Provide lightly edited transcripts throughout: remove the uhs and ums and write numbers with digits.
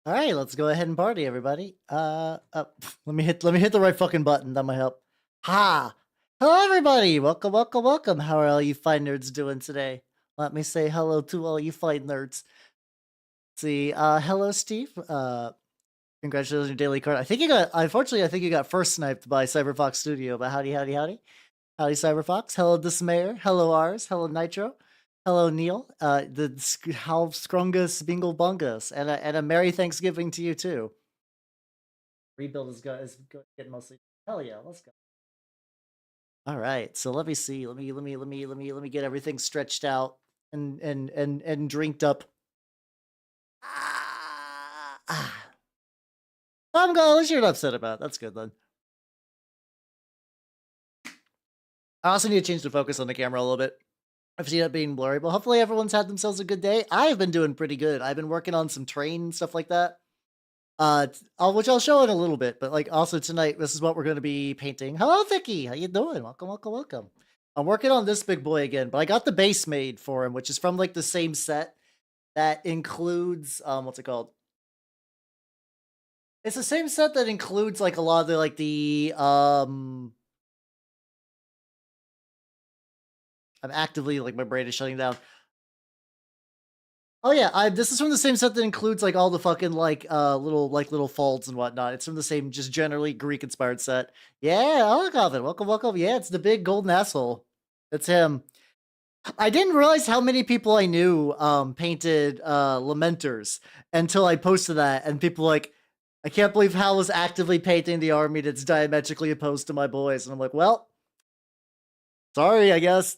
All right, let's go ahead and party, everybody. Let me hit the right fucking button. That might help. Ha! Hello, everybody. Welcome, welcome, welcome. How are all you fine nerds doing today? Let me say hello to all you fine nerds. See, hello, Steve. Congratulations on your daily card. I think you got. Unfortunately, I think you got first sniped by Cyberfox Studio. But howdy, howdy, howdy, howdy, Cyberfox. Hello, Dismayer. Hello, Ars. Hello, Nitro. Hello, Neil. How Scrungus Bingle Bungus, and a Merry Thanksgiving to you too. Rebuild getting mostly. Hell yeah, let's go. All right, so let me see. Let me get everything stretched out and drinked up. Ah. I'm glad at least you're not upset about it. That's good then. I also need to change the focus on the camera a little bit. I've seen it being blurry, but hopefully everyone's had themselves a good day. I've been doing pretty good. I've been working on some train and stuff like that. Which I'll show in a little bit, but like also tonight, this is what we're going to be painting. Hello, Vicky. How you doing? Welcome, welcome, welcome. I'm working on this big boy again, but I got the base made for him, which is from like the same set that includes what's it called? It's the same set that includes like a lot of the I'm actively like my brain is shutting down. Oh yeah, this is from the same set that includes like all the fucking little folds and whatnot. It's from the same just generally Greek inspired set. Yeah, Olakov, welcome, welcome. Yeah, it's the big golden asshole. It's him. I didn't realize how many people I knew painted Lamenters until I posted that, and people like, I can't believe Hal was actively painting the army that's diametrically opposed to my boys, and I'm like, well, sorry, I guess.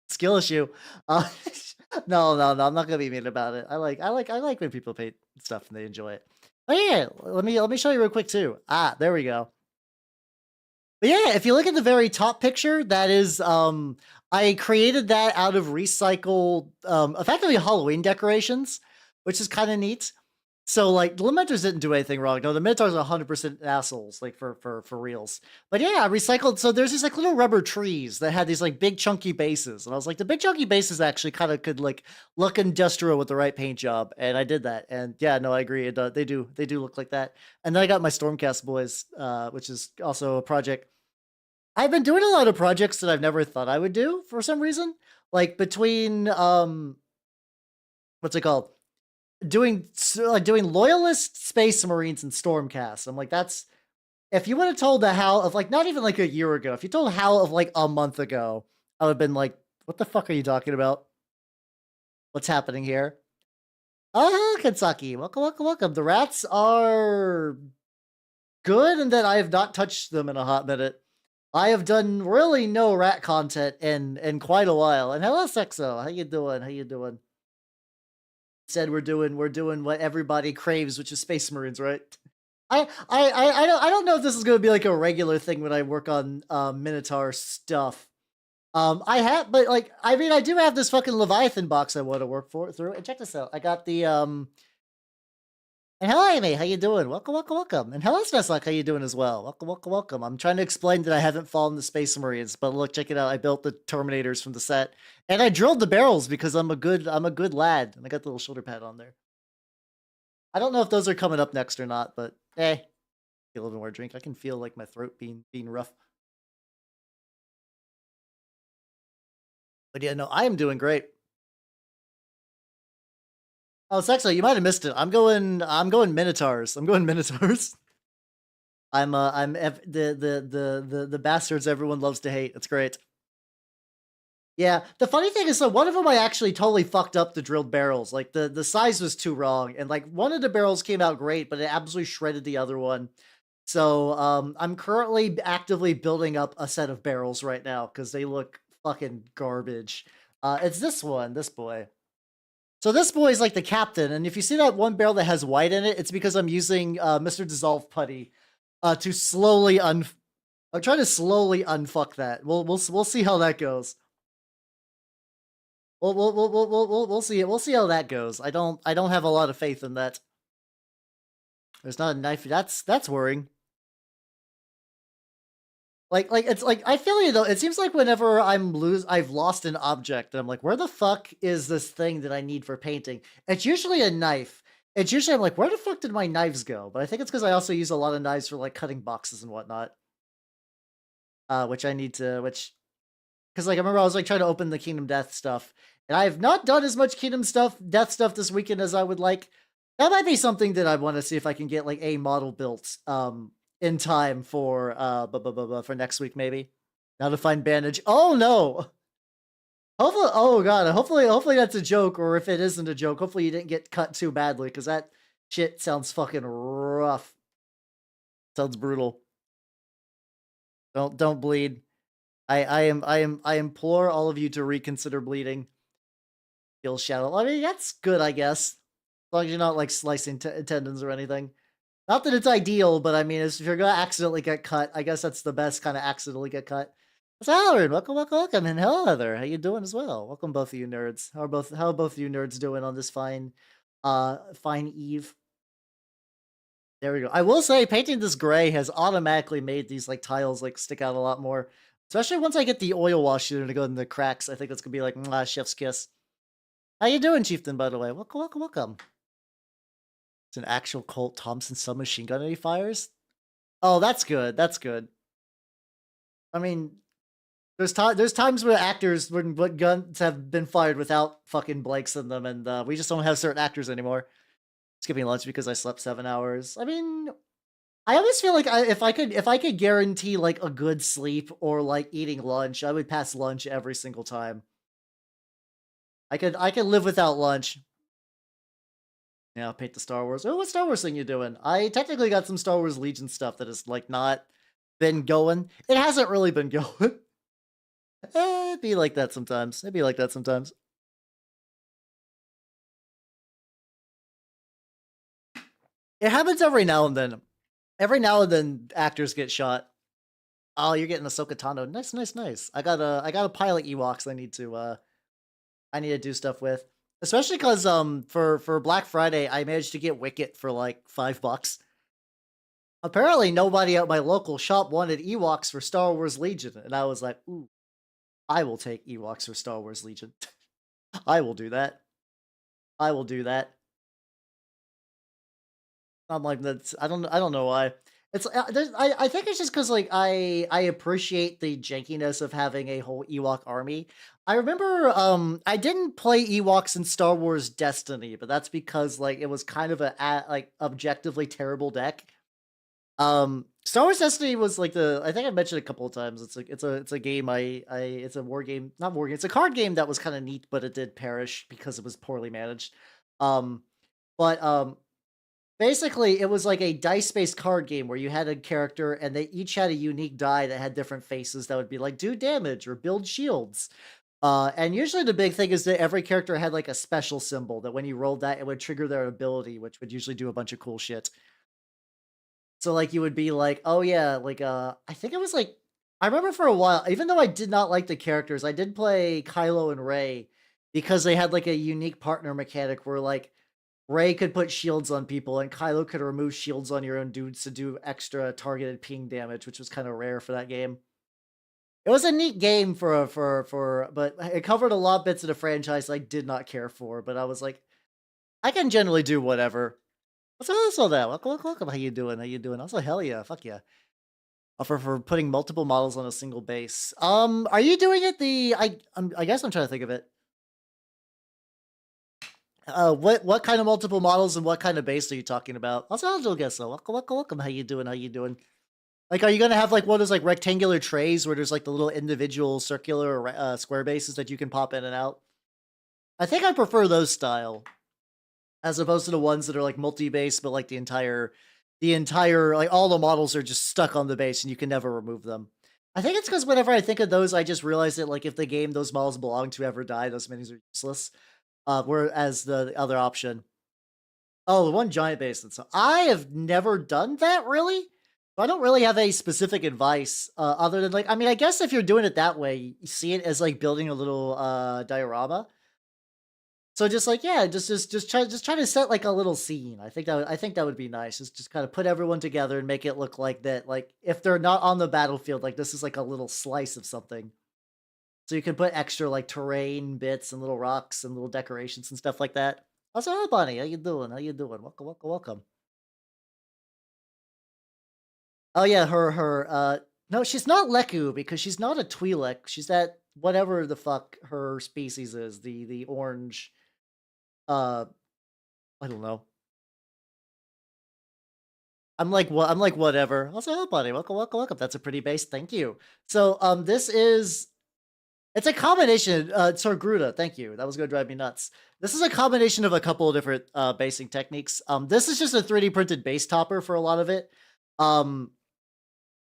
Skill issue. No, I'm not gonna be mean about it. I like when people paint stuff and they enjoy it. Oh yeah, let me show you real quick too. There we go. But yeah, if you look at the very top picture, that is I created that out of recycled effectively Halloween decorations, which is kind of neat. So like the Lamenters didn't do anything wrong. No, the Minotaurs are 100% assholes, like for reals. But yeah, I recycled. So there's these like little rubber trees that had these like big chunky bases, and I was like, the big chunky bases actually kind of could like look industrial with the right paint job, and I did that. And yeah, no, I agree. They do look like that. And then I got my Stormcast boys, which is also a project. I've been doing a lot of projects that I've never thought I would do for some reason. Like between what's it called? Doing loyalist space marines and stormcast. I'm like, that's if you would have told the Hal of like not even like a year ago, if you told Hal of like a month ago, I would have been like, what the fuck are you talking about? What's happening here? Oh, Kentucky. Welcome, welcome, welcome. The rats are good and that I have not touched them in a hot minute. I have done really no rat content in quite a while. And hello, Sexo. How you doing? How you doing? Said we're doing what everybody craves, which is Space Marines, right? I don't know if this is going to be like a regular thing when I work on Minotaur stuff. I have, but like, I mean, I do have this fucking Leviathan box I want to work through. And check this out. I got the And hello, Amy. How you doing? Welcome, welcome, welcome. And hello, Sneslak. How you doing as well? Welcome, welcome, welcome. I'm trying to explain that I haven't fallen to Space Marines, but look, check it out. I built the Terminators from the set, and I drilled the barrels because I'm a good lad, and I got the little shoulder pad on there. I don't know if those are coming up next or not, but get a little more drink. I can feel like my throat being rough. But yeah, no, I am doing great. Oh, Sexo, you might have missed it. I'm going Minotaurs. I'm going Minotaurs. I'm the bastards everyone loves to hate. It's great. Yeah, the funny thing is, so one of them I actually totally fucked up the drilled barrels. Like the size was too wrong, and like one of the barrels came out great, but it absolutely shredded the other one. So I'm currently actively building up a set of barrels right now because they look fucking garbage. It's this one, this boy. So this boy is like the captain, and if you see that one barrel that has white in it, it's because I'm using Mr. Dissolve Putty to slowly I'm trying to slowly unfuck that. We'll see how that goes. We'll see it. We'll see how that goes. I don't have a lot of faith in that. There's not a knife. That's worrying. Like it's like I feel you though. It seems like whenever I've lost an object, and I'm like, where the fuck is this thing that I need for painting? It's usually a knife. It's usually I'm like, where the fuck did my knives go? But I think it's because I also use a lot of knives for like cutting boxes and whatnot. Which I need to, which because like I remember I was like trying to open the Kingdom Death stuff, and I have not done as much Death stuff this weekend as I would like. That might be something that I want to see if I can get like a model built in time for for next week maybe. Now to find bandage. Oh no. Hopefully, oh god, hopefully that's a joke, or if it isn't a joke, hopefully you didn't get cut too badly, because that shit sounds fucking rough. Sounds brutal. Don't bleed. I implore all of you to reconsider bleeding. Kill shadow. I mean, that's good, I guess. As long as you're not like slicing tendons or anything. Not that it's ideal, but I mean, if you're gonna accidentally get cut, I guess that's the best kind of accidentally get cut. It's Halloran. Welcome, welcome, welcome, and hello, Heather. How you doing as well? Welcome, both of you nerds. How are both of you nerds doing on this fine eve? There we go. I will say, painting this gray has automatically made these like tiles like stick out a lot more. Especially once I get the oil wash to go in the cracks, I think it's gonna be like chef's kiss. How you doing, Chieftain? By the way, welcome, welcome, welcome. It's an actual Colt Thompson submachine gun that he fires. Oh, that's good. That's good. I mean, there's times where actors when guns have been fired without fucking blanks in them, and we just don't have certain actors anymore. Skipping lunch because I slept 7 hours. I mean, I always feel like if I could guarantee like a good sleep or like eating lunch, I would pass lunch every single time. I could live without lunch. Yeah, I'll paint the Star Wars. Oh, what Star Wars thing you doing? I technically got some Star Wars Legion stuff that has like not been going. It hasn't really been going. It'd be like that sometimes. It'd be like that sometimes. It happens every now and then. Every now and then, actors get shot. Oh, you're getting Ahsoka Tano. Nice, nice, nice. I got a pile of Ewoks I need to do stuff with. Especially because for Black Friday I managed to get Wicket for like $5. Apparently nobody at my local shop wanted Ewoks for Star Wars Legion, and I was like, ooh, I will take Ewoks for Star Wars Legion. I will do that. I will do that. I'm like, that's I don't know why. It's I think it's just because like I appreciate the jankiness of having a whole Ewok army. I remember I didn't play Ewoks in Star Wars Destiny, but that's because like it was kind of a like objectively terrible deck. Star Wars Destiny was like I think I mentioned it a couple of times. It's a game it's a war game, not war game. It's a card game that was kind of neat, but it did perish because it was poorly managed. Um, but basically, it was like a dice-based card game where you had a character and they each had a unique die that had different faces that would be like do damage or build shields. And usually the big thing is that every character had like a special symbol that when you rolled that, it would trigger their ability, which would usually do a bunch of cool shit. So like you would be like, oh yeah, like I think it was like I remember for a while, even though I did not like the characters, I did play Kylo and Rey because they had like a unique partner mechanic where like Rey could put shields on people and Kylo could remove shields on your own dudes to do extra targeted ping damage, which was kind of rare for that game. It was a neat game but it covered a lot of bits of the franchise I did not care for, but I was like, I can generally do whatever. What's also that? Welcome, welcome, welcome. How you doing? How you doing? Also, hell yeah, fuck yeah. For putting multiple models on a single base. Are you doing it I guess I'm trying to think of it. What kind of multiple models and what kind of base are you talking about? Also, I'll guess so. Welcome, welcome, welcome. How you doing? How you doing? Like, are you gonna have like one of those like rectangular trays where there's like the little individual circular or square bases that you can pop in and out? I think I prefer those style as opposed to the ones that are like multi-base, but like the entire like all the models are just stuck on the base and you can never remove them. I think it's because whenever I think of those, I just realize that like if the game those models belong to ever die, those minis are useless. Whereas the other option, oh, the one giant basin. So I have never done that really. So I don't really have any specific advice other than like I mean I guess if you're doing it that way, you see it as like building a little diorama. So just like yeah, just try to set like a little scene. I think that would be nice. Just kind of put everyone together and make it look like that. Like if they're not on the battlefield, like this is like a little slice of something. So you can put extra like terrain bits and little rocks and little decorations and stuff like that. Also, hi, Bonnie. How you doing? How you doing? Welcome, welcome, welcome. Oh yeah, no, she's not Leku because she's not a Twi'lek. She's that whatever the fuck her species is, the orange uh I don't know. I'm like whatever. Also, hi, Bonnie. Welcome, welcome, welcome. That's a pretty base. Thank you. So this is it's a combination, Sorgruta, thank you. That was gonna drive me nuts. This is a combination of a couple of different basing techniques. This is just a 3D printed base topper for a lot of it. Um,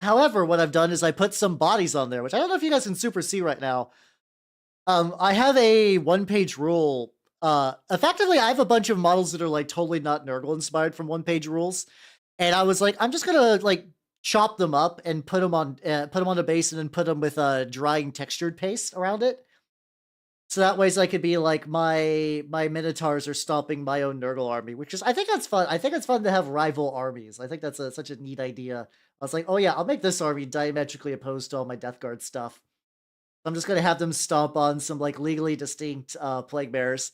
However, what I've done is I put some bodies on there, which I don't know if you guys can super see right now. I have a one-page rule. Effectively, I have a bunch of models that are like totally not Nurgle inspired from one-page rules, and I was like, I'm just gonna like chop them up and put them on a base and then put them with drying textured paste around it. So that ways I could be like my Minotaurs are stomping my own Nurgle army, which is I think that's fun. I think it's fun to have rival armies. I think that's such a neat idea. I was like, oh yeah, I'll make this army diametrically opposed to all my Death Guard stuff. I'm just gonna have them stomp on some like legally distinct plague bears.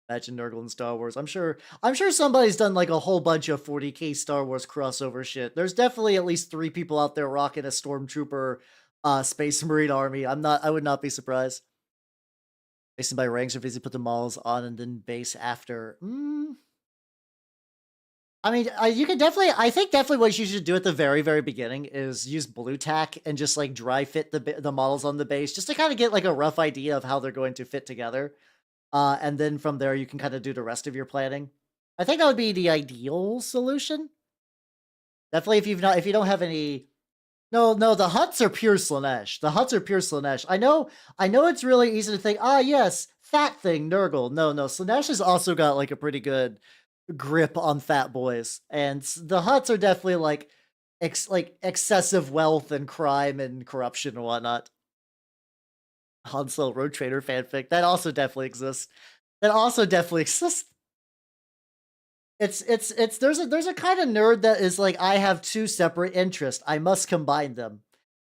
Imagine Nurgle in Star Wars. I'm sure somebody's done like a whole bunch of 40k Star Wars crossover shit. There's definitely at least 3 people out there rocking a Stormtrooper Space Marine army. I would not be surprised. Basing by ranks or if you put the models on and then base after. I mean, you could definitely. I think definitely what you should do at the very, very beginning is use blue tack and just like dry fit the models on the base, just to kind of get like a rough idea of how they're going to fit together. And then from there, you can kind of do the rest of your planning. I think that would be the ideal solution. Definitely, if you don't have any. No, no, the huts are pure Slanesh. The huts are pure Slanesh. I know it's really easy to think, ah, yes, fat thing, Nurgle. No, no, Slanesh has also got like a pretty good grip on fat boys, and the huts are definitely like, like excessive wealth and crime and corruption and whatnot. Han Solo Road Trader fanfic that also definitely exists. That also definitely exists. It's there's a kind of nerd that is like, I have two separate interests. I must combine them.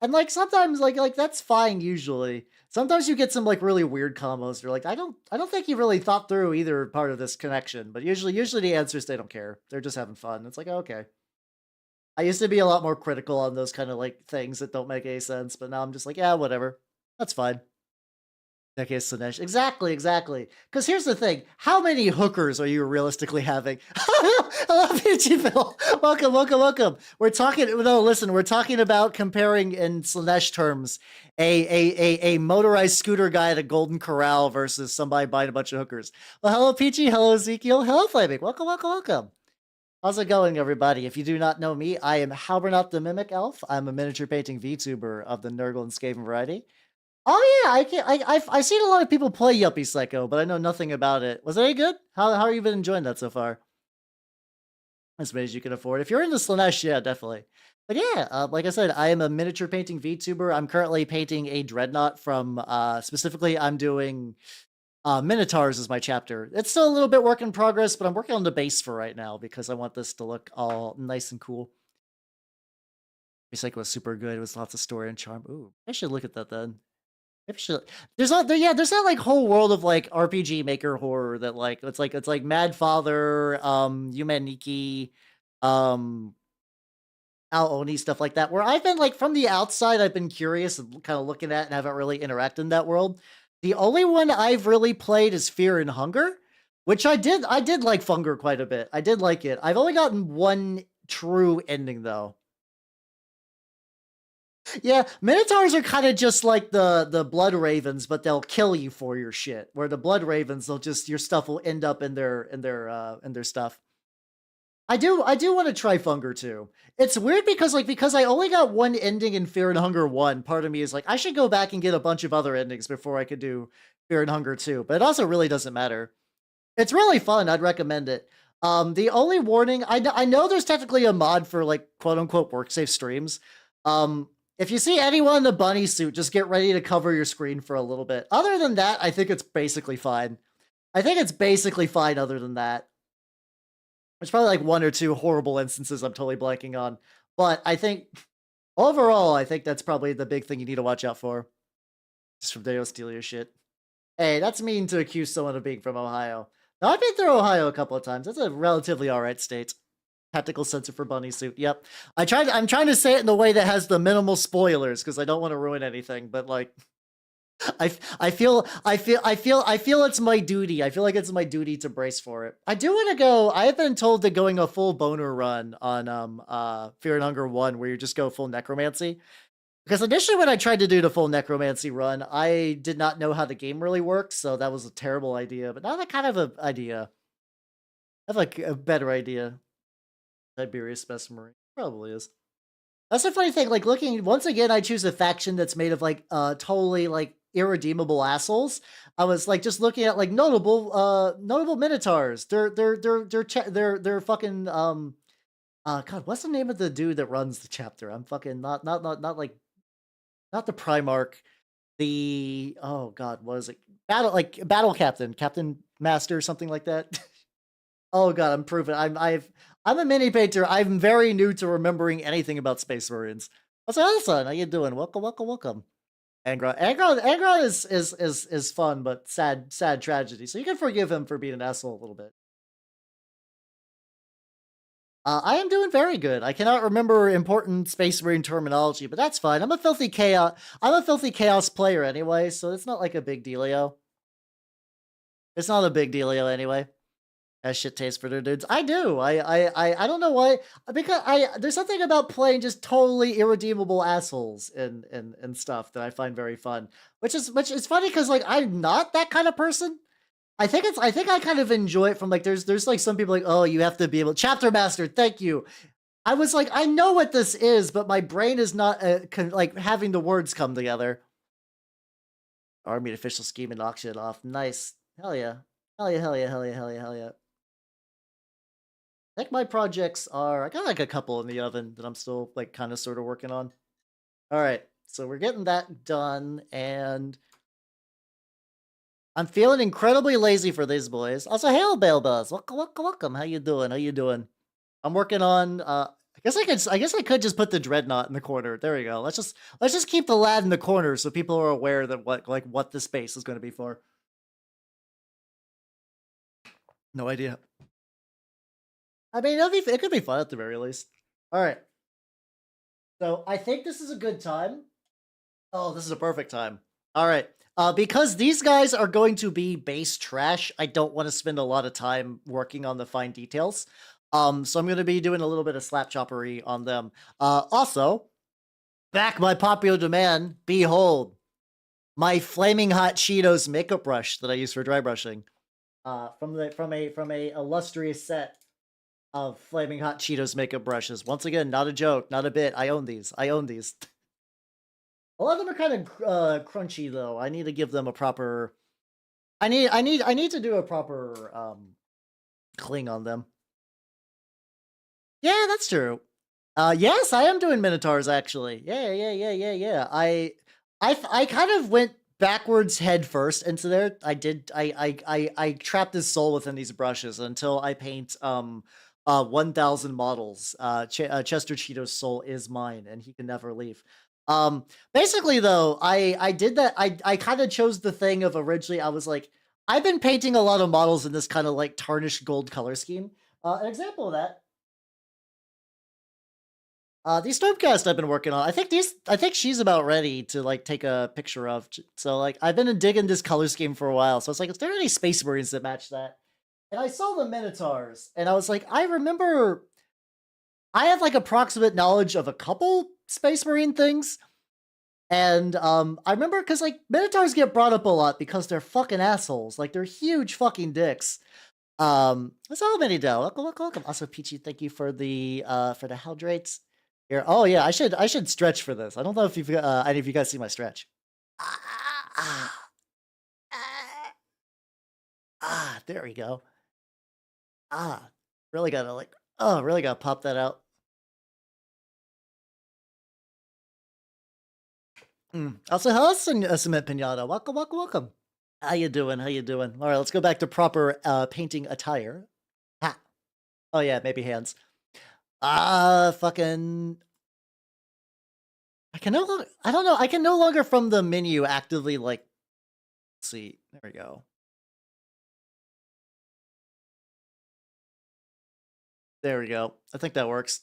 And like sometimes like that's fine usually. Sometimes you get some like really weird combos. You're like, I don't think you really thought through either part of this connection. But usually the answer is they don't care. They're just having fun. It's like, okay. I used to be a lot more critical on those kind of like things that don't make any sense, but now I'm just like, yeah, whatever. That's fine. Okay, Slanesh. Exactly, exactly. Because here's the thing: how many hookers are you realistically having? Hello, Peachyville. Welcome, welcome, welcome. We're talking. No, listen. We're talking about comparing in Slanesh terms a motorized scooter guy at a Golden Corral versus somebody buying a bunch of hookers. Well, hello, Peachy. Hello, Ezekiel. Hello, Flaming. Welcome, welcome, welcome. How's it going, everybody? If you do not know me, I am Halbernaut the Mimic Elf. I'm a miniature painting VTuber of the Nurgle and Skaven variety. Oh yeah, I can't. I've seen a lot of people play Yuppie Psycho, but I know nothing about it. Was it any good? How have you been enjoying that so far? As many as you can afford. If you're into Slanesh, yeah, definitely. But yeah, like I said, I am a miniature painting VTuber. I'm currently painting a Dreadnought from specifically. I'm doing Minotaurs as my chapter. It's still a little bit work in progress, but I'm working on the base for right now because I want this to look all nice and cool. Psycho was super good. It was lots of story and charm. Ooh, I should look at that then. Maybe should, there's that like whole world of like RPG maker horror that like it's like Mad Father, Yumaniki, um, Al Oni, stuff like that. Where I've been like from the outside, I've been curious and kind of looking at and haven't really interacted in that world. The only one I've really played is Fear and Hunger, which I did like Funger quite a bit. I did like it. I've only gotten one true ending though. Yeah, Minotaurs are kind of just like the Blood Ravens, but they'll kill you for your shit. Where the Blood Ravens, they'll just your stuff will end up in their stuff. I do want to try Funger too. It's weird because I only got one ending in Fear and Hunger 1. Part of me is like, I should go back and get a bunch of other endings before I could do Fear and Hunger 2. But it also really doesn't matter. It's really fun. I'd recommend it. The only warning, I know there's technically a mod for like quote unquote work safe streams. If you see anyone in a bunny suit, just get ready to cover your screen for a little bit. Other than that, I think it's basically fine. I think it's basically fine other than that. There's probably like one or two horrible instances I'm totally blanking on. But I think overall, I think that's probably the big thing you need to watch out for. Just from Deo Steal your shit. Hey, that's mean to accuse someone of being from Ohio. Now, I've been through Ohio a couple of times. It's a relatively alright state. Tactical sensor for bunny suit. Yep. I'm trying to say it in a way that has the minimal spoilers because I don't want to ruin anything. But like, I feel it's my duty. I feel like it's my duty to brace for it. I do want to go. I have been told that going a full boner run on Fear and Hunger 1, where you just go full necromancy. Because initially when I tried to do the full necromancy run, I did not know how the game really works, so that was a terrible idea. But now that kind of an idea. I have like a better idea. Tiberius Specimen probably is. That's the funny thing. Like looking once again, I choose a faction that's made of like totally like irredeemable assholes. I was like just looking at like notable Minotaurs. They're fucking God, what's the name of the dude that runs the chapter? I'm fucking not like not the Primarch. The oh God, what is it? Battle Captain, Captain Master, something like that. Oh God, I'm proven. I'm a mini painter. I'm very new to remembering anything about Space Marines. What's up, son? How you doing? Welcome, welcome, welcome. Angron is fun, but sad tragedy. So you can forgive him for being an asshole a little bit. I am doing very good. I cannot remember important Space Marine terminology, but that's fine. I'm a filthy chaos player anyway, so it's not like a big dealio. It's not a big dealio anyway. Has shit taste for their dudes. I do. I don't know why. Because there's something about playing just totally irredeemable assholes and stuff that I find very fun. Which is funny because like I'm not that kind of person. I think I kind of enjoy it from like there's like some people like, oh, you have to be able chapter master, thank you. I was like, I know what this is, but my brain is not like having the words come together. Army official scheme and knock shit off. Nice. Hell yeah. Hell yeah, hell yeah, hell yeah, hell yeah, hell yeah. I think my projects are, I got like a couple in the oven that I'm still like kind of sort of working on. All right, so we're getting that done, and I'm feeling incredibly lazy for these boys. Also, hail Bale Buzz, welcome, welcome, welcome. How you doing? How you doing? I'm working on. I guess I could just put the Dreadnought in the corner. There we go. Let's just keep the lad in the corner so people are aware that what the space is going to be for. No idea. I mean, it could be fun at the very least. All right. So I think this is a good time. Oh, this is a perfect time. All right. Because these guys are going to be base trash, I don't want to spend a lot of time working on the fine details. So I'm going to be doing a little bit of slap choppery on them. Also, back by popular demand, behold, my flaming hot Cheetos makeup brush that I use for dry brushing. From a illustrious set of flaming hot Cheetos makeup brushes. Once again, not a joke, not a bit. I own these. I own these. A lot of them are kind of crunchy though. I need to give them a proper. I need to do a proper cling on them. Yeah, that's true. Yes, I am doing Minotaurs actually. Yeah. I kind of went backwards head first into there. I trapped his soul within these brushes until I paint 1,000 models. Chester Cheeto's soul is mine, and he can never leave. Basically though, I did that. I kind of chose the thing of originally. I was like, I've been painting a lot of models in this kind of like tarnished gold color scheme. An example of that. These Stormcast I've been working on. I think she's about ready to like take a picture of. So like I've been digging this color scheme for a while. So it's like, is there any Space Marines that match that? And I saw the Minotaurs, and I was like, I remember. I have like approximate knowledge of a couple Space Marine things, and I remember because like Minotaurs get brought up a lot because they're fucking assholes. Like they're huge fucking dicks. That's all many Dell. Welcome. Also, Peachy, thank you for the Heldrates. Here. Oh yeah, I should stretch for this. I don't know if you've any of you guys see my stretch. There we go. Really gotta like really gotta pop that out. Also, hello, Cement Pinata. Welcome. How you doing? All right, let's go back to proper painting attire. Ha. Oh yeah, maybe hands. Fucking. I don't know. I can no longer from the menu actively like Let's see. There we go. There we go. I think that works.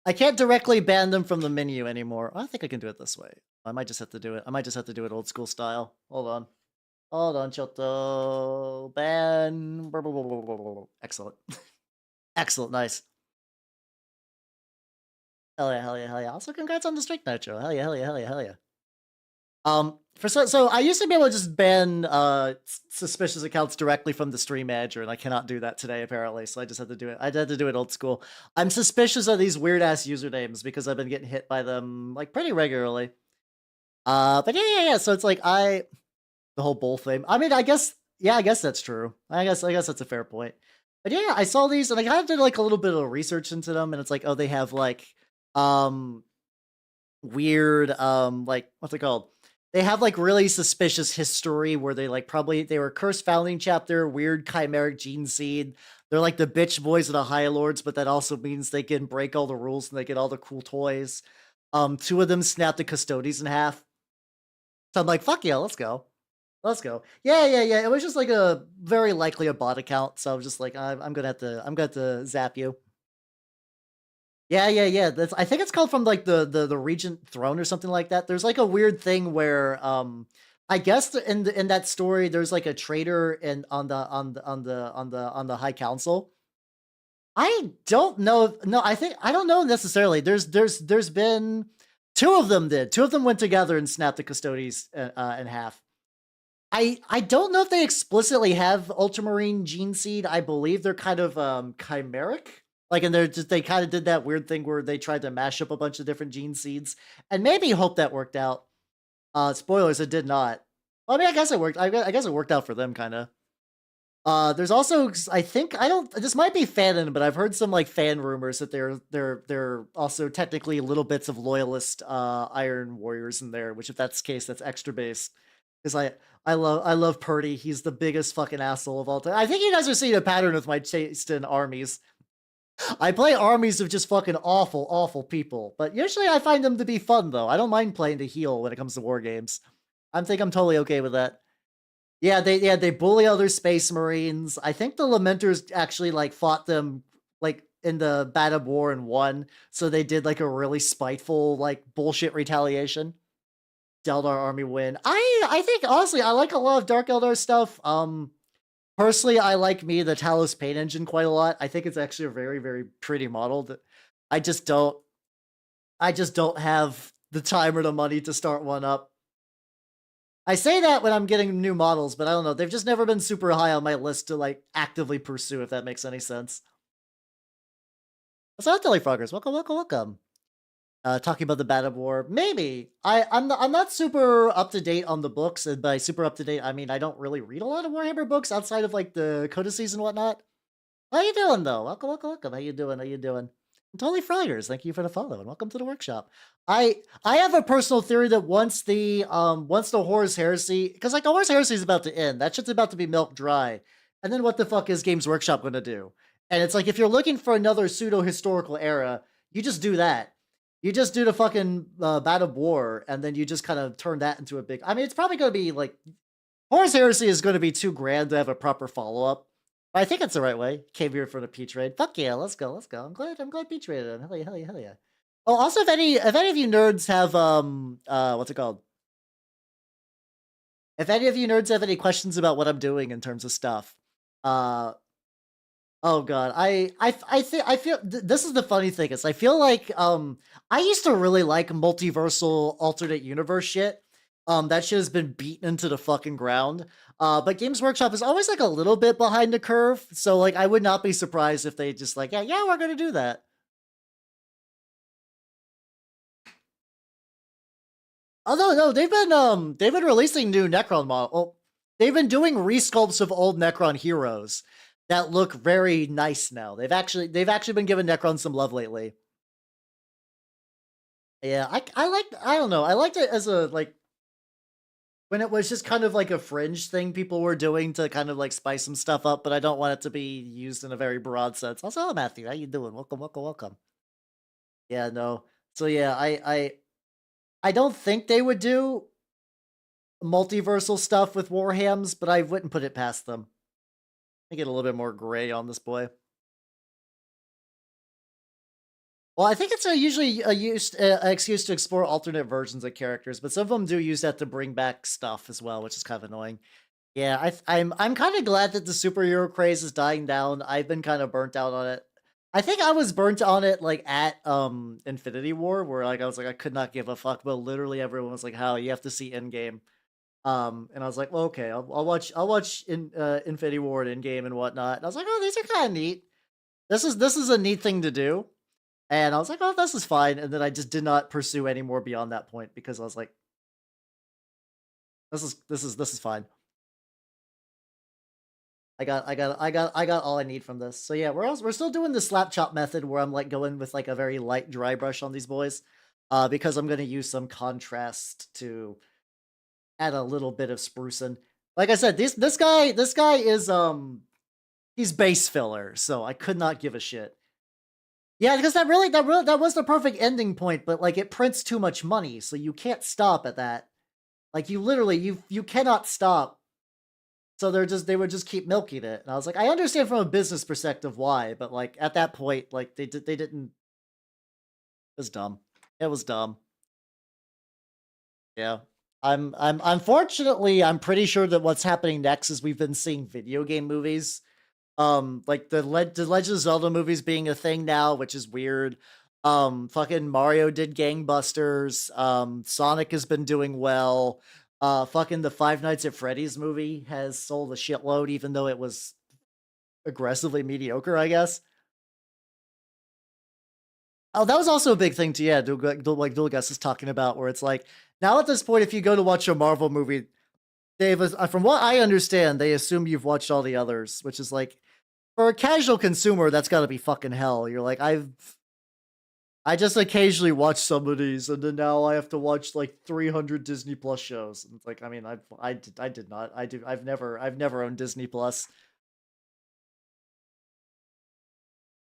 I can't directly ban them from the menu anymore. I think I can do it this way. I might just have to do it. I might just have to do it old school style. Hold on. Hold on, Choto. Ban. Excellent. Excellent. Nice. Hell yeah, hell yeah, hell yeah. Also, congrats on the streak, Nitro. Hell yeah, hell yeah, hell yeah, hell yeah. So I used to be able to just ban suspicious accounts directly from the stream manager, and I cannot do that today apparently. So I just had to do it. I had to do it old school. I'm suspicious of these weird ass usernames because I've been getting hit by them like pretty regularly. But yeah. So it's like the whole bull thing. I mean, I guess that's true. I guess that's a fair point. But yeah, I saw these and I kind of did like a little bit of research into them, and it's like, oh, they have like weird like what's it called? They have like really suspicious history where they like they were cursed founding chapter, weird chimeric gene seed. They're like the bitch boys of the High Lords, but that also means they can break all the rules and they get all the cool toys. Two of them snapped the Custodes in half. So I'm like, fuck yeah, let's go. Let's go. Yeah. It was just like a very likely a bot account. So I was just like, I'm gonna have to zap you. Yeah. That's I think it's called from like the Regent Throne or something like that. There's like a weird thing where I guess in that story there's like a traitor in on the High Council. I don't know. No, I don't know necessarily. There's been two of them did. Two of them went together and snapped the Custodes in half. I don't know if they explicitly have Ultramarine gene seed. I believe they're kind of chimeric. Like, and they kind of did that weird thing where they tried to mash up a bunch of different gene seeds, and maybe hope that worked out. Spoilers, it did not. Well, I mean, I guess it worked. I guess it worked out for them, kind of. There's also, I think, I don't. This might be fanon, but I've heard some like fan rumors that they're also technically little bits of loyalist Iron Warriors in there. Which, if that's the case, that's extra base. Because I love Purdy. He's the biggest fucking asshole of all time. I think you guys are seeing a pattern with my taste in armies. I play armies of just fucking awful people. But usually I find them to be fun, though. I don't mind playing to heal when it comes to war games. I think I'm totally okay with that. Yeah, they bully other space marines. I think the Lamenters actually like fought them like in the Bad War and won. So they did like a really spiteful like bullshit retaliation. Eldar army win. I think honestly I like a lot of Dark Eldar stuff. Personally, I like the Talos Paint Engine quite a lot. I think it's actually a very, very pretty model. That I just don't have the time or the money to start one up. I say that when I'm getting new models, but I don't know. They've just never been super high on my list to like actively pursue, if that makes any sense. What's up, Froggers? Welcome. Talking about the Bad War, maybe. I'm not super up to date on the books, and by super up to date, I mean I don't really read a lot of Warhammer books outside of like the codices and whatnot. How you doing though? Welcome. How you doing? I'm totally Fryers. Thank you for the follow and welcome to the workshop. I have a personal theory that once the Horus Heresy, because like the Horus Heresy is about to end, that shit's about to be milked dry, and then what the fuck is Games Workshop going to do? And it's like if you're looking for another pseudo historical era, you just do that. You just do the fucking Bad War, and then you just kind of turn that into a big. I mean, it's probably going to be like Horus Heresy is going to be too grand to have a proper follow up. But I think it's the right way. Came here for the P trade. Fuck yeah, let's go. I'm glad P traded him. Hell yeah. Oh, also, if any of you nerds have what's it called? If any of you nerds have any questions about what I'm doing in terms of stuff, oh god, I feel this is the funny thing is I feel like I used to really like multiversal alternate universe shit. That shit has been beaten into the fucking ground. But Games Workshop is always like a little bit behind the curve, so like I would not be surprised if they just like yeah we're gonna do that. Although no, they've been releasing new Necron model. Well, they've been doing resculpts of old Necron heroes that look very nice now. They've actually been giving Necron some love lately. Yeah, I don't know. I liked it as a like when it was just kind of like a fringe thing people were doing to kind of like spice some stuff up, but I don't want it to be used in a very broad sense. Also, hello, Matthew. How you doing? Welcome. Yeah, no. So yeah, I don't think they would do multiversal stuff with Warhams, but I wouldn't put it past them. I get a little bit more gray on this boy. Well, I think it's usually a excuse to explore alternate versions of characters, but some of them do use that to bring back stuff as well, which is kind of annoying. Yeah, I'm kind of glad that the superhero craze is dying down. I've been kind of burnt out on it. I think I was burnt on it like at Infinity War, where like I was like I could not give a fuck, but literally everyone was like, "How you have to see Endgame," and I was like, "Well, okay, I'll watch Infinity War and Endgame and whatnot." And I was like, "Oh, these are kind of neat. This is a neat thing to do." And I was like, "Oh, this is fine." And then I just did not pursue any more beyond that point because I was like, "This is fine. I got all I need from this." So yeah, we're still doing the slap chop method where I'm like going with like a very light dry brush on these boys, because I'm gonna use some contrast to add a little bit of sprucing. Like I said, this guy is he's base filler, so I could not give a shit. Yeah, because that was the perfect ending point, but like it prints too much money, so you can't stop at that. Like you literally you cannot stop. So they would just keep milking it. And I was like, I understand from a business perspective why, but like at that point, like they didn't. It was dumb. It was dumb. Yeah. I'm unfortunately I'm pretty sure that what's happening next is we've been seeing video game movies. Like the Legend of Zelda movies being a thing now, which is weird. Fucking Mario did gangbusters. Sonic has been doing well. Fucking the Five Nights at Freddy's movie has sold a shitload, even though it was aggressively mediocre, I guess. Oh, that was also a big thing too. Yeah, like Dulgas is talking about, where it's like now at this point, if you go to watch a Marvel movie, from what I understand, they assume you've watched all the others, which is like for a casual consumer, that's got to be fucking hell. You're like, I just occasionally watch some of these, and then now I have to watch like 300 Disney Plus shows. And it's like, I mean, I did not, I've never owned Disney Plus.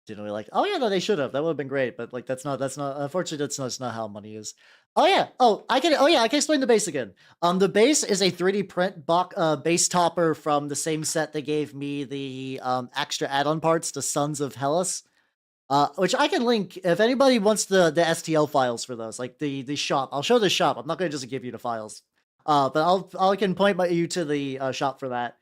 Didn't really like. Oh yeah, no, they should have. That would have been great, but like that's not. Unfortunately, that's not how money is. Oh yeah. Oh, I can. Oh yeah, I can explain the base again. The base is a 3D print base topper from the same set that gave me the extra add-on parts, the Sons of Hellas. Which I can link if anybody wants the STL files for those, like the shop. I'll show the shop. I'm not gonna just give you the files. But I can point you to the shop for that.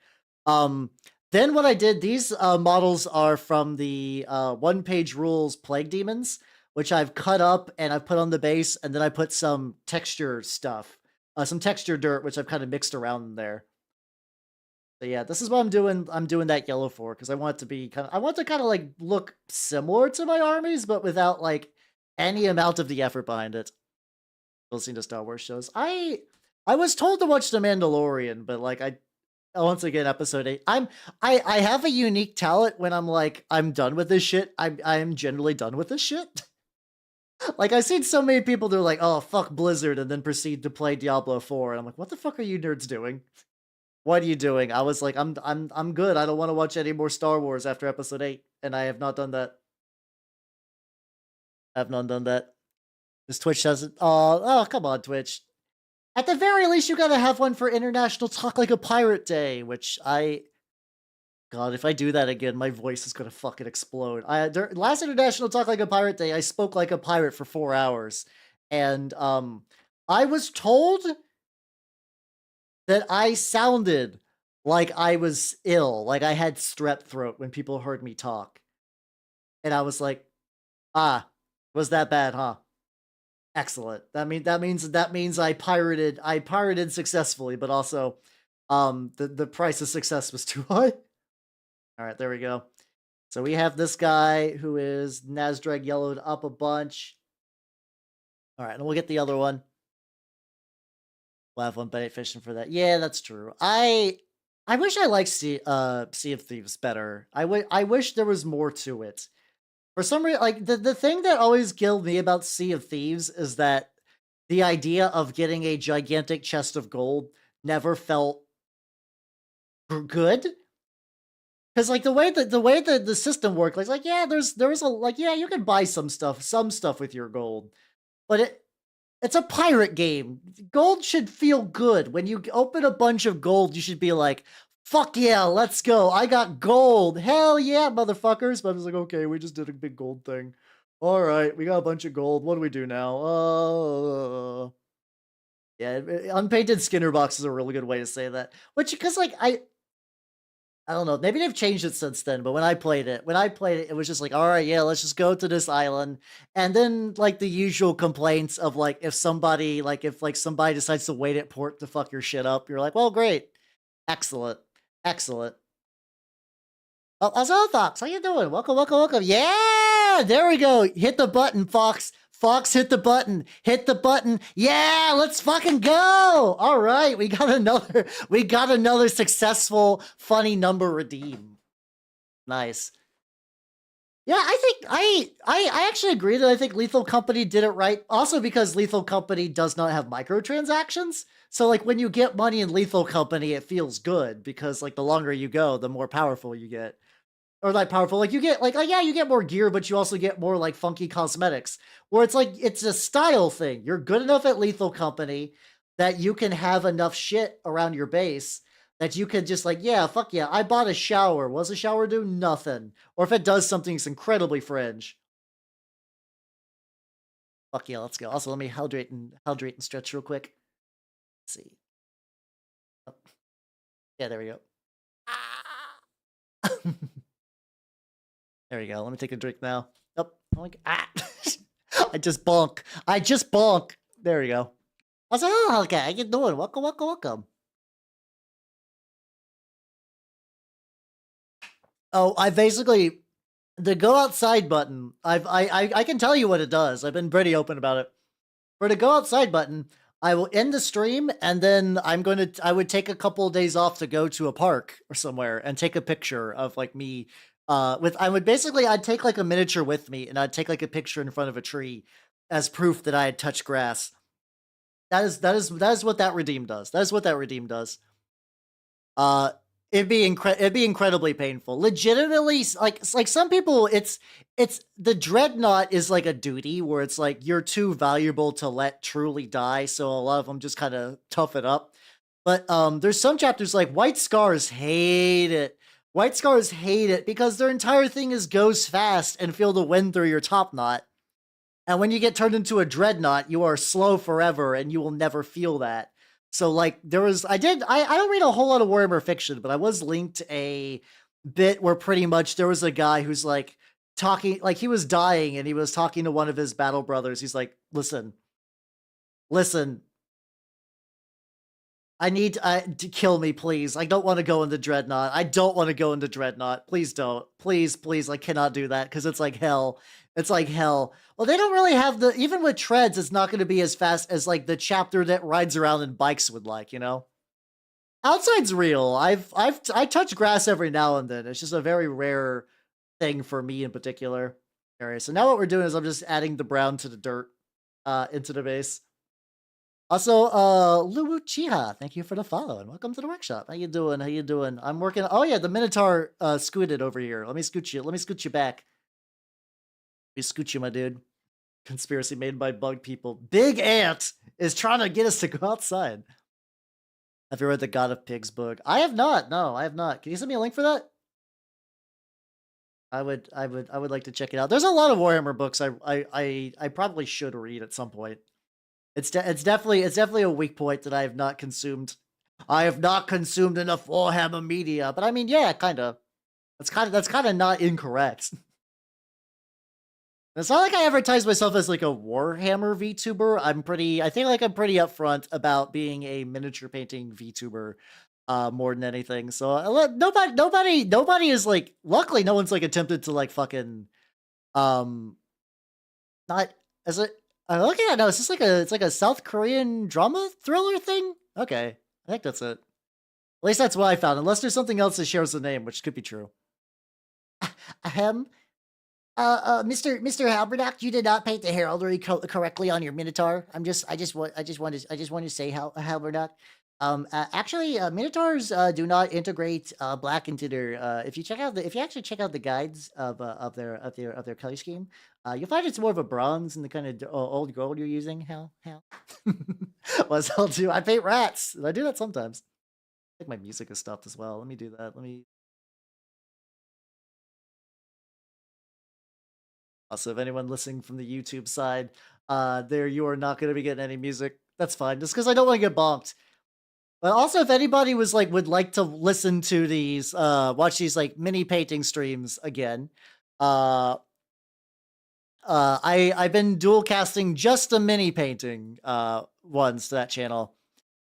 Um, then what I did, these models are from the one page rules plague demons, which I've cut up and I've put on the base, and then I put some texture stuff, some texture dirt, which I've kind of mixed around in there. So yeah, this is what I'm doing. I'm doing that yellow for because I want it to be kind of. I want to kind of like look similar to my armies, but without like any amount of the effort behind it. Listening to Star Wars shows, I was told to watch The Mandalorian, but like once again episode 8. I have a unique talent when I'm like I'm done with this shit. I am generally done with this shit. Like I've seen so many people they're like, oh fuck Blizzard, and then proceed to play Diablo 4, and I'm like, what the fuck are you nerds doing? What are you doing? I was like, I'm good. I don't want to watch any more Star Wars after episode 8, and I have not done that. I have not done that. This Twitch doesn't. Oh, come on, Twitch. At the very least, you gotta have one for International Talk Like a Pirate Day, which God, if I do that again, my voice is gonna fucking explode. Last International Talk Like a Pirate Day, I spoke like a pirate for 4 hours, and I was told that I sounded like I was ill, like I had strep throat when people heard me talk. And I was like, ah, was that bad, huh? Excellent. That means I pirated successfully, but also the price of success was too high. All right, there we go. So we have this guy who is Nasdrag yellowed up a bunch. All right, and we'll get the other one. We'll have one bait fishing for that. Yeah, that's true. I wish I liked Sea of Thieves better. I wish there was more to it. For some reason, like the thing that always killed me about Sea of Thieves is that the idea of getting a gigantic chest of gold never felt good. Because like the way that the system worked, like yeah, there was a like yeah, you can buy some stuff with your gold, but It's a pirate game. Gold should feel good. When you open a bunch of gold, you should be like, fuck yeah, let's go. I got gold. Hell yeah, motherfuckers. But I was like, okay, we just did a big gold thing. All right, we got a bunch of gold. What do we do now? Yeah, unpainted Skinner box is a really good way to say that. Which, because like I don't know, maybe they've changed it since then, but when I played it, it was just like, all right, yeah, let's just go to this island. And then like the usual complaints of like if somebody decides to wait at port to fuck your shit up, you're like, well, great. Excellent. Excellent. Oh, Azal Fox, how you doing? Welcome, welcome, welcome. Yeah, there we go. Hit the button, Fox. Fox, hit the button. Hit the button. Yeah, let's fucking go. All right, we got another successful funny number redeem. Nice. Yeah, I think I actually agree that I think Lethal Company did it right. Also because Lethal Company does not have microtransactions. So like when you get money in Lethal Company, it feels good because like the longer you go, the more powerful you get. Or like powerful, like you get like yeah, you get more gear, but you also get more like funky cosmetics. Where it's like it's a style thing. You're good enough at Lethal Company that you can have enough shit around your base that you can just like, yeah, fuck yeah, I bought a shower. What's a shower do? Nothing. Or if it does something, it's incredibly fringe. Fuck yeah, let's go. Also, let me hydrate and stretch real quick. Let's see. Oh. Yeah, there we go. There we go. Let me take a drink now. Oh, like, ah. I just bonk. There we go. I was like, oh, okay, how you doing? Welcome, welcome, welcome. Oh, I basically the go outside button. I can tell you what it does. I've been pretty open about it. For the go outside button, I will end the stream and then I would take a couple of days off to go to a park or somewhere and take a picture of like me I'd take like a miniature with me and I'd take like a picture in front of a tree as proof that I had touched grass. That is what that redeem does. That is what that redeem does. It'd be incredibly painful. Legitimately, like some people, it's the Dreadnought is like a duty where it's like you're too valuable to let truly die, so a lot of them just kind of tough it up. But there's some chapters like White Scars hate it. White Scars hate it because their entire thing is goes fast and feel the wind through your top knot. And when you get turned into a Dreadnought, you are slow forever and you will never feel that. So like I don't read a whole lot of Warhammer fiction, but I was linked a bit where pretty much there was a guy who's like talking, like he was dying and he was talking to one of his battle brothers. He's like, listen, I need to kill me, please. I don't want to go into Dreadnought. I don't want to go into Dreadnought. Please don't. Please, please, I cannot do that because it's like hell. It's like hell. Well, they don't really have even with treads, it's not going to be as fast as like the chapter that rides around in bikes would like, you know? Outside's real. I touch grass every now and then. It's just a very rare thing for me in particular. All right, so now what we're doing is I'm just adding the brown to the dirt into the base. Also, Luwu Chiha, thank you for the follow and welcome to the workshop. How you doing? How you doing? I'm working. Oh yeah, the Minotaur scooted over here. Let me scoot you. Let me scoot you back. Let me scoot you, my dude. Conspiracy made by bug people. Big Ant is trying to get us to go outside. Have you read the God of Pigs book? I have not. No, I have not. Can you send me a link for that? I would like to check it out. There's a lot of Warhammer books I probably should read at some point. It's definitely a weak point that I have not consumed. I have not consumed enough Warhammer media, but I mean, yeah, kind of. That's kind of not incorrect. It's not like I advertise myself as like a Warhammer VTuber. I think like I'm pretty upfront about being a miniature painting VTuber, more than anything. So nobody is like. Luckily, no one's like attempted to like fucking, not as it. I'm looking at now. It's like a South Korean drama thriller thing. Okay, I think that's it. At least that's what I found. Unless there's something else that shares the name, which could be true. Ahem. Mr. Halbernack, you did not paint the heraldry correctly on your Minotaur. I just want to say Halbernack. Actually, Minotaurs do not integrate black into their. If you actually check out the guides of their color scheme, you'll find it's more of a bronze and the kind of old gold you're using. How? What's I'll do? I paint rats. I do that sometimes. I think my music is stopped as well. Let me do that. Let me. Also, if anyone listening from the YouTube side, there you are not going to be getting any music. That's fine, just because I don't want to get bonked. But also, if anybody was like would like to listen to these, watch these like mini painting streams again, uh, I've been dual casting just a mini painting ones to that channel.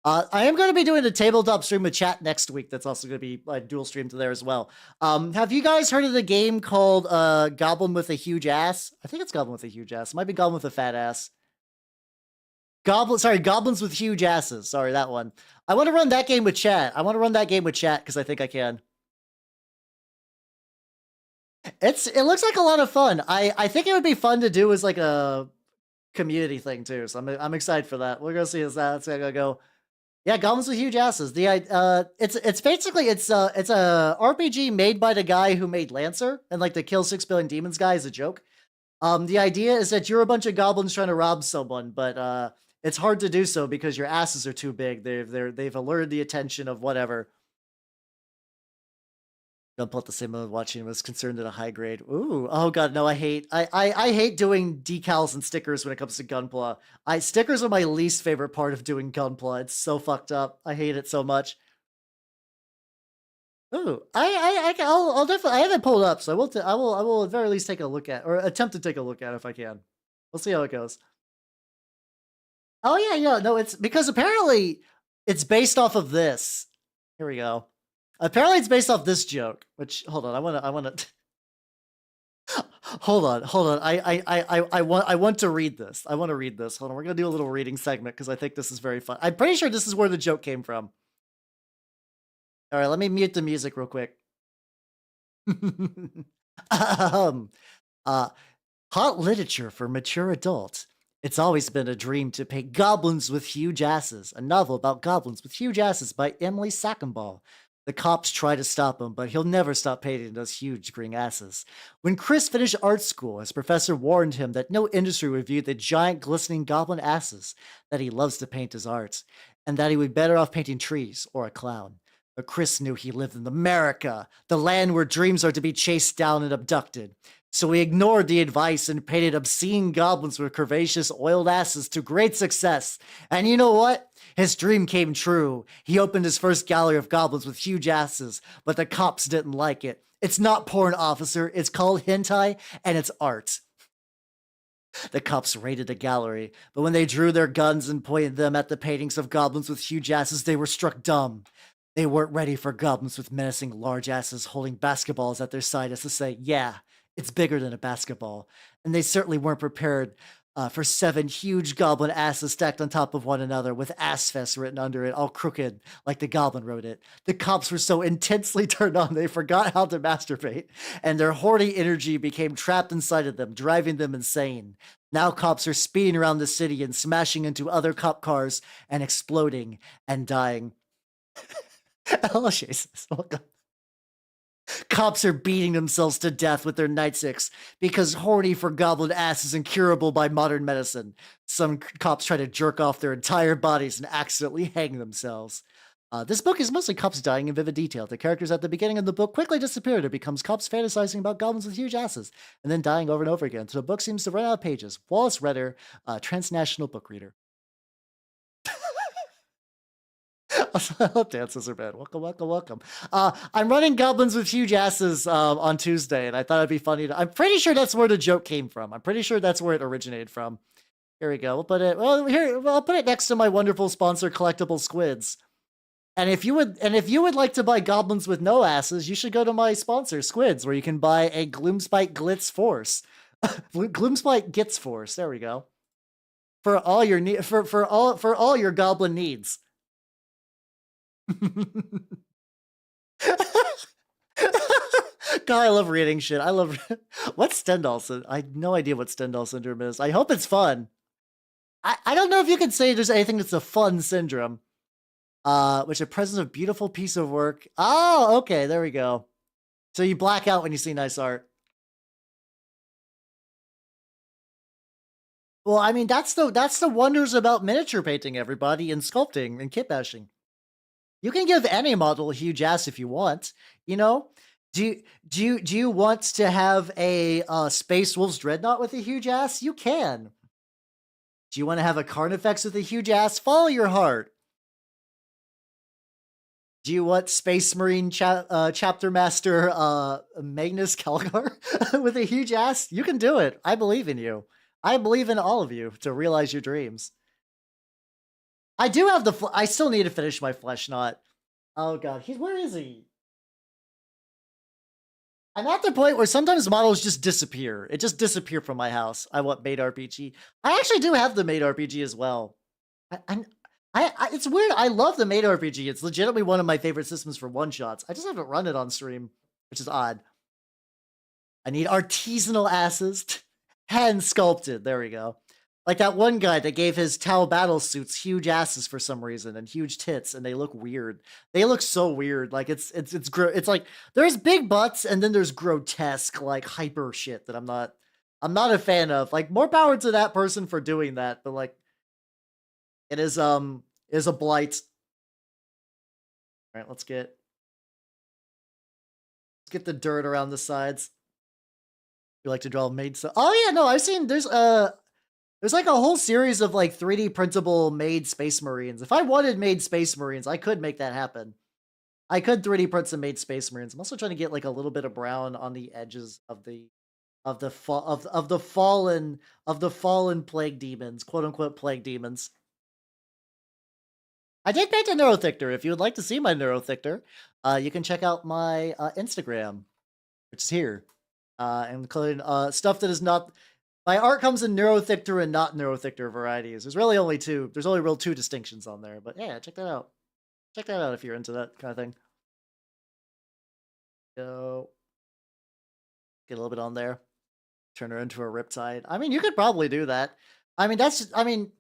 I am going to be doing a tabletop stream with chat next week. That's also going to be dual stream to there as well. Have you guys heard of the game called Goblin with a Huge Ass? I think it's Goblin with a Huge Ass. It might be Goblin with a Fat Ass. Goblins with huge asses. Sorry, that one. I want to run that game with chat. Because I think I can. It looks like a lot of fun. I think it would be fun to do as like a community thing too. So I'm excited for that. We're gonna see as that's gonna go. Yeah, goblins with huge asses. It's basically it's a RPG made by the guy who made Lancer, and like the Kill 6 Billion Demons guy is a joke. The idea is that you're a bunch of goblins trying to rob someone, but it's hard to do so because your asses are too big. They've alerted the attention of whatever. Don't pull out the same mode watching was concerned at a high grade. Ooh, oh god, no, I hate doing decals and stickers when it comes to Gunpla. Stickers are my least favorite part of doing Gunpla. It's so fucked up. I hate it so much. Ooh, I'll definitely. I haven't pulled up, so I will at very least take a look at or attempt to take a look at if I can. We'll see how it goes. Oh yeah, yeah. No, it's because apparently it's based off of this. Here we go. Apparently it's based off this joke. Which hold on, I wanna. Hold on. I want to read this. I want to read this. Hold on, we're gonna do a little reading segment because I think this is very fun. I'm pretty sure this is where the joke came from. All right, let me mute the music real quick. um, uh, hot literature for mature adults. It's always been a dream to paint Goblins with Huge Asses, a novel about goblins with huge asses by Emily Sackenball. The cops try to stop him, but he'll never stop painting those huge green asses. When Chris finished art school, his professor warned him that no industry would view the giant glistening goblin asses that he loves to paint as art, and that he would be better off painting trees or a clown. But Chris knew he lived in America, the land where dreams are to be chased down and abducted. So he ignored the advice and painted obscene goblins with curvaceous, oiled asses to great success. And you know what? His dream came true. He opened his first gallery of goblins with huge asses, but the cops didn't like it. It's not porn, officer. It's called hentai, and it's art. The cops raided the gallery, but when they drew their guns and pointed them at the paintings of goblins with huge asses, they were struck dumb. They weren't ready for goblins with menacing large asses holding basketballs at their side as to say, yeah, it's bigger than a basketball. And they certainly weren't prepared for 7 huge goblin asses stacked on top of one another with ass fest written under it, all crooked, like the goblin wrote it. The cops were so intensely turned on, they forgot how to masturbate, and their horny energy became trapped inside of them, driving them insane. Now cops are speeding around the city and smashing into other cop cars and exploding and dying. Oh, Jesus. Welcome. Cops are beating themselves to death with their nightsticks because horny for goblin ass is incurable by modern medicine. Some cops try to jerk off their entire bodies and accidentally hang themselves. This book is mostly cops dying in vivid detail. The characters at the beginning of the book quickly disappear. It becomes cops fantasizing about goblins with huge asses and then dying over and over again. So the book seems to run out of pages. Wallace Redder, transnational book reader. Dances are bad. Welcome. I'm running goblins with huge asses on Tuesday, and I thought it'd be funny. I'm pretty sure that's where the joke came from. I'm pretty sure that's where it originated from. Here we go. We'll put it. Well, here I'll put it next to my wonderful sponsor, Collectible Squids. And if you would like to buy goblins with no asses, you should go to my sponsor, Squids, where you can buy a Gloomspite Glitz Force. Gloomspite Gits Force. There we go. For all your for all your goblin needs. God, I love reading shit. I love what's Stendhal syndrome? I have no idea what Stendhal syndrome is. I hope it's fun. I don't know if you can say there's anything that's a fun syndrome. which a present of beautiful piece of work. Oh, okay, there we go. So you black out when you see nice art. Well, I mean, that's the wonders about miniature painting, everybody, and sculpting and kit bashing. You can give any model a huge ass if you want. You know, do you want to have a Space Wolves Dreadnought with a huge ass? You can. Do you want to have a Carnifex with a huge ass? Follow your heart. Do you want Space Marine Chapter Master Magnus Calgar with a huge ass? You can do it. I believe in you. I believe in all of you to realize your dreams. I do have I still need to finish my Flesh Knot. Oh god, where is he? I'm at the point where sometimes models just disappear. It just disappear from my house. I want Made RPG. I actually do have the Made RPG as well. It's weird. I love the Made RPG. It's legitimately one of my favorite systems for one-shots. I just haven't run it on stream, which is odd. I need artisanal asses. Hand sculpted. There we go. Like that one guy that gave his Tau battle suits huge asses for some reason and huge tits, and they look weird. They look so weird. Like it's like there's big butts and then there's grotesque like hyper shit that I'm not a fan of. Like more power to that person for doing that, but like it is a blight. All right, let's get the dirt around the sides. You like to draw made so oh yeah, no, I've seen there's like a whole series of like 3D printable made Space Marines. If I wanted made Space Marines, I could make that happen. I could 3D print some made Space Marines. I'm also trying to get like a little bit of brown on the edges of the fallen plague demons, quote unquote plague demons. I did paint a Neurothictor. If you would like to see my Neurothictor, you can check out my Instagram, which is here, including stuff that is not. My art comes in Neurothictor and not Neurothictor varieties. There's really only two. There's only real two distinctions on there. But yeah, check that out. Check that out if you're into that kind of thing. Go get a little bit on there. Turn her into a Riptide. I mean, you could probably do that. I mean,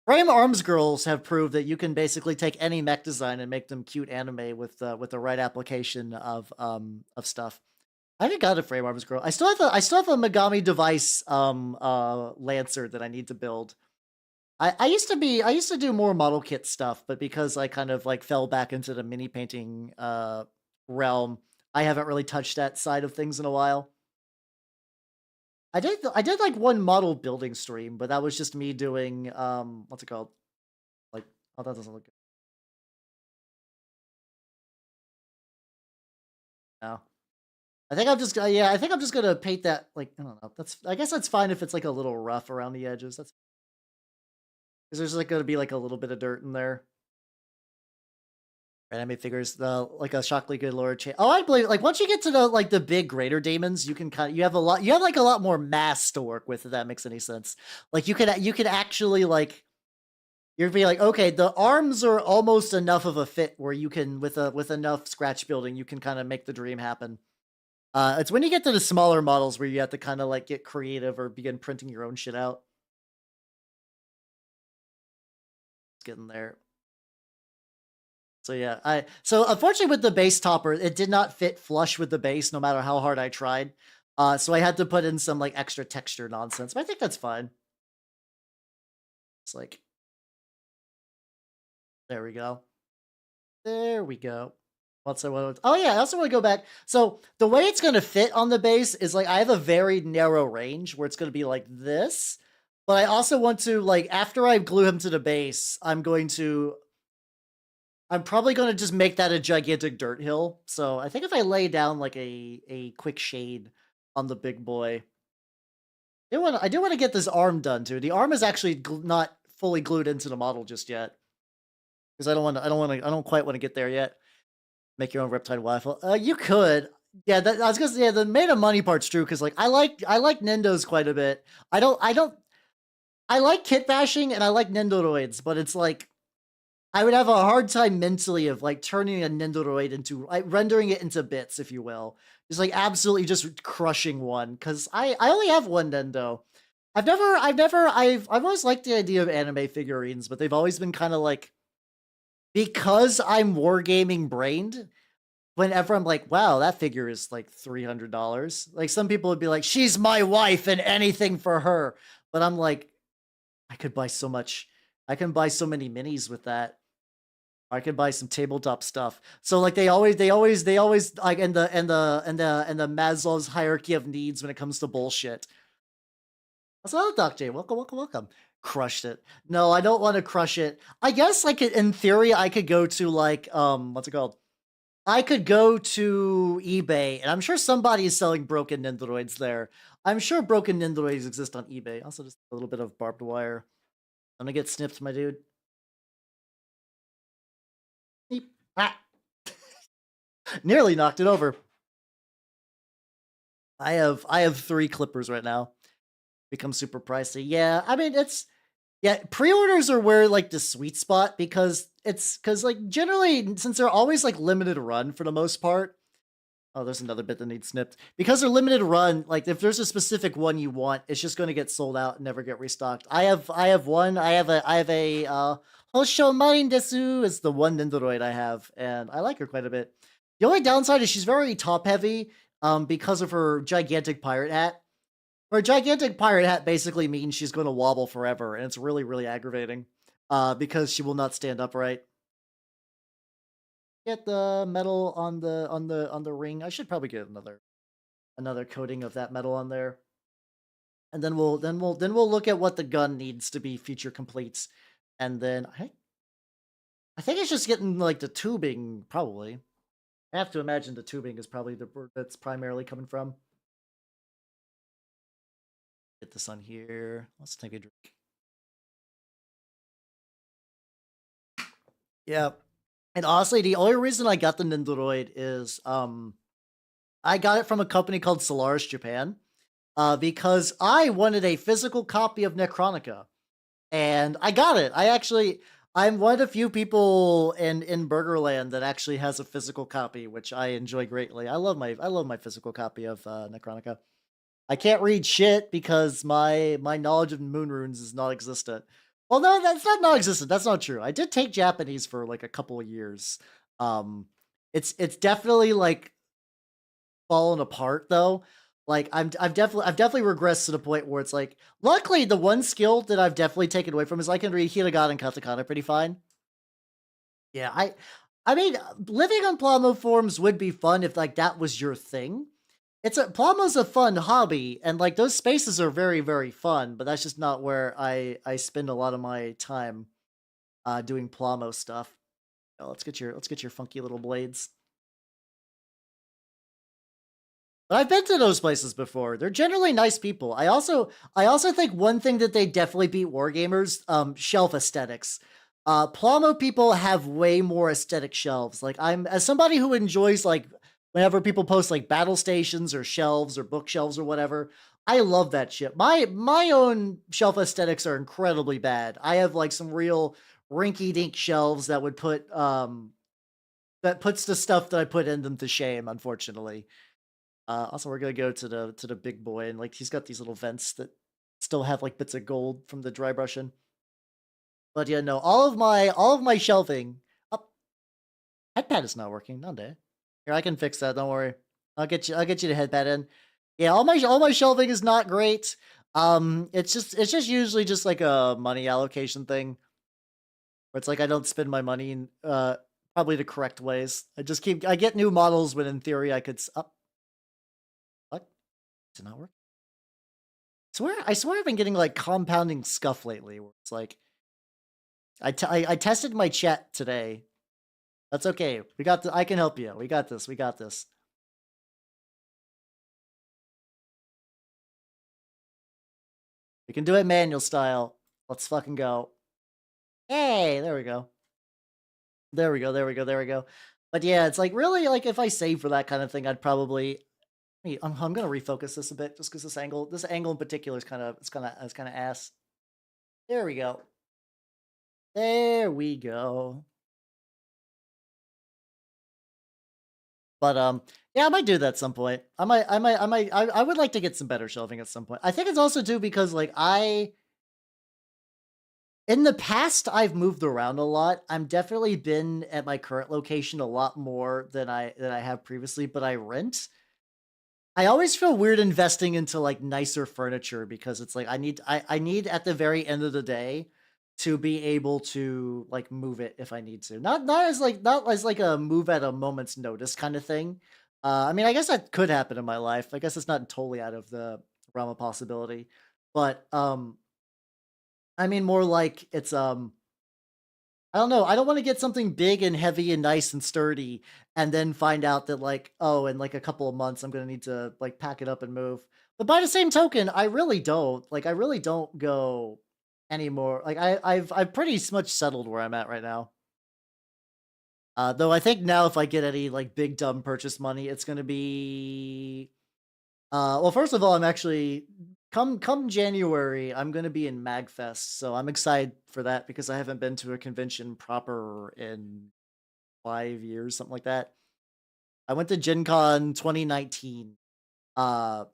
Frame Arms Girls have proved that you can basically take any mech design and make them cute anime with the right application of stuff. I haven't got a Frame Arms Girl. I still have a Megami device Lancer that I need to build. I used to do more model kit stuff, but because I kind of like fell back into the mini painting realm, I haven't really touched that side of things in a while. I did like one model building stream, but that was just me doing what's it called? Like, oh, that doesn't look good. No. I think I'm just gonna paint that like I don't know. I guess that's fine if it's like a little rough around the edges. That's because there's like gonna be like a little bit of dirt in there. Anime figures like a shockingly good lore chain. Oh, I believe like once you get to the big greater demons, you can you have like a lot more mass to work with, if that makes any sense. Like you can actually like you'd be like, okay, the arms are almost enough of a fit where you can with enough scratch building, you can kind of make the dream happen. It's when you get to the smaller models where you have to kind of like get creative or begin printing your own shit out. It's getting there. So yeah, so unfortunately with the base topper, it did not fit flush with the base no matter how hard I tried. So I had to put in some like extra texture nonsense, but I think that's fine. It's like, there we go. There we go. Oh yeah, I also want to go back. So the way it's going to fit on the base is like, I have a very narrow range where it's going to be like this, but I also want to like, after I glue him to the base, I'm probably going to just make that a gigantic dirt hill. So I think if I lay down like a quick shade on the big boy, I do want to get this arm done too. The arm is actually not fully glued into the model just yet, because I don't quite want to get there yet. Make your own Riptide waffle. You could. Yeah, I was gonna say, yeah, the made of money part's true, because like I like Nindos quite a bit. I like kit bashing and I like Nindoroids, but it's like I would have a hard time mentally of like turning a Nindoroid into rendering it into bits, if you will. Just like absolutely just crushing one, because I only have one Nindo. I've always liked the idea of anime figurines, but they've always been kind of like because I'm wargaming brained, whenever I'm like, wow, that figure is like $300. Like some people would be like, she's my wife and anything for her. But I'm like, I could buy so much. I can buy so many minis with that. I could buy some tabletop stuff. So like they always like in the Maslow's hierarchy of needs when it comes to bullshit. What's up, Doc J? Welcome, welcome, welcome. Crushed it. No, I don't want to crush it. I guess like in theory, I could go to like what's it called? I could go to eBay, and I'm sure somebody is selling broken Nindoroids there. I'm sure broken Nindoroids exist on eBay. Also, just a little bit of barbed wire. I'm gonna get snipped, my dude. Beep. Ah. Nearly knocked it over. I have 3 clippers right now. Become super pricey. Yeah, I mean pre-orders are where like the sweet spot because like generally since they're always like limited run for the most part. Oh, there's another bit that needs snipped. Because they're limited run, like if there's a specific one you want, it's just going to get sold out and never get restocked. I have one. I have a Hosho Marin Desu is the one Nindoroid I have, and I like her quite a bit. The only downside is she's very top heavy, because of her gigantic pirate hat. Her gigantic pirate hat basically means she's going to wobble forever, and it's really, really aggravating. Because she will not stand upright. Get the metal on the ring. I should probably get another coating of that metal on there. And then we'll look at what the gun needs to be feature complete. And then I think it's just getting like the tubing, probably. I have to imagine the tubing is probably the word that's primarily coming from. Get this on here. Let's take a drink. Yeah. And honestly, the only reason I got the Nindoroid is I got it from a company called Solaris Japan. Because I wanted a physical copy of Necronica, and I got it. I'm one of the few people in Burgerland that actually has a physical copy, which I enjoy greatly. I love my physical copy of Necronica. I can't read shit because my knowledge of moon runes is non-existent. Well, no, that's not non-existent. That's not true. I did take Japanese for like a couple of years. Um, it's definitely like fallen apart though. Like I've definitely regressed to the point where it's like, luckily the one skill that I've definitely taken away from is I can read hiragana and katakana pretty fine. Yeah, I mean, living on Plamo forums would be fun if like that was your thing. Plamo's a fun hobby, and like those spaces are very, very fun, but that's just not where I spend a lot of my time doing Plamo stuff. Oh, let's get your funky little blades. But I've been to those places before. They're generally nice people. I also think one thing that they definitely beat wargamers, shelf aesthetics. Plamo people have way more aesthetic shelves. Like I'm as somebody who enjoys like whenever people post like battle stations or shelves or bookshelves or whatever, I love that shit. My own shelf aesthetics are incredibly bad. I have like some real rinky dink shelves that would put that puts the stuff that I put in them to shame, unfortunately. Also, we're gonna go to the big boy, and like he's got these little vents that still have like bits of gold from the dry brushing. But yeah, no, all of my shelving. Oh, headpad is not working. None day. Here, I can fix that. Don't worry. I'll get you the headpad in. Yeah, all my shelving is not great. It's just usually just like a money allocation thing, where it's like I don't spend my money in probably the correct ways. I get new models when in theory I could. What? Did not work. I swear I've been getting like compounding scuff lately. Where it's like I tested my chat today. That's okay. I can help you. We got this. We got this. We can do it manual style. Let's fucking go. Hey, there we go. There we go. There we go. There we go. But yeah, it's like really like if I save for that kind of thing, I'd probably. I'm gonna refocus this a bit just because this angle in particular is kind of ass. There we go. There we go. But yeah, I might do that at some point. I would like to get some better shelving at some point. I think it's also too because like In the past, I've moved around a lot. I'm definitely been at my current location a lot more than I have previously, but I rent. I always feel weird investing into, like, nicer furniture because it's like I need at the very end of the day to be able to, like, move it if I need to. Not as like a move at a moment's notice kinda thing. I mean, I guess that could happen in my life. I guess it's not totally out of the realm of possibility. But, I mean more like it's. I don't know. I don't wanna get something big and heavy and nice and sturdy and then find out that, like, oh, in, like, a couple of months, I'm gonna need to, like, pack it up and move. But by the same token, I really don't. Like, I really don't go anymore. Like, I've pretty much settled where I'm at right now. Though I think now if I get any, like, big dumb purchase money, it's gonna be well, first of all, I'm actually come January, I'm gonna be in MagFest, so I'm excited for that because I haven't been to a convention proper in 5 years, something like that. I went to Gen Con 2019. Uh,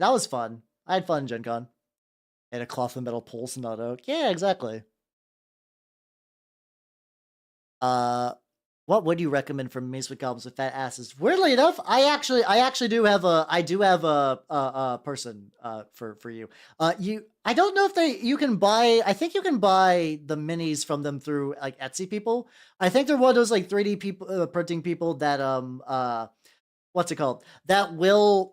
that was fun. I had fun in Gen Con. Had a cloth and metal pulse, not oak. Yeah, exactly. Uh, what would you recommend for memes with goblins with fat asses? Weirdly enough, I actually do have a person for you. I don't know if you can buy. I think you can buy the minis from them through like Etsy people. I think they're one of those like 3D people printing people that what's it called? What's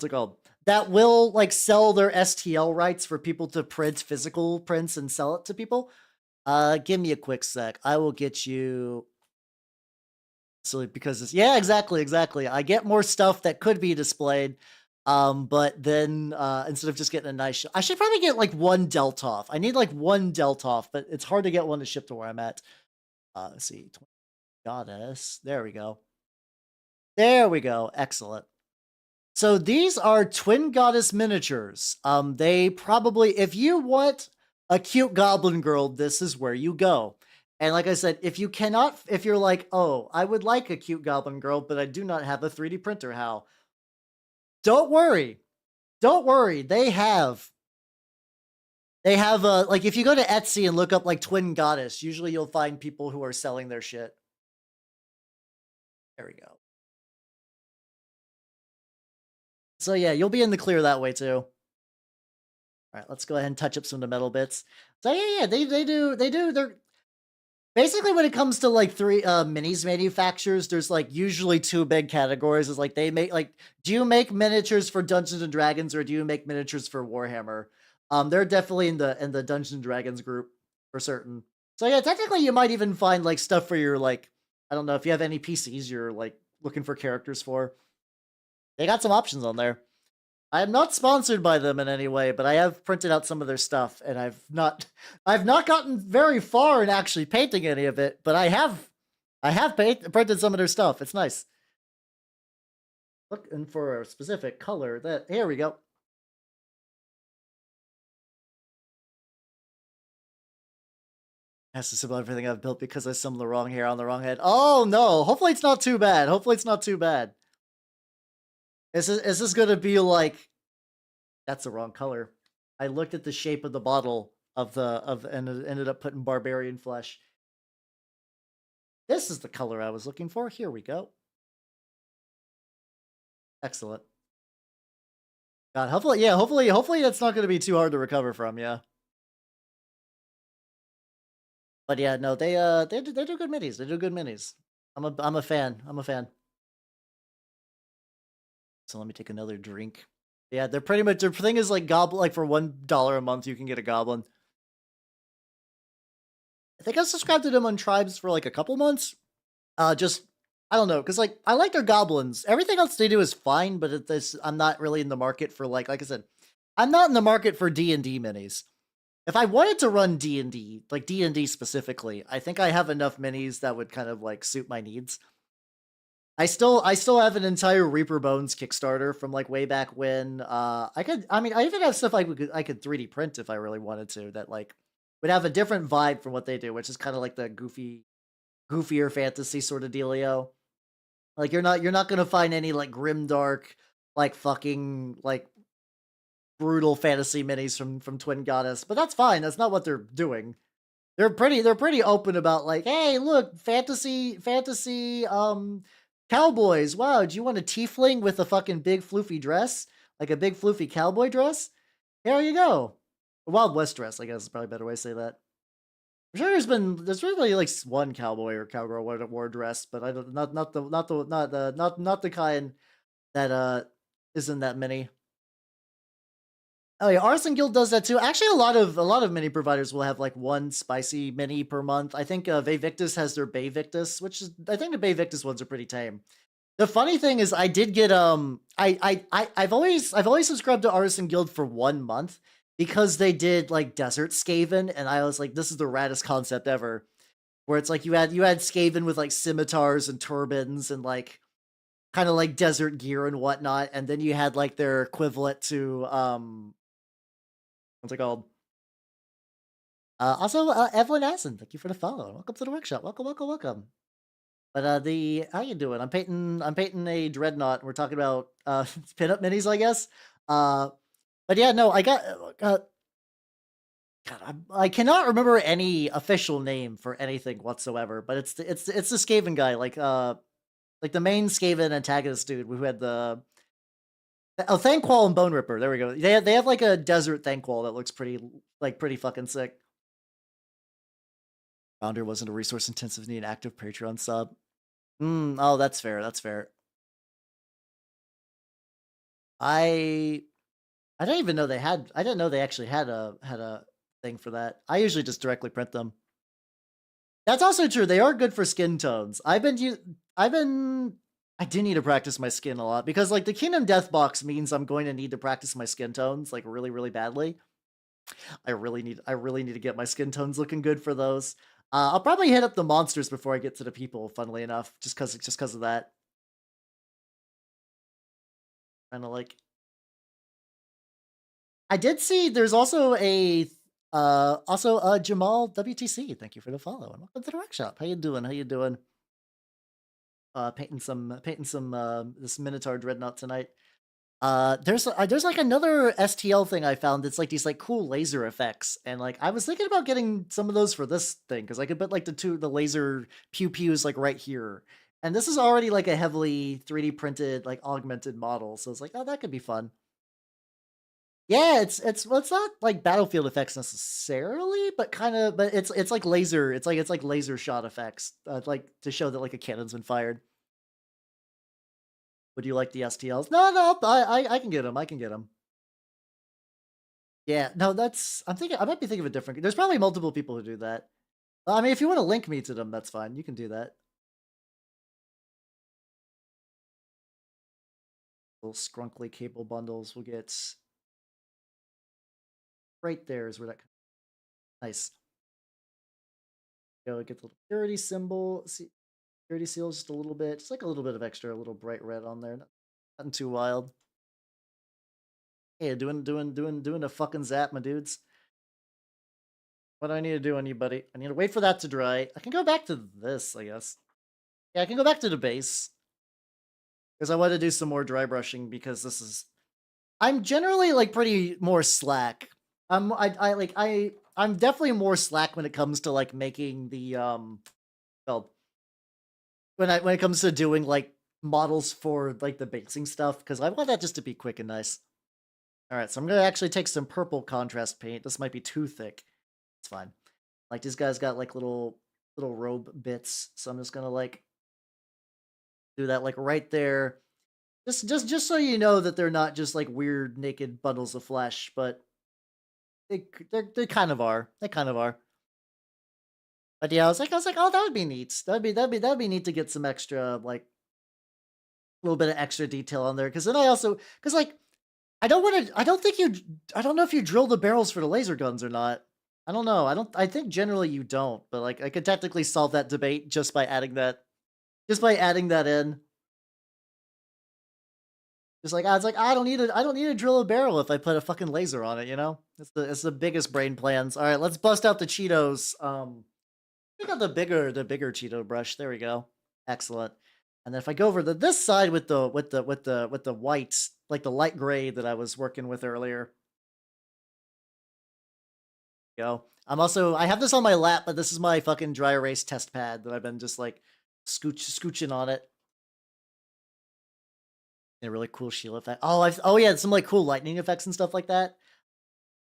it called? That will like sell their STL rights for people to print physical prints and sell it to people. Give me a quick sec. I will get you silly because it's yeah, exactly, exactly. I get more stuff that could be displayed. But then instead of just getting a nice I should probably get like one Deltoff. I need like one Deltoff, but it's hard to get one to ship to where I'm at. Let's see. Goddess. There we go. There we go. Excellent. So these are Twin Goddess miniatures. They probably, if you want a cute goblin girl, this is where you go. And like I said, if you cannot, if you're like, oh, I would like a cute goblin girl, but I do not have a 3D printer, how? Don't worry. Don't worry. They have like if you go to Etsy and look up like Twin Goddess, usually you'll find people who are selling their shit. There we go. So yeah, you'll be in the clear that way too. All right, let's go ahead and touch up some of the metal bits. So yeah, they do. They're basically when it comes to like three minis manufacturers, there's like usually two big categories. Is like they make like, do you make miniatures for Dungeons and Dragons or do you make miniatures for Warhammer? They're definitely in the Dungeons and Dragons group for certain. So yeah, technically you might even find like stuff for your like I don't know if you have any PCs you're like looking for characters for. They got some options on there. I am not sponsored by them in any way, but I have printed out some of their stuff, and I've not gotten very far in actually painting any of it, but I have printed some of their stuff. It's nice. Looking for a specific color. That here we go. Has to symbol everything I've built because I summoned the wrong hair on the wrong head. Oh no! Hopefully it's not too bad. Hopefully it's not too bad. Is this gonna be like that's the wrong color? I looked at the shape of the bottle of and it ended up putting barbarian flesh. This is the color I was looking for. Here we go. Excellent. God, hopefully, yeah, hopefully that's not going to be too hard to recover from. Yeah, but yeah, no, they do good minis. They do good minis. I'm a fan. I'm a fan. So let me take another drink. Yeah, they're pretty much their thing is like goblin. Like for $1 a month, you can get a goblin. I think I subscribed to them on Tribes for like a couple months. Just I don't know, cause like I like their goblins. Everything else they do is fine, but I'm not really in the market for like I said, I'm not in the market for D&D minis. If I wanted to run D&D, like D&D specifically, I think I have enough minis that would kind of like suit my needs. I still have an entire Reaper Bones Kickstarter from like way back when. I mean I even have stuff I could 3D print if I really wanted to that like would have a different vibe from what they do, which is kind of like the goofier fantasy sort of dealio. Like you're not gonna find any like grim dark like fucking like brutal fantasy minis from Twin Goddess, but that's fine. That's not what they're doing. They're pretty open about like, hey, look, fantasy cowboys. Wow, do you want a tiefling with a fucking big floofy dress? Like a big floofy cowboy dress? Here you go. A Wild West dress, I guess is probably a better way to say that. I'm sure there's really like one cowboy or cowgirl wore a dress, but I don't not the kind that isn't that many. Oh yeah, Artisan Guild does that too. Actually, a lot of mini providers will have like one spicy mini per month. I think Vayvictus has their Bay Victus, which is I think the Bay Victus ones are pretty tame. The funny thing is, I did get I've always subscribed to Artisan Guild for 1 month because they did like Desert Skaven, and I was like, this is the raddest concept ever. Where it's like you had Skaven with like scimitars and turbans and like kind of like desert gear and whatnot, and then you had like their equivalent to what's it called? Also, Evelyn Assen, thank you for the follow. Welcome to the workshop. Welcome, welcome, welcome. But the how you doing? I'm painting a dreadnought. We're talking about pinup minis, I guess. Uh, but yeah, no, I got God, I cannot remember any official name for anything whatsoever. But it's the Skaven guy, like the main Skaven antagonist dude who had the Thanquol and Bone Ripper. There we go. They have like a desert Thanquol that looks pretty fucking sick. Founder wasn't a resource intensive need active Patreon sub. Oh, that's fair. That's fair. I I didn't even know they had. I didn't know they actually had a thing for that. I usually just directly print them. That's also true. They are good for skin tones. I've been. I do need to practice my skin a lot because like the Kingdom Death box means I'm going to need to practice my skin tones like really really badly. I really need to get my skin tones looking good for those. I'll probably hit up the monsters before I get to the people. Funnily enough, just because of that. Kind of like I did see there's also Jamal WTC. Thank you for the follow and welcome to the workshop. How you doing? How you doing? Painting some this Minotaur Dreadnought tonight. There's like another STL thing I found that's like these like cool laser effects, and like I was thinking about getting some of those for this thing because I could put like the laser pew pews like right here, and this is already like a heavily 3D printed like augmented model, so it's like, oh, that could be fun. Yeah, it's not like battlefield effects necessarily, but kind of, but it's like laser, it's like laser shot effects, like to show that like a cannon's been fired. Would you like the STLs? No, no, I can get them. I can get them. Yeah, no, I might be thinking of a different. There's probably multiple people who do that. I mean, if you want to link me to them, that's fine. You can do that. Little scrunkly cable bundles will get right there is where that nice. Go get the little purity symbol. See, purity seal just a little bit, just like a little bit of extra, a little bright red on there. Nothing too wild. Yeah, doing a fucking zap, my dudes. What do I need to do on you, buddy? I need to wait for that to dry. I can go back to this, I guess. Yeah, I can go back to the base. Because I want to do some more dry brushing because this is I'm generally like pretty more slack. I'm definitely more slack when it comes to like making the well when it comes to doing like models for like the basing stuff because I want that just to be quick and nice. All right, so I'm gonna actually take some purple contrast paint. This might be too thick. It's fine. Like these guys got like little robe bits, so I'm just gonna like do that like right there. Just so you know that they're not just like weird naked bundles of flesh, but they kind of are. They kind of are. But yeah, I was like, oh, that would be neat. That'd be neat to get some extra like a little bit of extra detail on there. Because then because like I don't want to. I don't know if you drill the barrels for the laser guns or not. I don't know. I think generally you don't. But like I could technically solve that debate just by adding that. Just by adding that in. Just like I was like, I don't need to drill a barrel if I put a fucking laser on it, you know? It's the biggest brain plans. All right, let's bust out the Cheetos. We got the bigger Cheeto brush. There we go. Excellent. And then if I go over to this side with the whites, like the light gray that I was working with earlier, Go. I have this on my lap, but this is my fucking dry erase test pad that I've been just like scooching on it. A really cool shield effect. Oh yeah, some like cool lightning effects and stuff like that.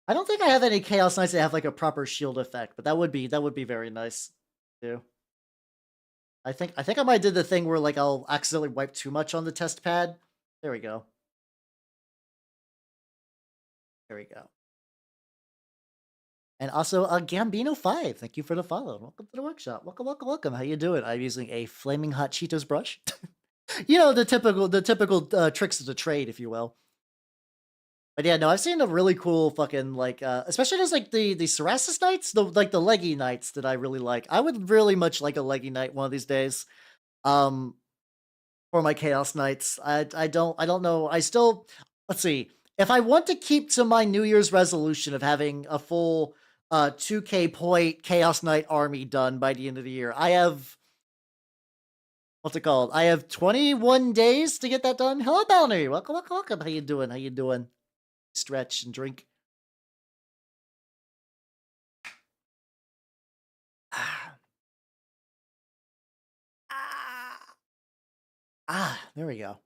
I don't think I have any Chaos Knights that have like a proper shield effect, but that would be very nice too. I think I might did the thing where like I'll accidentally wipe too much on the test pad. There we go. There we go. And also, Gambino5, thank you for the follow. Welcome to the workshop. Welcome, welcome, welcome. How you doing? I'm using a flaming hot Cheetos brush. You know, the typical tricks of the trade, if you will. But yeah, no, I've seen a really cool fucking like, especially those like the Cerasus Knights, the leggy knights that I really like. I would really much like a leggy knight one of these days. Um, for my Chaos Knights, I don't know. I still let's see if I want to keep to my New Year's resolution of having a full 2K point Chaos Knight army done by the end of the year. I have what's it called? I have 21 days to get that done. Hello, Bounty. Welcome, welcome, welcome. How you doing? How you doing? Stretch and drink. Ah, ah, there we go.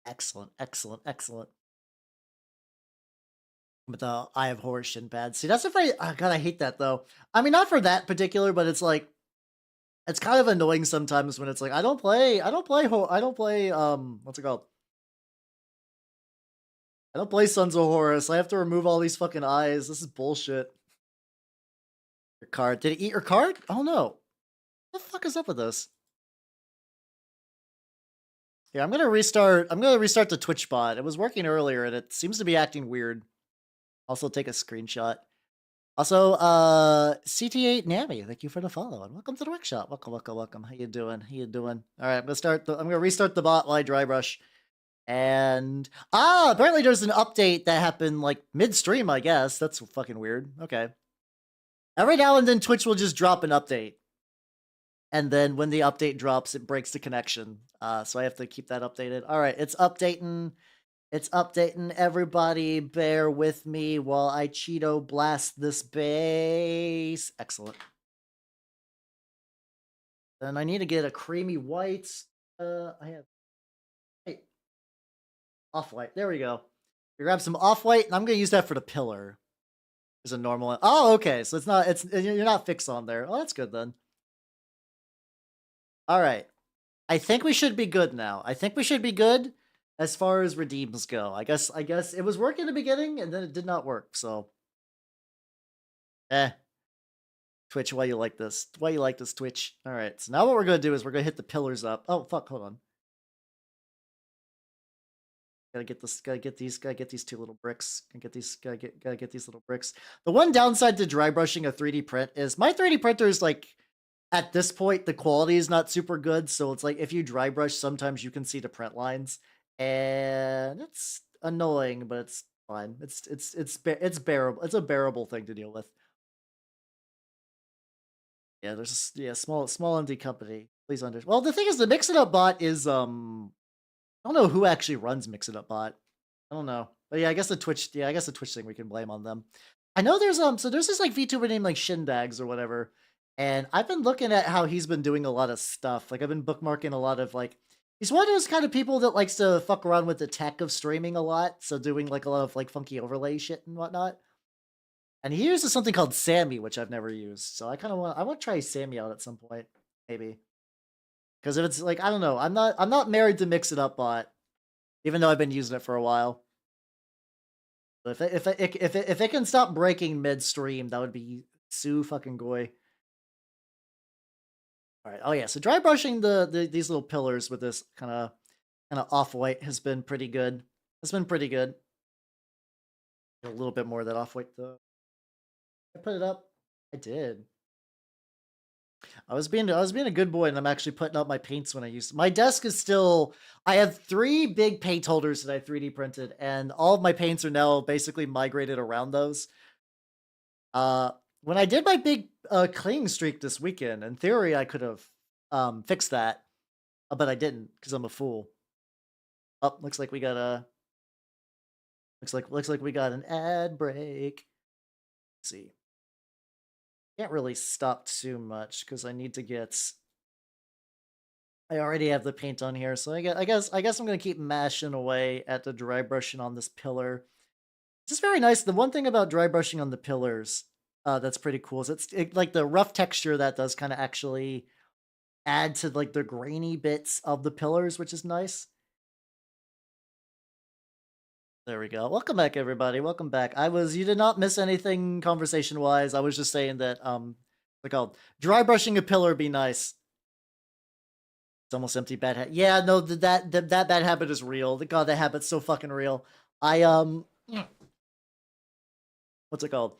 Excellent, excellent, excellent. But the Eye of Horus shin pad. See, that's if I God, I hate that though. I mean, not for that particular, but it's like it's kind of annoying sometimes when it's like I don't play what's it called? I don't play Sons of Horus. I have to remove all these fucking eyes. This is bullshit. Your card. Did it eat your card? Oh no. What the fuck is up with this? Yeah, I'm gonna restart the Twitch bot. It was working earlier and it seems to be acting weird. Also take a screenshot. Also, CT8 Nami, thank you for the follow and welcome to the workshop. Welcome, welcome, welcome. How you doing? How you doing? All right, I'm gonna restart the bot while I dry brush. And apparently there's an update that happened like midstream. I guess that's fucking weird. Okay. Every now and then Twitch will just drop an update, and then when the update drops, it breaks the connection. So I have to keep that updated. All right, it's updating. It's updating. Everybody, bear with me while I Cheeto blast this base. Excellent. Then I need to get a creamy white. I have off-white. There we go. We grab some off-white, and I'm gonna use that for the pillar. Is a normal one. Oh, okay. So it's not. You're not fixed on there. Oh, that's good then. All right. I think we should be good now. I think we should be good as far as redeems go. I guess it was working in the beginning, and then it did not work. So, Twitch, why you like this? Why you like this, Twitch? All right. So now what we're gonna do is we're gonna hit the pillars up. Oh fuck! Hold on. Gotta get this. Gotta get these two little bricks. Gotta get these little bricks. The one downside to dry brushing a 3D print is my 3D printer is like, at this point, the quality is not super good. So it's like if you dry brush, sometimes you can see the print lines, and it's annoying, but it's fine. It's bearable. It's a bearable thing to deal with. Yeah, there's small indie company. Please understand. Well, the thing is, the Mix It Up bot is I don't know who actually runs Mix It Up bot. I don't know. But yeah, I guess the Twitch thing we can blame on them. I know there's so there's this like VTuber named like Shinbags or whatever. And I've been looking at how he's been doing a lot of stuff. Like I've been bookmarking a lot of like he's one of those kind of people that likes to fuck around with the tech of streaming a lot. So doing like a lot of like funky overlay shit and whatnot. And he uses something called Sammy, which I've never used. So I want to try Sammy out at some point, maybe. Because if it's like I don't know, I'm not married to Mix It Up bot, even though I've been using it for a while. But if it can stop breaking midstream, that would be so fucking goy. All right. Oh yeah. So dry brushing these little pillars with this kind of off white has been pretty good. It's been pretty good. A little bit more of that off white though. I put it up. I did. I was being a good boy, and I'm actually putting up my paints when I used my desk is still. I have 3 big paint holders that I 3D printed, and all of my paints are now basically migrated around those. When I did my big cleaning streak this weekend, in theory I could have fixed that, but I didn't because I'm a fool. Oh, looks like we got looks like we got an ad break. Let's see. Can't really stop too much because I need to get. I already have the paint on here, so I guess I'm gonna keep mashing away at the dry brushing on this pillar. This is very nice. The one thing about dry brushing on the pillars, that's pretty cool is like the rough texture that does kind of actually add to like the grainy bits of the pillars, which is nice. There we go. Welcome back, everybody. Welcome back. You did not miss anything conversation wise. I was just saying that, what's it called? Dry brushing a pillar be nice. It's almost empty bad habit. Yeah, no, that bad habit is real. God, that habit's so fucking real. I, what's it called?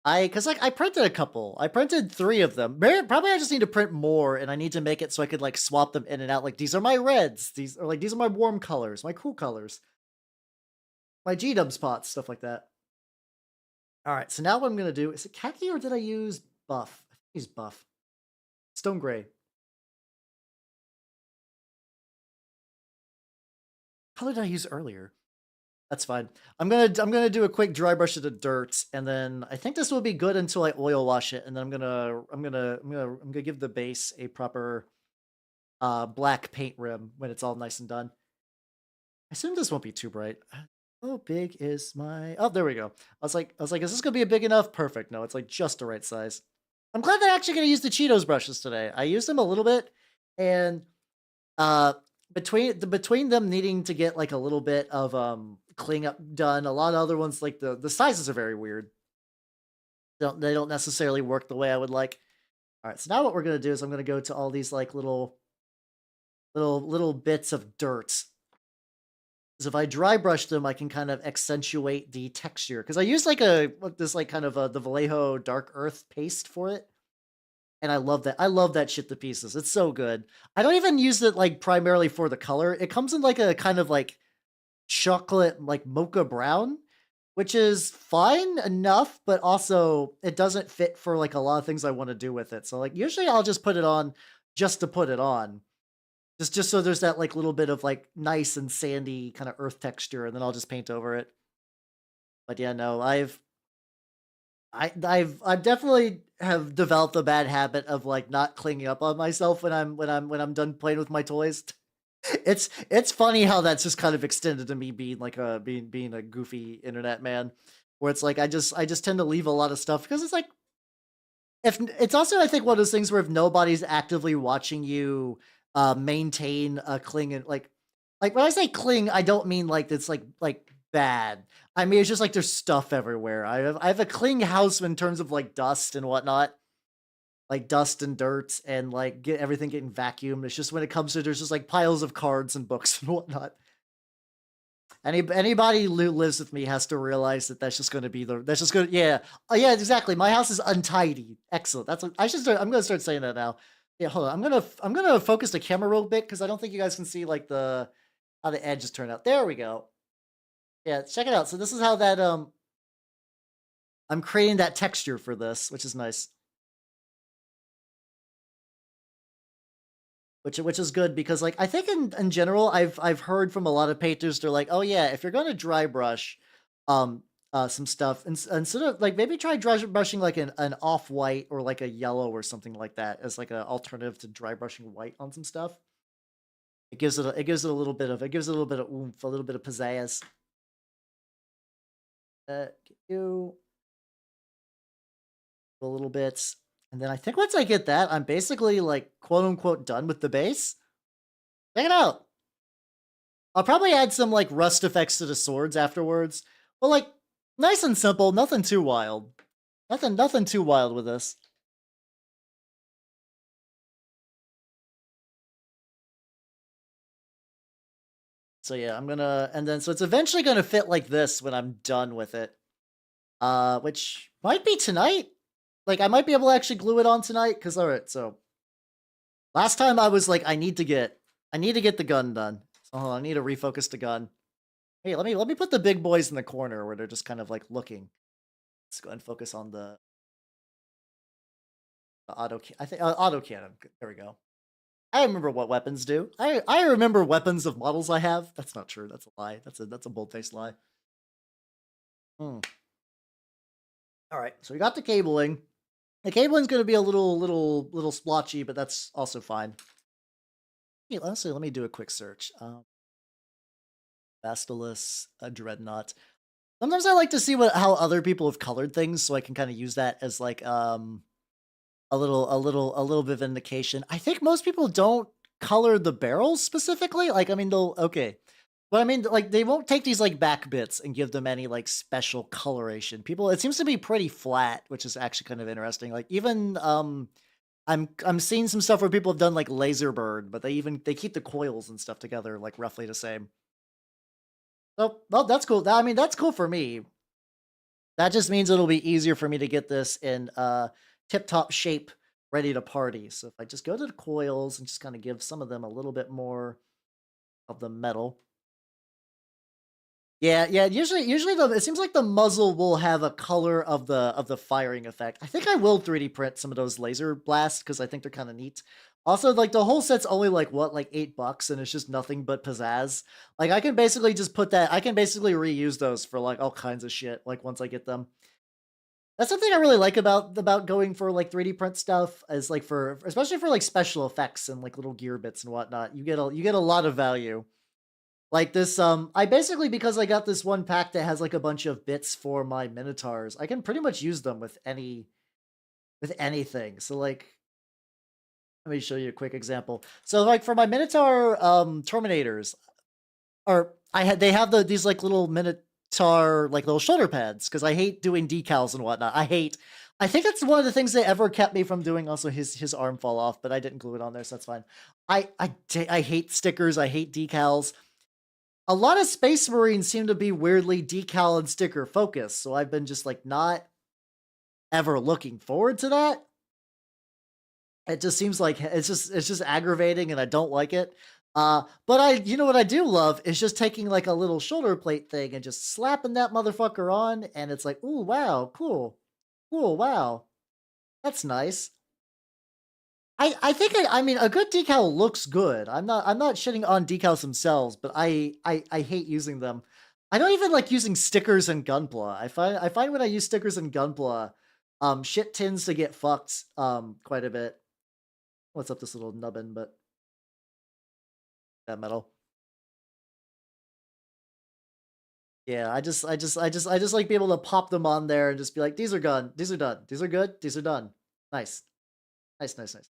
Cause like I printed a couple. I printed 3 of them. Probably I just need to print more and I need to make it so I could like swap them in and out. Like these are my reds. These are my warm colors, my cool colors, my G-dub spots, stuff like that. All right, so now what I'm gonna do is it khaki or did I use buff? I think I used buff. Stone gray. How did I use earlier? That's fine. I'm gonna do a quick dry brush of the dirt, and then I think this will be good until I oil wash it, and then I'm gonna give the base a proper black paint rim when it's all nice and done. I assume this won't be too bright. How big is my? Oh, there we go. I was like, is this gonna be a big enough? Perfect. No, it's like just the right size. I'm glad they're actually gonna use the Cheetos brushes today. I used them a little bit, and uh, between them needing to get like a little bit of cleanup done, a lot of other ones like the sizes are very weird. They don't necessarily work the way I would like. All right, so now what we're gonna do is I'm gonna go to all these like little bits of dirt. Because if I dry brush them, I can kind of accentuate the texture. Because I use like this like kind of the Vallejo Dark Earth paste for it. And I love that. I love that shit to pieces. It's so good. I don't even use it like primarily for the color. It comes in like a kind of like chocolate, like mocha brown, which is fine enough, but also it doesn't fit for like a lot of things I want to do with it. So like usually I'll just put it on just to put it on. Just so there's that like little bit of like nice and sandy kind of earth texture, and then I'll just paint over it. But yeah, no, I've definitely have developed a bad habit of like not cleaning up on myself when I'm done playing with my toys. It's funny how that's just kind of extended to me being like being a goofy internet man, where it's like I just tend to leave a lot of stuff because it's like if it's also I think one of those things where if nobody's actively watching you maintain a cling and like when I say cling, I don't mean like it's like bad. I mean it's just like there's stuff everywhere. I have a cling house in terms of like dust and whatnot, like dust and dirt and like get everything getting vacuumed. It's just when it comes to there's just like piles of cards and books and whatnot. Anybody who lives with me has to realize that that's just going to be that's just going to yeah. Oh yeah, exactly. My house is untidy. Excellent. That's what I should start. I'm going to start saying that now. Yeah, hold on. I'm gonna focus the camera real bit because I don't think you guys can see like the how the edges turn out. There we go. Yeah, check it out. So this is how that I'm creating that texture for this, which is nice. Which is good because like I think in general I've heard from a lot of painters they're like, "Oh yeah, if you're going to dry brush some stuff instead of like maybe try dry brushing like an off-white or like a yellow or something like that as like an alternative to dry brushing white on some stuff. It gives it a little bit of oomph, a little bit of pizzazz. Get you a little bit. And then I think once I get that, I'm basically like quote unquote done with the base. Check it out. I'll probably add some like rust effects to the swords afterwards. But like nice and simple, nothing too wild. Nothing too wild with this. So yeah, I'm gonna and then so it's eventually gonna fit like this when I'm done with it. Which might be tonight. Like I might be able to actually glue it on tonight, because alright, so last time I was like, I need to get the gun done. So hold on, I need to refocus the gun. Hey, let me put the big boys in the corner where they're just kind of like looking. Let's go ahead and focus on the I think auto cannon. There we go. I remember what weapons do. I remember weapons of models I have. That's not true. That's a lie. That's a bold-faced lie. Hmm. All right. So we got the cabling. The cave one's gonna be a little splotchy, but that's also fine. Hey, honestly, let me do a quick search. Bastilus, a Dreadnought. Sometimes I like to see how other people have colored things, so I can kind of use that as like a little bit of indication. I think most people don't color the barrels specifically. Like, I mean, they'll okay. But I mean, like, they won't take these like back bits and give them any like special coloration. People, it seems to be pretty flat, which is actually kind of interesting. Like, even I'm seeing some stuff where people have done like laser burn, but they keep the coils and stuff together like roughly the same. Oh, well, that's cool. I mean, that's cool for me. That just means it'll be easier for me to get this in tip-top shape, ready to party. So if I just go to the coils and just kind of give some of them a little bit more of the metal. Yeah, yeah. Usually it seems like the muzzle will have a color of the firing effect. I think I will 3D print some of those laser blasts because I think they're kind of neat. Also, like the whole set's only like what, like $8, and it's just nothing but pizzazz. Like I can basically just put that. I can basically reuse those for like all kinds of shit. Like once I get them. That's something I really like about going for like 3D print stuff is like for especially for like special effects and like little gear bits and whatnot. You get a lot of value. Like this, I basically because I got this one pack that has like a bunch of bits for my Minotaurs, I can pretty much use them with anything. So like, let me show you a quick example. So like for my Minotaur Terminators, or they have these like little Minotaur like little shoulder pads because I hate doing decals and whatnot. I think that's one of the things that ever kept me from doing also his arm fall off, but I didn't glue it on there, so that's fine. I hate stickers. I hate decals. A lot of Space Marines seem to be weirdly decal and sticker focused, so I've been just like not ever looking forward to that. It just seems like it's just aggravating and I don't like it. But you know what I do love is just taking like a little shoulder plate thing and just slapping that motherfucker on, and it's like, ooh, wow, cool, cool, wow, that's nice. I think I mean a good decal looks good. I'm not shitting on decals themselves, but I hate using them. I don't even like using stickers and Gunpla. I find when I use stickers and Gunpla, shit tends to get fucked quite a bit. What's up this little nubbin, but that metal. Yeah, I just like being able to pop them on there and just be like, these are gone, these are done, these are good, these are done. Nice. Nice, nice, nice.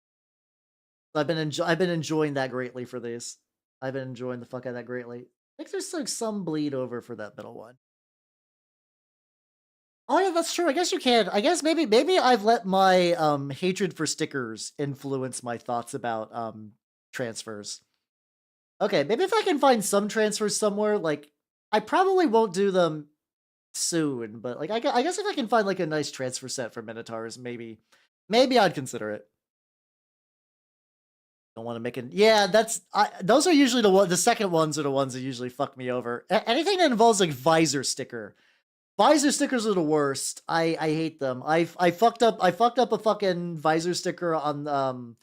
I've been enjoying that greatly for these. I've been enjoying the fuck out of that greatly. I think there's like some bleed over for that middle one. Oh yeah, that's true. I guess you can. I guess maybe I've let my hatred for stickers influence my thoughts about transfers. Okay, maybe if I can find some transfers somewhere, like I probably won't do them soon, but like I guess if I can find like a nice transfer set for Minotaurs, maybe I'd consider it. Don't want to make it. Yeah, those are usually the second ones are the ones that usually fuck me over. Anything that involves like visor sticker. Visor stickers are the worst. I hate them. I fucked up a fucking visor sticker on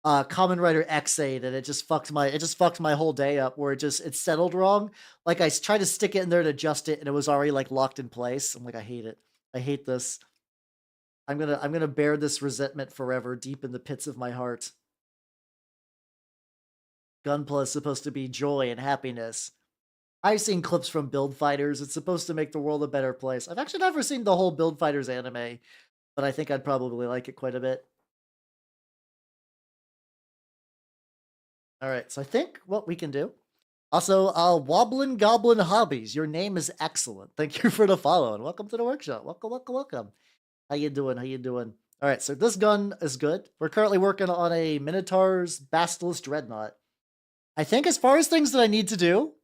Common Rider X8, and it just fucked my whole day up where it settled wrong. Like I tried to stick it in there to adjust it and it was already like locked in place. I'm like, I hate it. I hate this. I'm gonna bear this resentment forever deep in the pits of my heart. Gunpla is supposed to be joy and happiness. I've seen clips from Build Fighters. It's supposed to make the world a better place. I've actually never seen the whole Build Fighters anime, but I think I'd probably like it quite a bit. All right, so I think what we can do. Also, Wobblin' Goblin Hobbies. Your name is excellent. Thank you for the follow and welcome to the workshop. Welcome, welcome, welcome. How you doing? How you doing? All right, so this gun is good. We're currently working on a Minotaurs Bastilus Dreadnought. I think as far as things that I need to do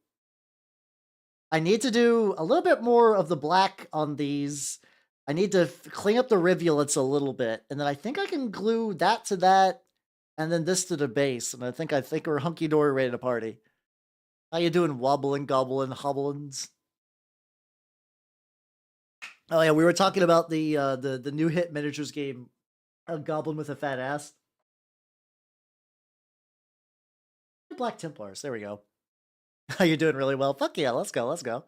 a little bit more of the black on these. I need to clean up the rivulets a little bit, and then I think I can glue that to that, and then this to the base. And I think we're hunky dory ready to party. How you doing, wobbling goblin hobblins? Oh yeah, we were talking about the new hit miniatures game, a goblin with a fat ass. Black Templars. There we go. How you doing? Really well. Fuck yeah, let's go. Let's go.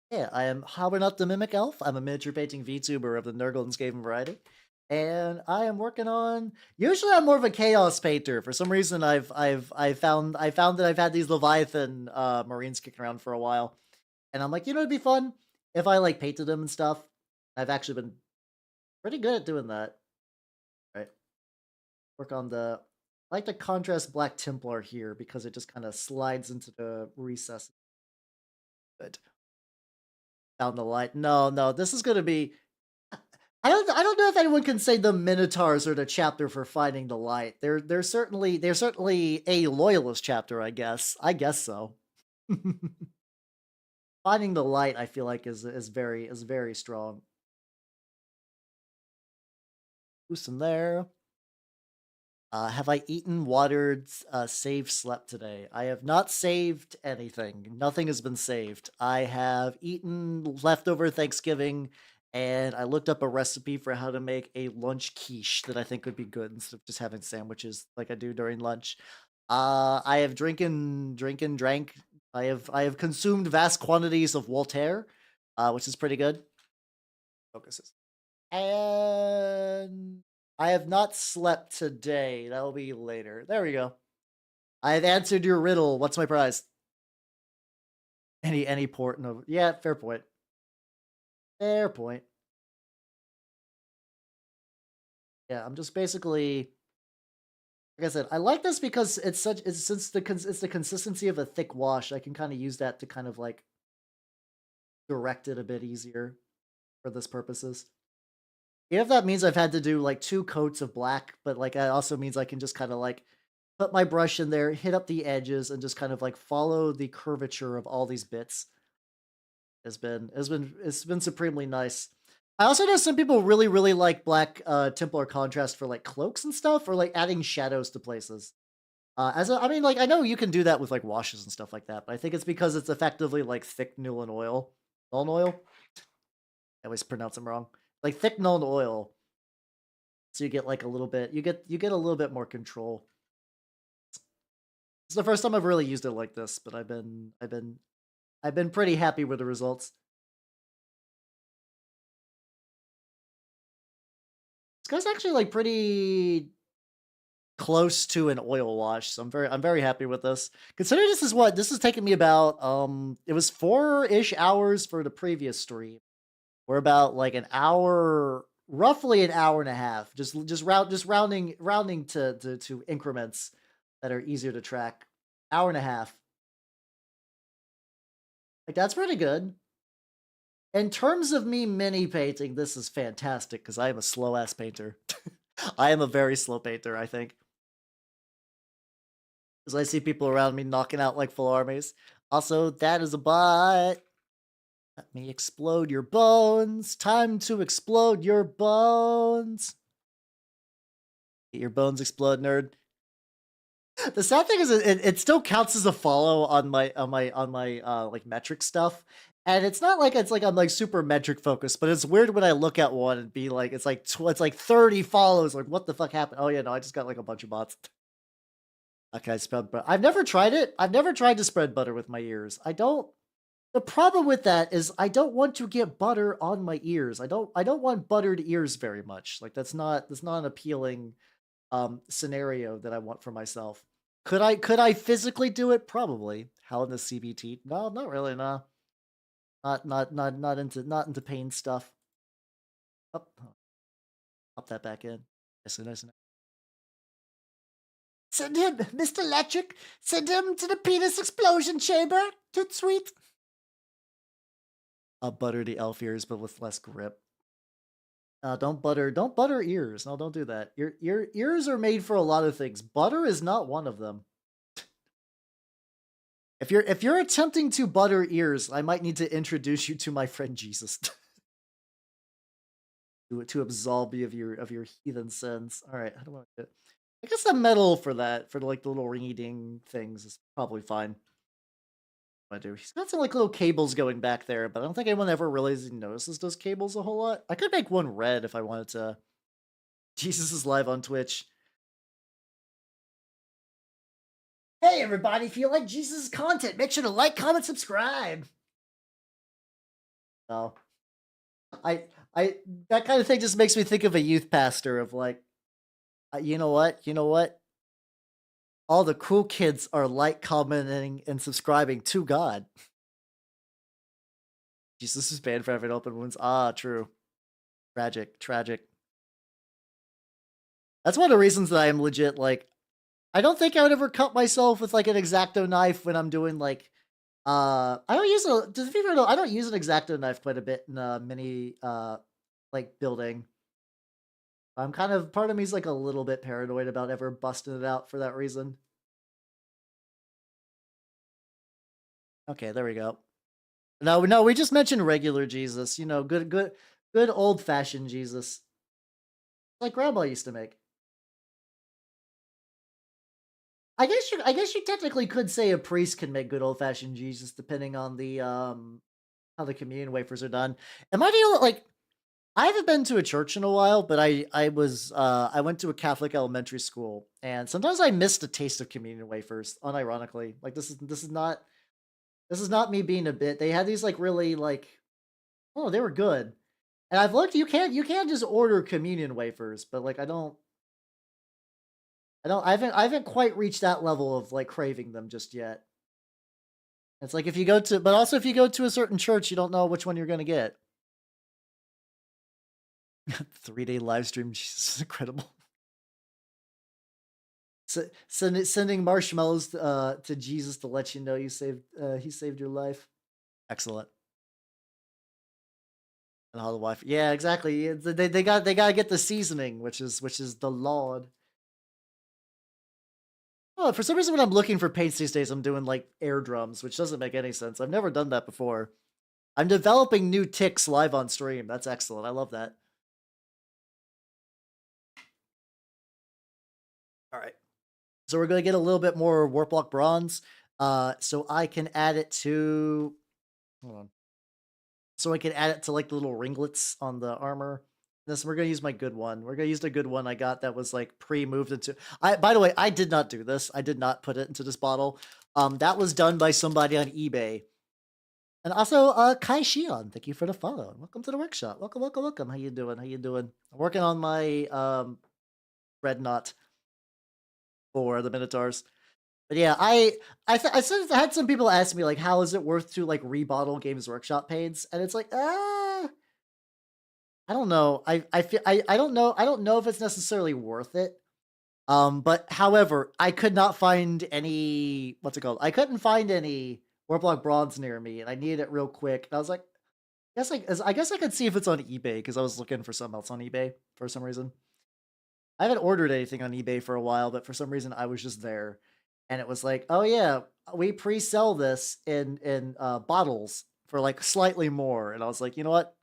Yeah, I am Hobbernup the Mimic Elf. I'm a miniature painting VTuber of the Nurgle and Skaven variety. and I am working on. Usually, I'm more of a chaos painter. For some reason, I found that I've had these Leviathan Marines kicking around for a while, and I'm like, it'd be fun if I like painted them and stuff. I've actually been pretty good at doing that. Right, work on the. I like the contrast Black Templar here because it just kind of slides into the recess. Good. Found the light. No, no, this is gonna be. I don't know if anyone can say the Minotaurs are the chapter for finding the light. They're certainly a loyalist chapter, I guess. I guess so. Finding the light, I feel like is very strong. Loosen there. Have I eaten, watered, saved, slept today? I have not saved anything. Nothing has been saved. I have eaten leftover Thanksgiving, and I looked up a recipe for how to make a lunch quiche that I think would be good instead of just having sandwiches like I do during lunch. I have drank. I have consumed vast quantities of Voltaire, which is pretty good. Focuses. And I have not slept today. That'll be later. There we go. I have answered your riddle. What's my prize? Any port? No. Yeah, fair point. Fair point. Yeah, I'm just basically like I said. I like this because it's since it's the consistency of a thick wash. I can kind of use that to kind of like direct it a bit easier for this purposes. If that means I've had to do like two coats of black, but like that also means I can just kind of like put my brush in there, hit up the edges, and just kind of like follow the curvature of all these bits. It's been supremely nice. I also know some people really like black Templar contrast for like cloaks and stuff, or like adding shadows to places. I mean, like I know you can do that with like washes and stuff like that, but I think it's because it's effectively like thick Nuln oil. Nuln oil? I always pronounce them wrong. Like thick Nuln oil, so you get like a little bit. You get a little bit more control. It's the first time I've really used it like this, but I've been pretty happy with the results. This guy's actually like pretty close to an oil wash, so I'm very happy with this. Consider this is taking me about it was 4-ish hours for the previous stream. We're about like an hour, roughly an hour and a half. Just rounding to increments that are easier to track. Hour and a half. Like that's pretty good. In terms of me mini painting, this is fantastic because I am a slow ass painter. I am a very slow painter, I think. Because I see people around me knocking out like full armies. Also, that is a bot. Let me explode your bones. Time to explode your bones. Get your bones explode, nerd. The sad thing is, it still counts as a follow on my like metric stuff, and it's like I'm like super metric focused. But it's weird when I look at one and be like, it's like 30 follows. Like, what the fuck happened? Oh yeah, no, I just got like a bunch of bots. Okay, I spread butter. I've never tried it. I've never tried to spread butter with my ears. I don't. The problem with that is I don't want to get butter on my ears. I don't want buttered ears very much. Like that's not an appealing scenario that I want for myself. Could I physically do it? Probably. How in the CBT? No, not really, no. Not into pain stuff. Oh, pop that back in. Nice. Send him, Mr. Electric. Send him to the penis explosion chamber. Toot sweet. I'll butter the elf ears, but with less grip. Don't butter ears. No, don't do that. Your ears are made for a lot of things. Butter is not one of them. If you're attempting to butter ears, I might need to introduce you to my friend Jesus to absolve you of your heathen sins. All right, how do I get? I guess the metal for that for like the little ringy ding things is probably fine. I do. He's got some like little cables going back there, but I don't think anyone ever really notices those cables a whole lot. I could make one red if I wanted to. Jesus is live on Twitch. Hey everybody, if you like Jesus' content, make sure to like, comment, subscribe. Oh. I I that kind of thing just makes me think of a youth pastor of like, you know what? You know what? All the cool kids are like, commenting, and subscribing to God. Jesus is banned for having open wounds. Ah, true. Tragic, tragic. That's one of the reasons that I am legit like, I don't think I would ever cut myself with like an X-Acto knife when I'm doing like, I don't use a, does people know, I don't use an X-Acto knife quite a bit in mini, like building. I'm kind of, part of me is like a little bit paranoid about ever busting it out for that reason. Okay, there we go. No, no, we just mentioned regular Jesus, you know, good old fashioned Jesus, like grandma used to make. I guess you technically could say a priest can make good old fashioned Jesus depending on the how the communion wafers are done. Am I the only like, I haven't been to a church in a while, but I went to a Catholic elementary school, and sometimes I miss the taste of communion wafers, unironically. Like this is not me being a bit. They had these like really like, oh, they were good. And I've looked, you can't just order communion wafers, but like I haven't quite reached that level of like craving them just yet. It's like if you go to, but also if you go to a certain church, you don't know which one you're gonna get. 3-day live stream, Jesus, incredible. Sending marshmallows to Jesus to let you know he saved your life. Excellent. And how the wife, yeah, exactly. They gotta get the seasoning, which is the Lord. Oh, for some reason, when I'm looking for paints these days, I'm doing like air drums, which doesn't make any sense. I've never done that before. I'm developing new ticks live on stream. That's excellent. I love that. All right. So we're gonna get a little bit more warp block bronze. So I can add it to, hold on. So I can add it to like the little ringlets on the armor. This, we're gonna use my good one. We're gonna use the good one I got that was like pre-moved into. By the way, I did not do this. I did not put it into this bottle. That was done by somebody on eBay. And also, Kai Shion, thank you for the follow. Welcome to the workshop. Welcome, welcome, welcome. How you doing? How you doing? I'm working on my Dreadnought for the Minotaurs. But yeah, I had some people ask me like, how is it worth to like rebottle Games Workshop paints? And it's like, I don't know. I feel I don't know if it's necessarily worth it. But however, I could not find any, what's it called? I couldn't find any Warplock bronze near me, and I needed it real quick. And I was like, I guess I could see if it's on eBay because I was looking for something else on eBay for some reason. I haven't ordered anything on eBay for a while, but for some reason I was just there, and it was like, oh yeah, we pre-sell this in bottles for like slightly more, and I was like, you know what?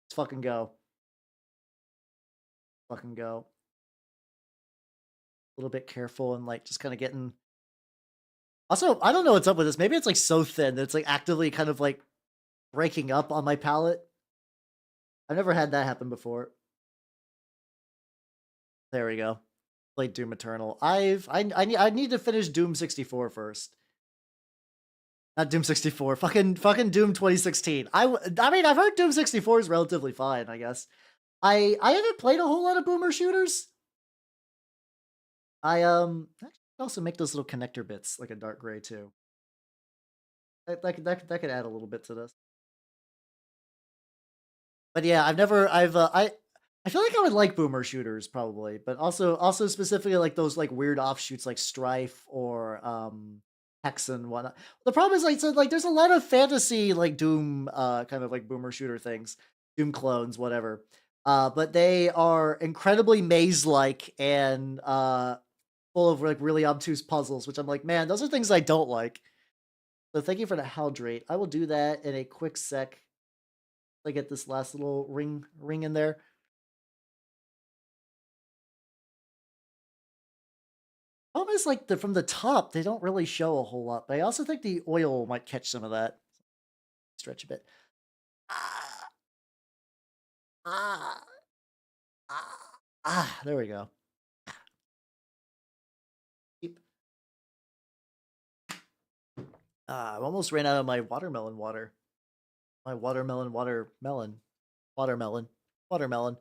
Let's fucking go, fucking go. A little bit careful and like just kind of getting. Also, I don't know what's up with this. Maybe it's like so thin that it's like actively kind of like breaking up on my palate. I've never had that happen before. There we go. Played Doom Eternal. I need to finish Doom 64 first. Not Doom 64. Fucking Doom 2016. I mean, I've heard Doom 64 is relatively fine, I guess. I haven't played a whole lot of boomer shooters. I can also make those little connector bits like a dark gray too. That could add a little bit to this. But yeah, I feel like I would like boomer shooters probably, but also specifically like those like weird offshoots like Strife or Hex and whatnot. The problem is like, so like there's a lot of fantasy like Doom kind of like boomer shooter things, Doom clones, whatever. But they are incredibly maze-like and full of like really obtuse puzzles, which I'm like, man, those are things I don't like. So thank you for the hydrate. I will do that in a quick sec. I get this last little ring in there. Problem is like from the top, they don't really show a whole lot, but I also think the oil might catch some of that. Stretch a bit. Ah, ah, there we go. Keep. I almost ran out of my watermelon water. My watermelon watermelon. Watermelon. Watermelon.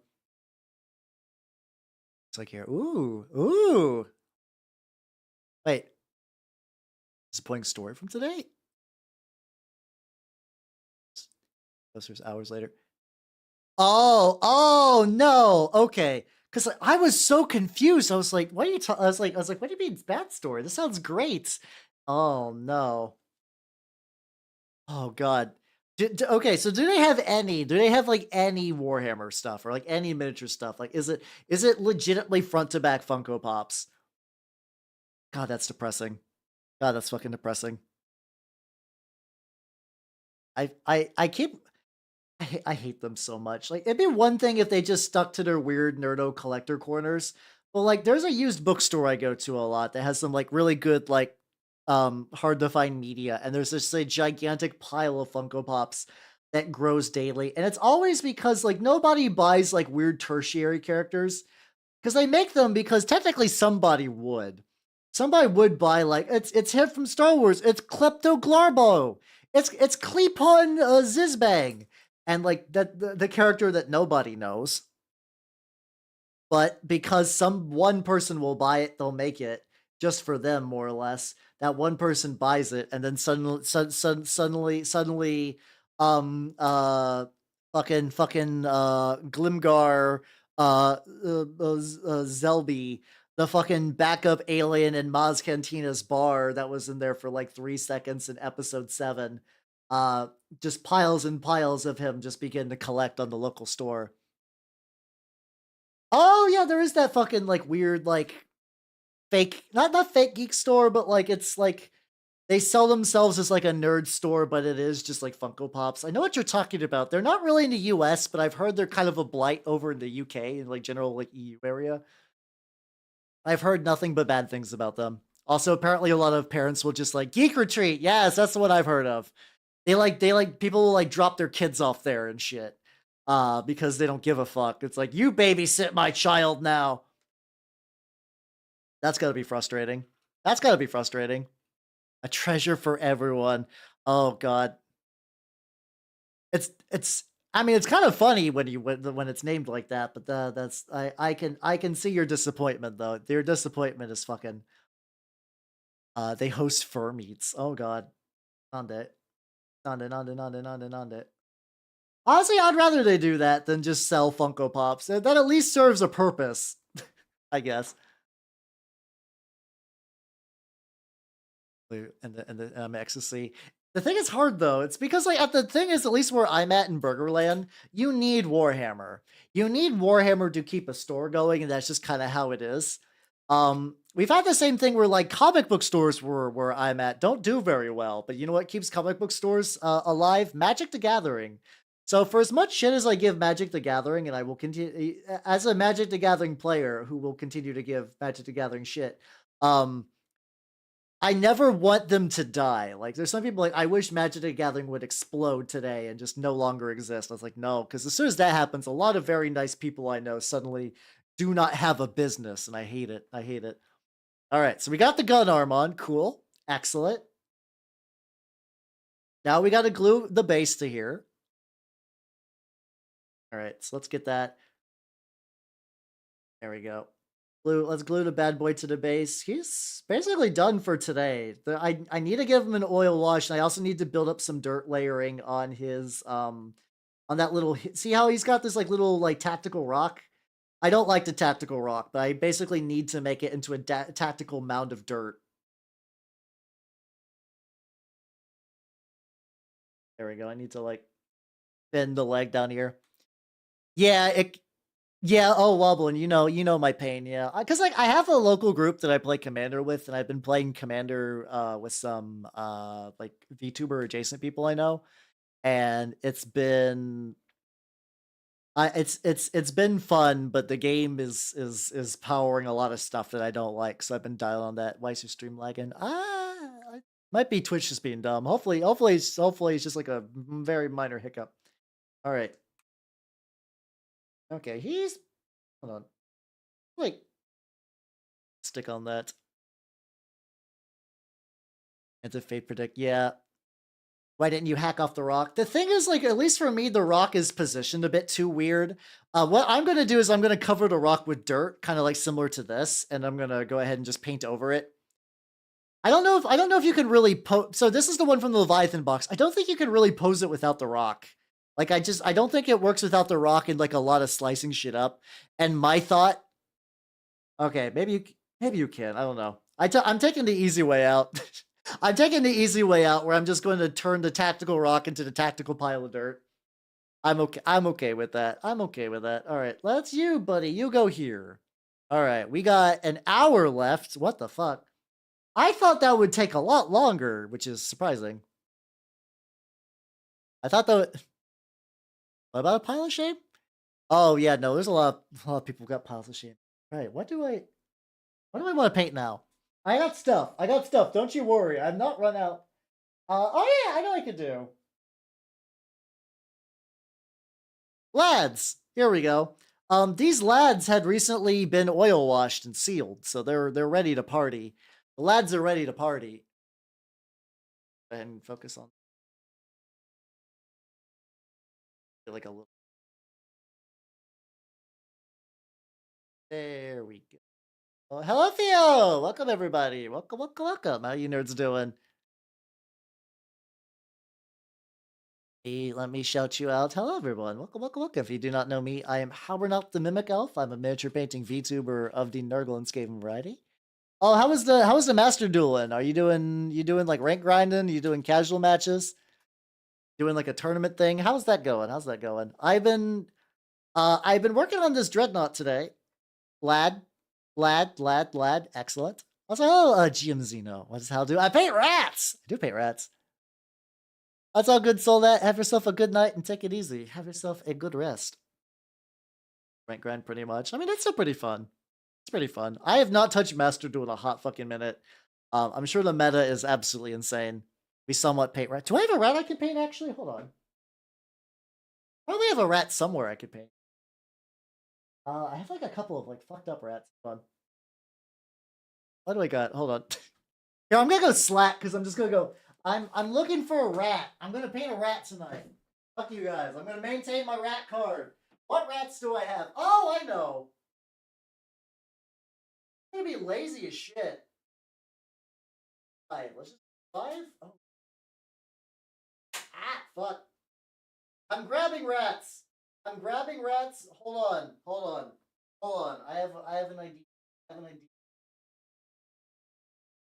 It's like here. Ooh. Ooh. Wait. Disappointing story from today? Those are hours later. Oh, oh no. Okay. Because I was so confused. I was like, what are you I was like, what do you mean bad story? This sounds great. Oh no. Oh god. Okay, so do they have like any Warhammer stuff or like any miniature stuff? Like is it legitimately front to back Funko Pops? God, that's depressing. God, that's fucking depressing. I keep I hate them so much. Like, it'd be one thing if they just stuck to their weird nerdo collector corners, but like, there's a used bookstore I go to a lot that has some like really good like hard to find media, and there's just a gigantic pile of Funko Pops that grows daily, and it's always because like nobody buys like weird tertiary characters because they make them because technically somebody would. Somebody would buy like it's him from Star Wars. It's Klepto Glarbo. It's Klepon Zizbang, and like that the character that nobody knows. But because some one person will buy it, they'll make it just for them, more or less. That one person buys it, and then suddenly, um, uh, Glimgar, Zelby, the fucking backup alien in Maz Cantina's bar that was in there for like 3 seconds in episode 7, uh, just piles and piles of him just begin to collect on the local store. Oh yeah, there is that fucking like weird like fake not fake geek store, but like it's like they sell themselves as like a nerd store, but it is just like Funko Pops. I know what you're talking about. They're not really in the US, but I've heard they're kind of a blight over in the UK and like general like EU area. I've heard nothing but bad things about them. Also, apparently a lot of parents will just like geek retreat. Yes, that's what I've heard of. They like people will like drop their kids off there and shit. Because they don't give a fuck. It's like you babysit my child now. That's gotta be frustrating. That's gotta be frustrating. A treasure for everyone. Oh god. It's I mean, it's kind of funny when it's named like that, but that's I can see your disappointment though. Your disappointment is fucking they host fur meets. Oh god. Nande. Nande. Honestly, I'd rather they do that than just sell Funko Pops. That at least serves a purpose, I guess. And the ecstasy. The thing is hard though. It's because like the thing is, at least where I'm at in Burgerland, you need Warhammer. You need Warhammer to keep a store going, and that's just kind of how it is. We've had the same thing where like comic book stores where I'm at don't do very well, but you know what keeps comic book stores alive? Magic the Gathering. So for as much shit as I give Magic the Gathering, and I will continue as a Magic the Gathering player who will continue to give Magic the Gathering shit. Um, I never want them to die. Like, there's some people like, I wish Magic the Gathering would explode today and just no longer exist. I was like, no, because as soon as that happens, a lot of very nice people I know suddenly do not have a business, and I hate it. I hate it. All right, so we got the gun arm on. Cool. Excellent. Now we got to glue the base to here. All right, so let's get that. There we go. Let's glue the bad boy to the base. He's basically done for today. I need to give him an oil wash, and I also need to build up some dirt layering on his on that little see how he's got this like little like tactical rock. I don't like the tactical rock, but I basically need to make it into a tactical mound of dirt. There we go. I need to like bend the leg down here. Yeah, yeah, oh, wobbling, you know my pain, yeah. Because like I have a local group that I play Commander with, and I've been playing Commander with some like VTuber adjacent people I know, and it's been fun, but the game is powering a lot of stuff that I don't like, so I've been dialing on that. Why is your stream lagging? Might be Twitch just being dumb. Hopefully it's just like a very minor hiccup. All right. Okay, hold on. Wait, stick on that. And to fate predict, yeah. Why didn't you hack off the rock? The thing is, like, at least for me, the rock is positioned a bit too weird. What I'm gonna do is I'm gonna cover the rock with dirt, kind of like similar to this, and I'm gonna go ahead and just paint over it. I don't know if you can really so this is the one from the Leviathan box. I don't think you can really pose it without the rock. Like I don't think it works without the rock and like a lot of slicing shit up. And my thought, okay, maybe you can. I don't know. I'm taking the easy way out. I'm taking the easy way out where I'm just going to turn the tactical rock into the tactical pile of dirt. I'm okay. I'm okay with that. I'm okay with that. All right, let's you, buddy. You go here. All right, we got an hour left. What the fuck? I thought that would take a lot longer, which is surprising. I thought that. What about a pile of shame? Oh yeah, no. There's a lot of people who got piles of shame. Right. What do I want to paint now? I got stuff. I got stuff. Don't you worry. I've not run out. Oh yeah, I know what I could do. Lads, here we go. These lads had recently been oil washed and sealed, so they're ready to party. The lads are ready to party. Go ahead and focus on like a little. There we go. Oh, hello, Theo. Welcome everybody. Welcome, welcome, welcome. How you nerds doing? Hey, let me shout you out. Hello, everyone. Welcome, welcome, welcome. If you do not know me, I am Howard the Mimic Elf. I'm a miniature painting VTuber of the Nurglandscape variety. Oh, how was the master dueling? Are you doing like rank grinding? You doing casual matches? Doing like a tournament thing? How's that going? How's that going? I've been working on this Dreadnought today. Lad. Excellent. Also, GM Zeno. What does Hal do? I paint rats. I do paint rats. That's all good, Solat. Have yourself a good night and take it easy. Have yourself a good rest. Rank grind, pretty much. I mean, it's still pretty fun. It's pretty fun. I have not touched Master Duel in a hot fucking minute. I'm sure the meta is absolutely insane. We somewhat paint rat. Do I have a rat I can paint, actually? Hold on. Probably have a rat somewhere I could paint. I have like a couple of like fucked up rats. Hold on. What do I got? Hold on. Here, I'm gonna go slack because I'm just gonna go. I'm looking for a rat. I'm gonna paint a rat tonight. Fuck you guys. I'm gonna maintain my rat card. What rats do I have? Oh, I know. I'm gonna be lazy as shit. Alright, let's just 5. Oh. Ah, fuck. I'm grabbing rats. I'm grabbing rats. Hold on. I have an idea.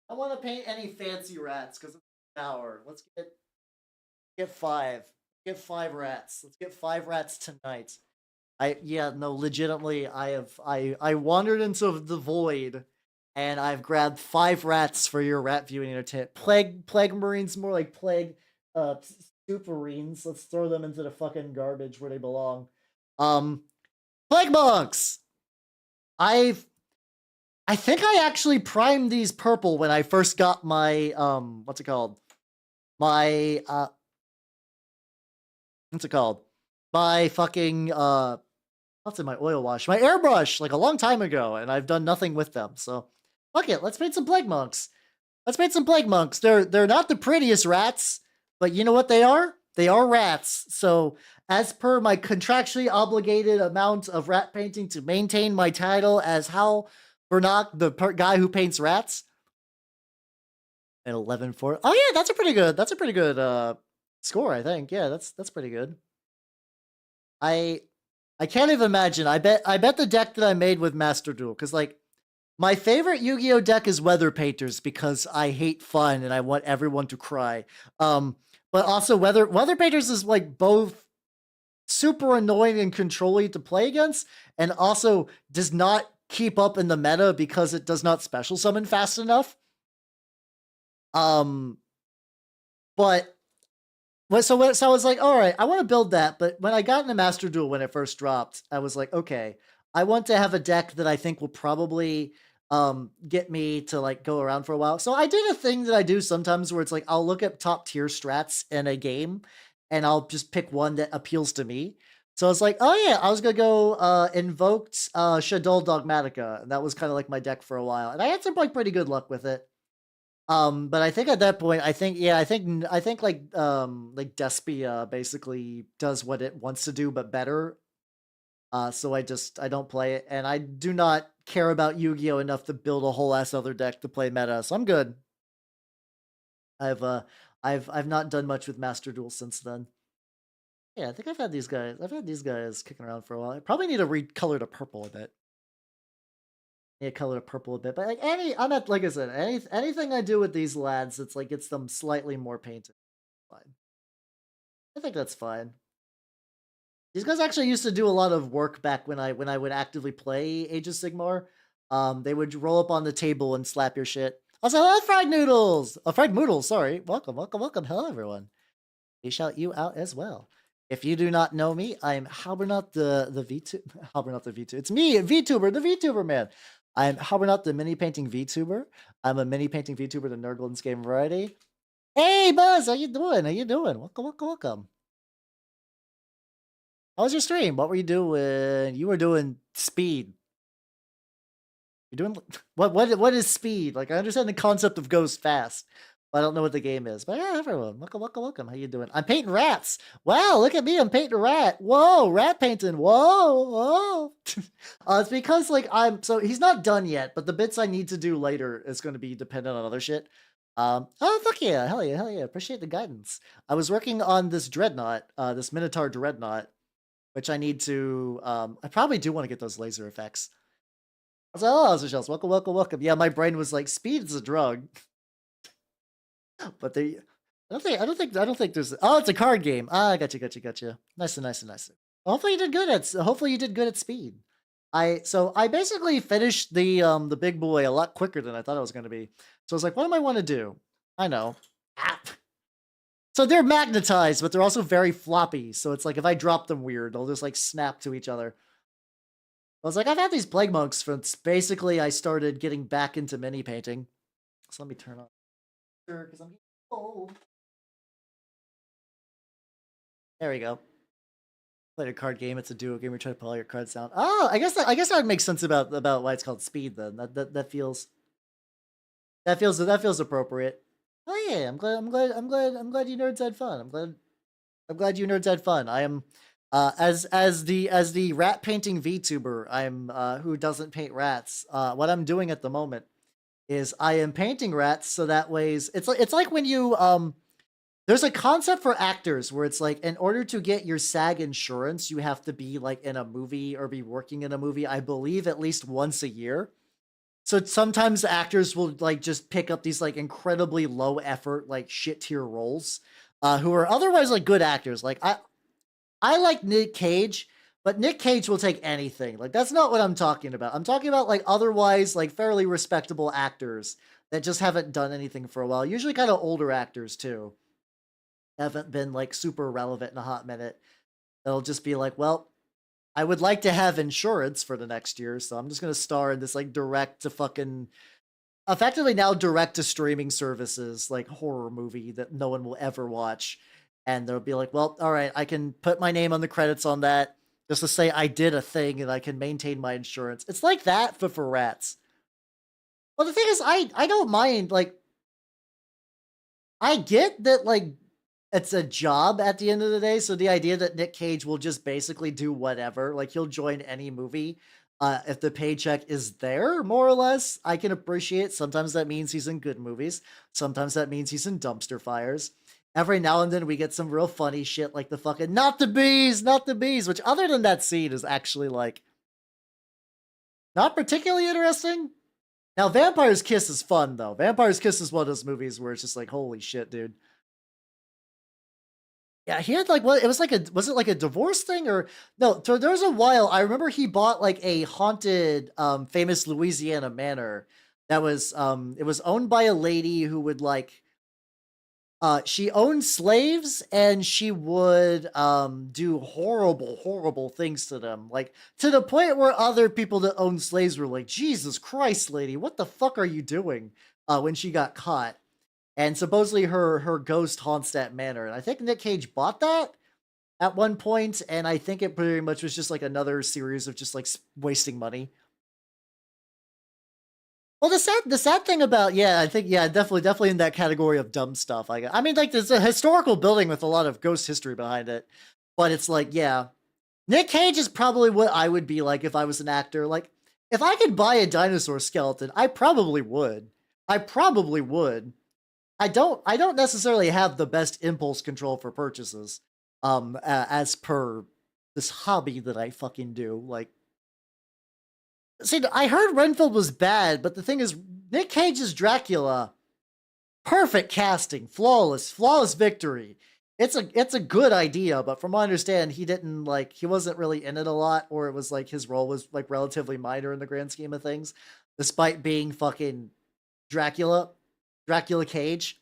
I want to paint any fancy rats because it's an hour. Let's get 5. Get 5 rats. Let's get 5 rats tonight. Legitimately, I wandered into the void and I've grabbed 5 rats for your rat viewing entertainment. Plague marines, more like plague superines. Let's throw them into the fucking garbage where they belong. Plague monks. I think I actually primed these purple when I first got my what's it called? My what's it called? My fucking what's in my oil wash? My airbrush, like a long time ago, and I've done nothing with them. So fuck it, let's paint some plague monks. Let's paint some plague monks. They're not the prettiest rats, but you know what they are? They are rats. So as per my contractually obligated amount of rat painting to maintain my title as Hal Vernock, the guy who paints rats. At 11-4. Oh yeah, that's a pretty good score, I think. Yeah, that's pretty good. I can't even imagine. I bet the deck that I made with Master Duel, because like my favorite Yu-Gi-Oh deck is Weather Painters because I hate fun and I want everyone to cry. But also Weather Painters is like both super annoying and controlling to play against, and also does not keep up in the meta because it does not special summon fast enough. So I was like, all right, I want to build that. But when I got into Master Duel when it first dropped, I was like, okay, I want to have a deck that I think will probably get me to like go around for a while. So I did a thing that I do sometimes where it's like I'll look at top tier strats in a game and I'll just pick one that appeals to me. So I was like, oh yeah, I was gonna go invoked Shadol Dogmatica, and that was kind of like my deck for a while, and I had some like pretty good luck with it. But I think at that point, I think like Despia basically does what it wants to do, but better. So I don't play it, and I do not care about Yu-Gi-Oh enough to build a whole ass other deck to play meta. So I'm good. I've uh I've not done much with Master Duel since then. Yeah, I think I've had these guys. I've had these guys kicking around for a while. I probably need to recolor to purple a bit. Yeah, color to purple a bit. But like I'm not like I said, anything I do with these lads, it's like gets them slightly more painted. Fine. I think that's fine. These guys actually used to do a lot of work back when I would actively play Age of Sigmar. They would roll up on the table and slap your shit. Also, hello, fried noodles. Fried noodles. Sorry. Welcome, welcome, welcome. Hello, everyone. We shout you out as well. If you do not know me, I'm Halbernaut the V2. Halbernaut the V2. It's me, VTuber, the VTuber man. I'm Halbernaut the mini painting VTuber. I'm a mini painting VTuber, the Nerdlands game variety. Hey, Buzz, how you doing? How you doing? Welcome, welcome, welcome. How was your stream? What were you doing? You were doing speed. You're doing what is speed? Like I understand the concept of goes fast, but I don't know what the game is. But yeah, everyone, welcome, welcome, welcome. How you doing? I'm painting rats. Wow, look at me, I'm painting a rat. Whoa, rat painting. Whoa, whoa. It's because like so he's not done yet, but the bits I need to do later is going to be dependent on other shit. Oh fuck yeah, hell yeah, hell yeah. Appreciate the guidance. I was working on this Dreadnought, this Minotaur Dreadnought, which I need to I probably do want to get those laser effects. I was like, oh, House of Shells, welcome, welcome, welcome. Yeah, my brain was like, speed is a drug. But I don't think there's oh, it's a card game. Ah, gotcha. Nice and nice and nice. Hopefully you did good at speed. I basically finished the big boy a lot quicker than I thought it was gonna be. So I was like, what do I want to do? I know. Ah. So they're magnetized, but they're also very floppy. So it's like if I drop them weird, they'll just like snap to each other. I was like, I've had these plague monks since basically I started getting back into mini painting. So let me turn on because I'm getting cold. There we go. Played a card game. It's a duo game. We try to pull all your cards down. Oh, I guess that would make sense about why it's called speed. Then that feels appropriate. Oh yeah, I'm glad you nerds had fun. I'm glad you nerds had fun. I am as the rat painting VTuber, I'm who doesn't paint rats. What I'm doing at the moment is I am painting rats so that ways it's like when you there's a concept for actors where it's like in order to get your SAG insurance, you have to be like in a movie or be working in a movie, I believe at least once a year. So sometimes actors will like just pick up these like incredibly low effort, like shit tier roles, who are otherwise like good actors. Like I like Nick Cage, but Nick Cage will take anything. Like that's not what I'm talking about. I'm talking about like otherwise like fairly respectable actors that just haven't done anything for a while. Usually kind of older actors too. Haven't been like super relevant in a hot minute. They'll just be like, well, I would like to have insurance for the next year, so I'm just gonna star in this like direct to fucking effectively now direct to streaming services like horror movie that no one will ever watch. And they'll be like, well, all right, I can put my name on the credits on that just to say I did a thing and I can maintain my insurance. It's like that, but for rats. Well, the thing is, I don't mind. Like, I get that like it's a job at the end of the day. So the idea that Nick Cage will just basically do whatever, like he'll join any movie, if the paycheck is there, more or less, I can appreciate. Sometimes that means he's in good movies. Sometimes that means he's in dumpster fires. Every now and then we get some real funny shit like the fucking not the bees, which other than that scene is actually like not particularly interesting. Now, Vampire's Kiss is fun though. Vampire's Kiss is one of those movies where it's just like, holy shit, dude. Yeah, he had like what it was like was it like a divorce thing or no? So there was a while I remember he bought like a haunted, famous Louisiana manor that was it was owned by a lady who would like she owned slaves and she would do horrible things to them, like to the point where other people that owned slaves were like, Jesus Christ, lady, what the fuck are you doing? When she got caught. And supposedly her ghost haunts that manor. And I think Nick Cage bought that at one point, and I think it pretty much was just like another series of just like wasting money. Well, the sad thing about, yeah, I think, yeah, definitely in that category of dumb stuff. I mean, like, there's a historical building with a lot of ghost history behind it, but it's like, yeah, Nick Cage is probably what I would be like if I was an actor. Like, if I could buy a dinosaur skeleton, I probably would. I probably would. I don't necessarily have the best impulse control for purchases, as per this hobby that I fucking do. Like, see, I heard Renfield was bad, but the thing is, Nick Cage's Dracula, perfect casting, flawless victory. It's a good idea, but from what I understand, he didn't like he wasn't really in it a lot, or it was like his role was like relatively minor in the grand scheme of things, despite being fucking Dracula, Dracula Cage.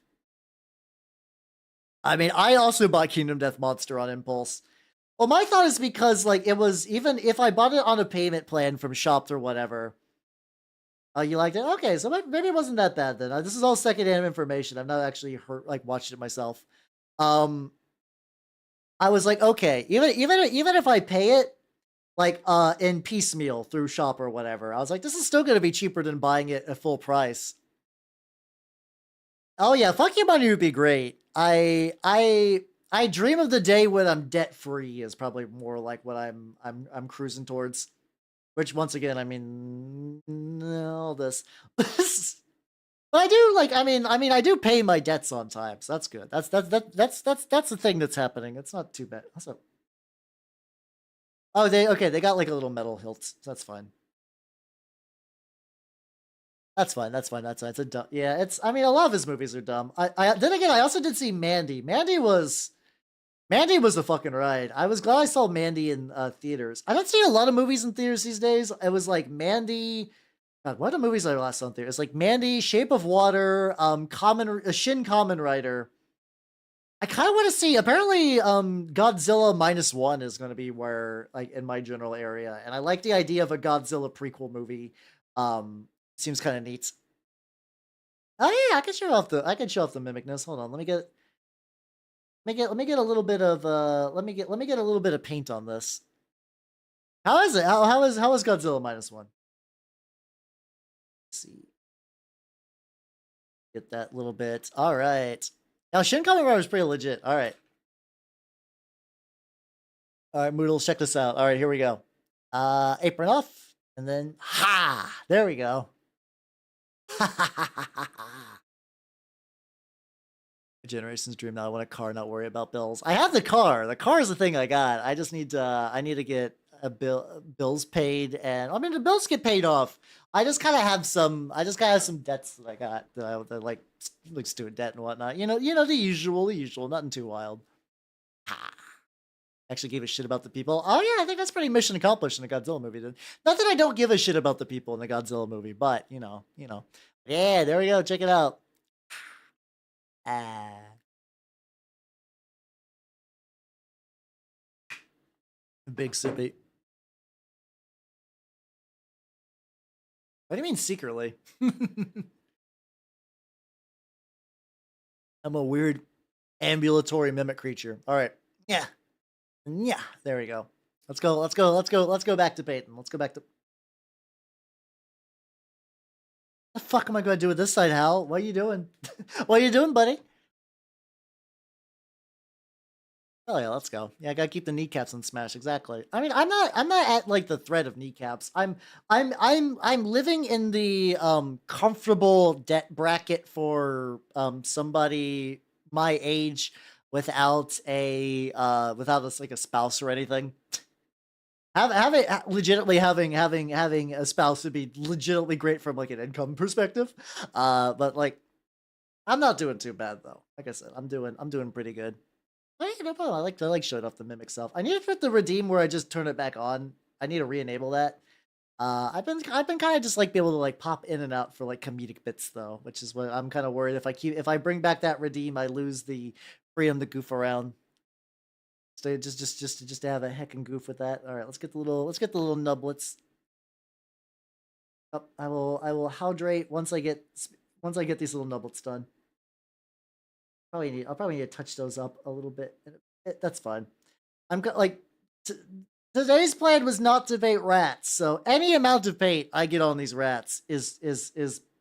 I mean, I also bought Kingdom Death Monster on impulse. Well, my thought is because like it was, even if I bought it on a payment plan from Shopped or whatever. Oh, you liked it? Okay, so maybe it wasn't that bad then. This is all secondhand information. I've not actually heard like watched it myself. Um, I was like, okay, even if I pay it like in piecemeal through Shop or whatever, I was like, this is still gonna be cheaper than buying it at full price. Oh yeah, Fuck You Money would be great. I dream of the day when I'm debt free is probably more like what I'm cruising towards. Which once again, I mean, all this. But I do like. I do pay my debts on time, so that's good. That's the thing that's happening. It's not too bad. What's up? Oh, they got like a little metal hilt. So that's fine. That's fine. That's fine. That's fine. It's a dumb. Yeah, it's. I mean, a lot of his movies are dumb. I then again, I also did see Mandy. Mandy was a fucking ride. I was glad I saw Mandy in theaters. I don't see a lot of movies in theaters these days. It was like Mandy. God, what are the movies I last saw in theaters? It's like Mandy, Shape of Water, Shin Kamen Rider. I kind of want to see. Apparently, Godzilla -1 is going to be where, like, in my general area, and I like the idea of a Godzilla prequel movie. Seems kind of neat. Oh yeah, I can show off the mimicness. Hold on, let me get a little bit of let me get a little bit of paint on this. How is it? How is Godzilla -1? Let's see. Get that little bit. All right. Now Shin Kamen Rider is pretty legit. All right. All right, Moodles, check this out. All right, here we go. Apron off, and then ha! There we go. Generation's dream. Now I want a car, not worry about bills. I have the car. The car is the thing I got. I just need to. I need to get a bills paid, and I mean the bills get paid off. I just kind of have some. I just kind of have some debts that I got that like student debt and whatnot. The usual. Nothing too wild. Actually gave a shit about the people. Oh yeah, I think that's pretty mission accomplished in the Godzilla movie. Then, not that I don't give a shit about the people in the Godzilla movie, but yeah, there we go. Check it out. Big sippy. What do you mean secretly? I'm a weird ambulatory mimic creature. All right. Yeah. Yeah. There we go. Let's go back to Peyton. Let's go back to. What the fuck am I going to do with this side, Hal? What are you doing? What are you doing, buddy? Oh yeah, let's go. Yeah, I gotta keep the kneecaps in Smash. Exactly. I mean, I'm not at like the threat of kneecaps. I'm living in the comfortable debt bracket for somebody my age without like a spouse or anything. Legitimately having a spouse would be legitimately great from like an income perspective. But like I'm not doing too bad though. Like I said, I'm doing pretty good. Oh, yeah, no problem. I like showing off the mimic stuff. I need to put the redeem where I just turn it back on. I need to re-enable that. I've been kind of just like be able to like pop in and out for like comedic bits though, which is what I'm kind of worried if I bring back that redeem, I lose the freedom to goof around. So just to have a heckin' goof with that. All right, let's get the little nublets. Oh, I will hydrate once I get these little nublets done. I'll probably need to touch those up a little bit. That's fine. I'm like today's plan was not to bait rats, so any amount of paint I get on these rats is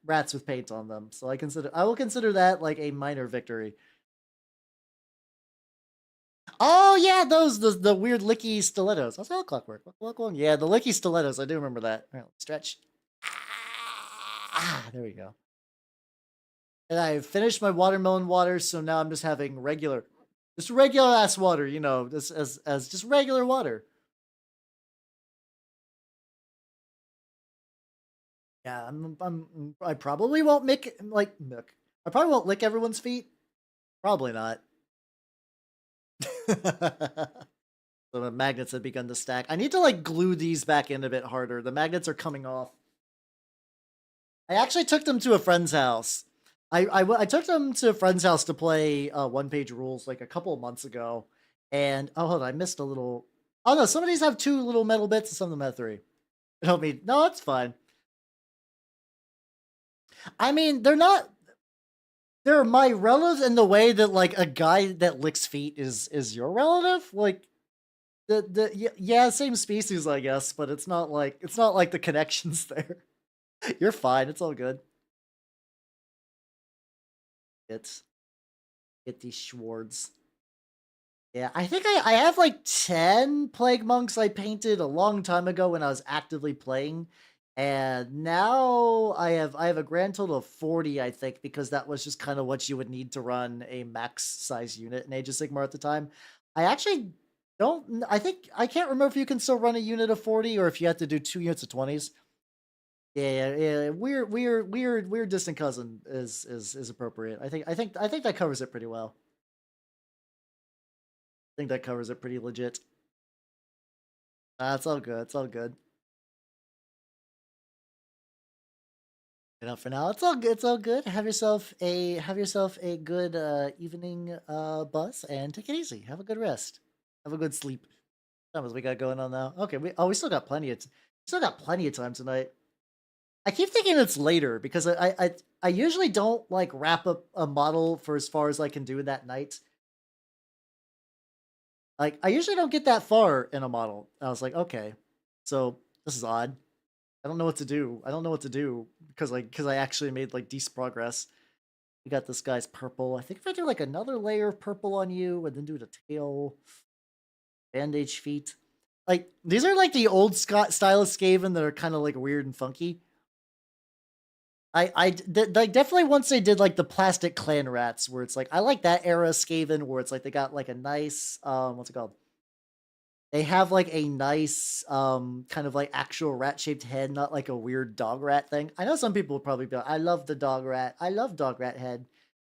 rats with paint on them. So I will consider that like a minor victory. Oh yeah, those the weird licky stilettos. That's how clockwork. Yeah, the licky stilettos. I do remember that. All right, stretch. There we go. And I finished my watermelon water, so now I'm just having just regular ass water. You know, just as just regular water. Yeah, I probably won't make like milk. I probably won't lick everyone's feet. Probably not. So the magnets have begun to stack. I need to like glue these back in a bit harder. The magnets are coming off. I actually took them to a friend's house. I took them to a friend's house to play One Page Rules like a couple of months ago. And oh, hold on, I missed a little. Oh no, some of these have 2 little metal bits and some of them have 3. Help me. No, it's fine. I mean, they're my relatives in the way that like a guy that licks feet is your relative. Like yeah, same species, I guess, but it's not like the connections there. You're fine. It's all good. It's get these Schwartz. Yeah, I think I have like 10 plague monks I painted a long time ago when I was actively playing. And now I have a grand total of 40, I think, because that was just kind of what you would need to run a max size unit in Age of Sigmar at the time. I actually don't I think I can't remember if you can still run a unit of 40 or if you have to do 2 units of 20s. Yeah. Weird distant cousin is appropriate. I think that covers it pretty well. I think that covers it pretty legit. It's all good. It's all good. You know, for now, it's all good. It's all good. Have yourself a good evening, Buzz, and take it easy. Have a good rest. Have a good sleep. That was we got going on now. Okay, we still got plenty of time tonight. I keep thinking it's later because I usually don't like wrap up a model for as far as I can do that night. Like I usually don't get that far in a model. I was like, okay, so this is odd. I don't know what to do. I don't know what to do because I actually made like decent progress. We got this guy's purple. I think if I do like another layer of purple on you and then do the tail, bandage feet. Like these are like the old style of Skaven that are kind of like weird and funky. Like definitely once they did like the plastic clan rats where it's like I like that era Skaven where it's like they got like a nice what's it called? They have like a nice kind of like actual rat shaped head, not like a weird dog rat thing. I know some people will probably be like, I love the dog rat. I love dog rat head.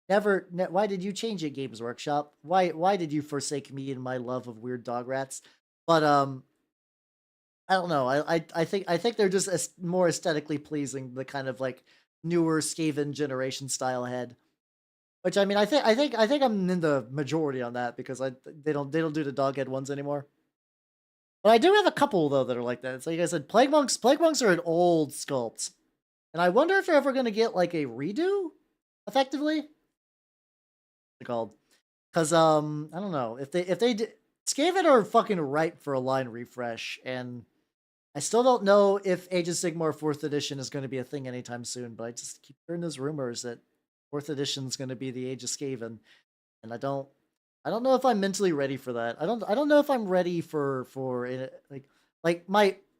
Why did you change it, Games Workshop? Why did you forsake me and my love of weird dog rats? But I don't know. I think they're just more aesthetically pleasing, the kind of like newer Skaven generation style head. Which I mean, I think I'm in the majority on that because they don't do the dog head ones anymore. But I do have a couple though that are like that. So like I said, plague monks are an old sculpt, and I wonder if they're ever going to get like a redo, effectively. What's it called? Because I don't know if they did. Skaven are fucking ripe for a line refresh, and I still don't know if Age of Sigmar 4th edition is going to be a thing anytime soon. But I just keep hearing those rumors that 4th edition is going to be the Age of Skaven, and I don't know if I'm mentally ready for that. I don't know if I'm ready for it, like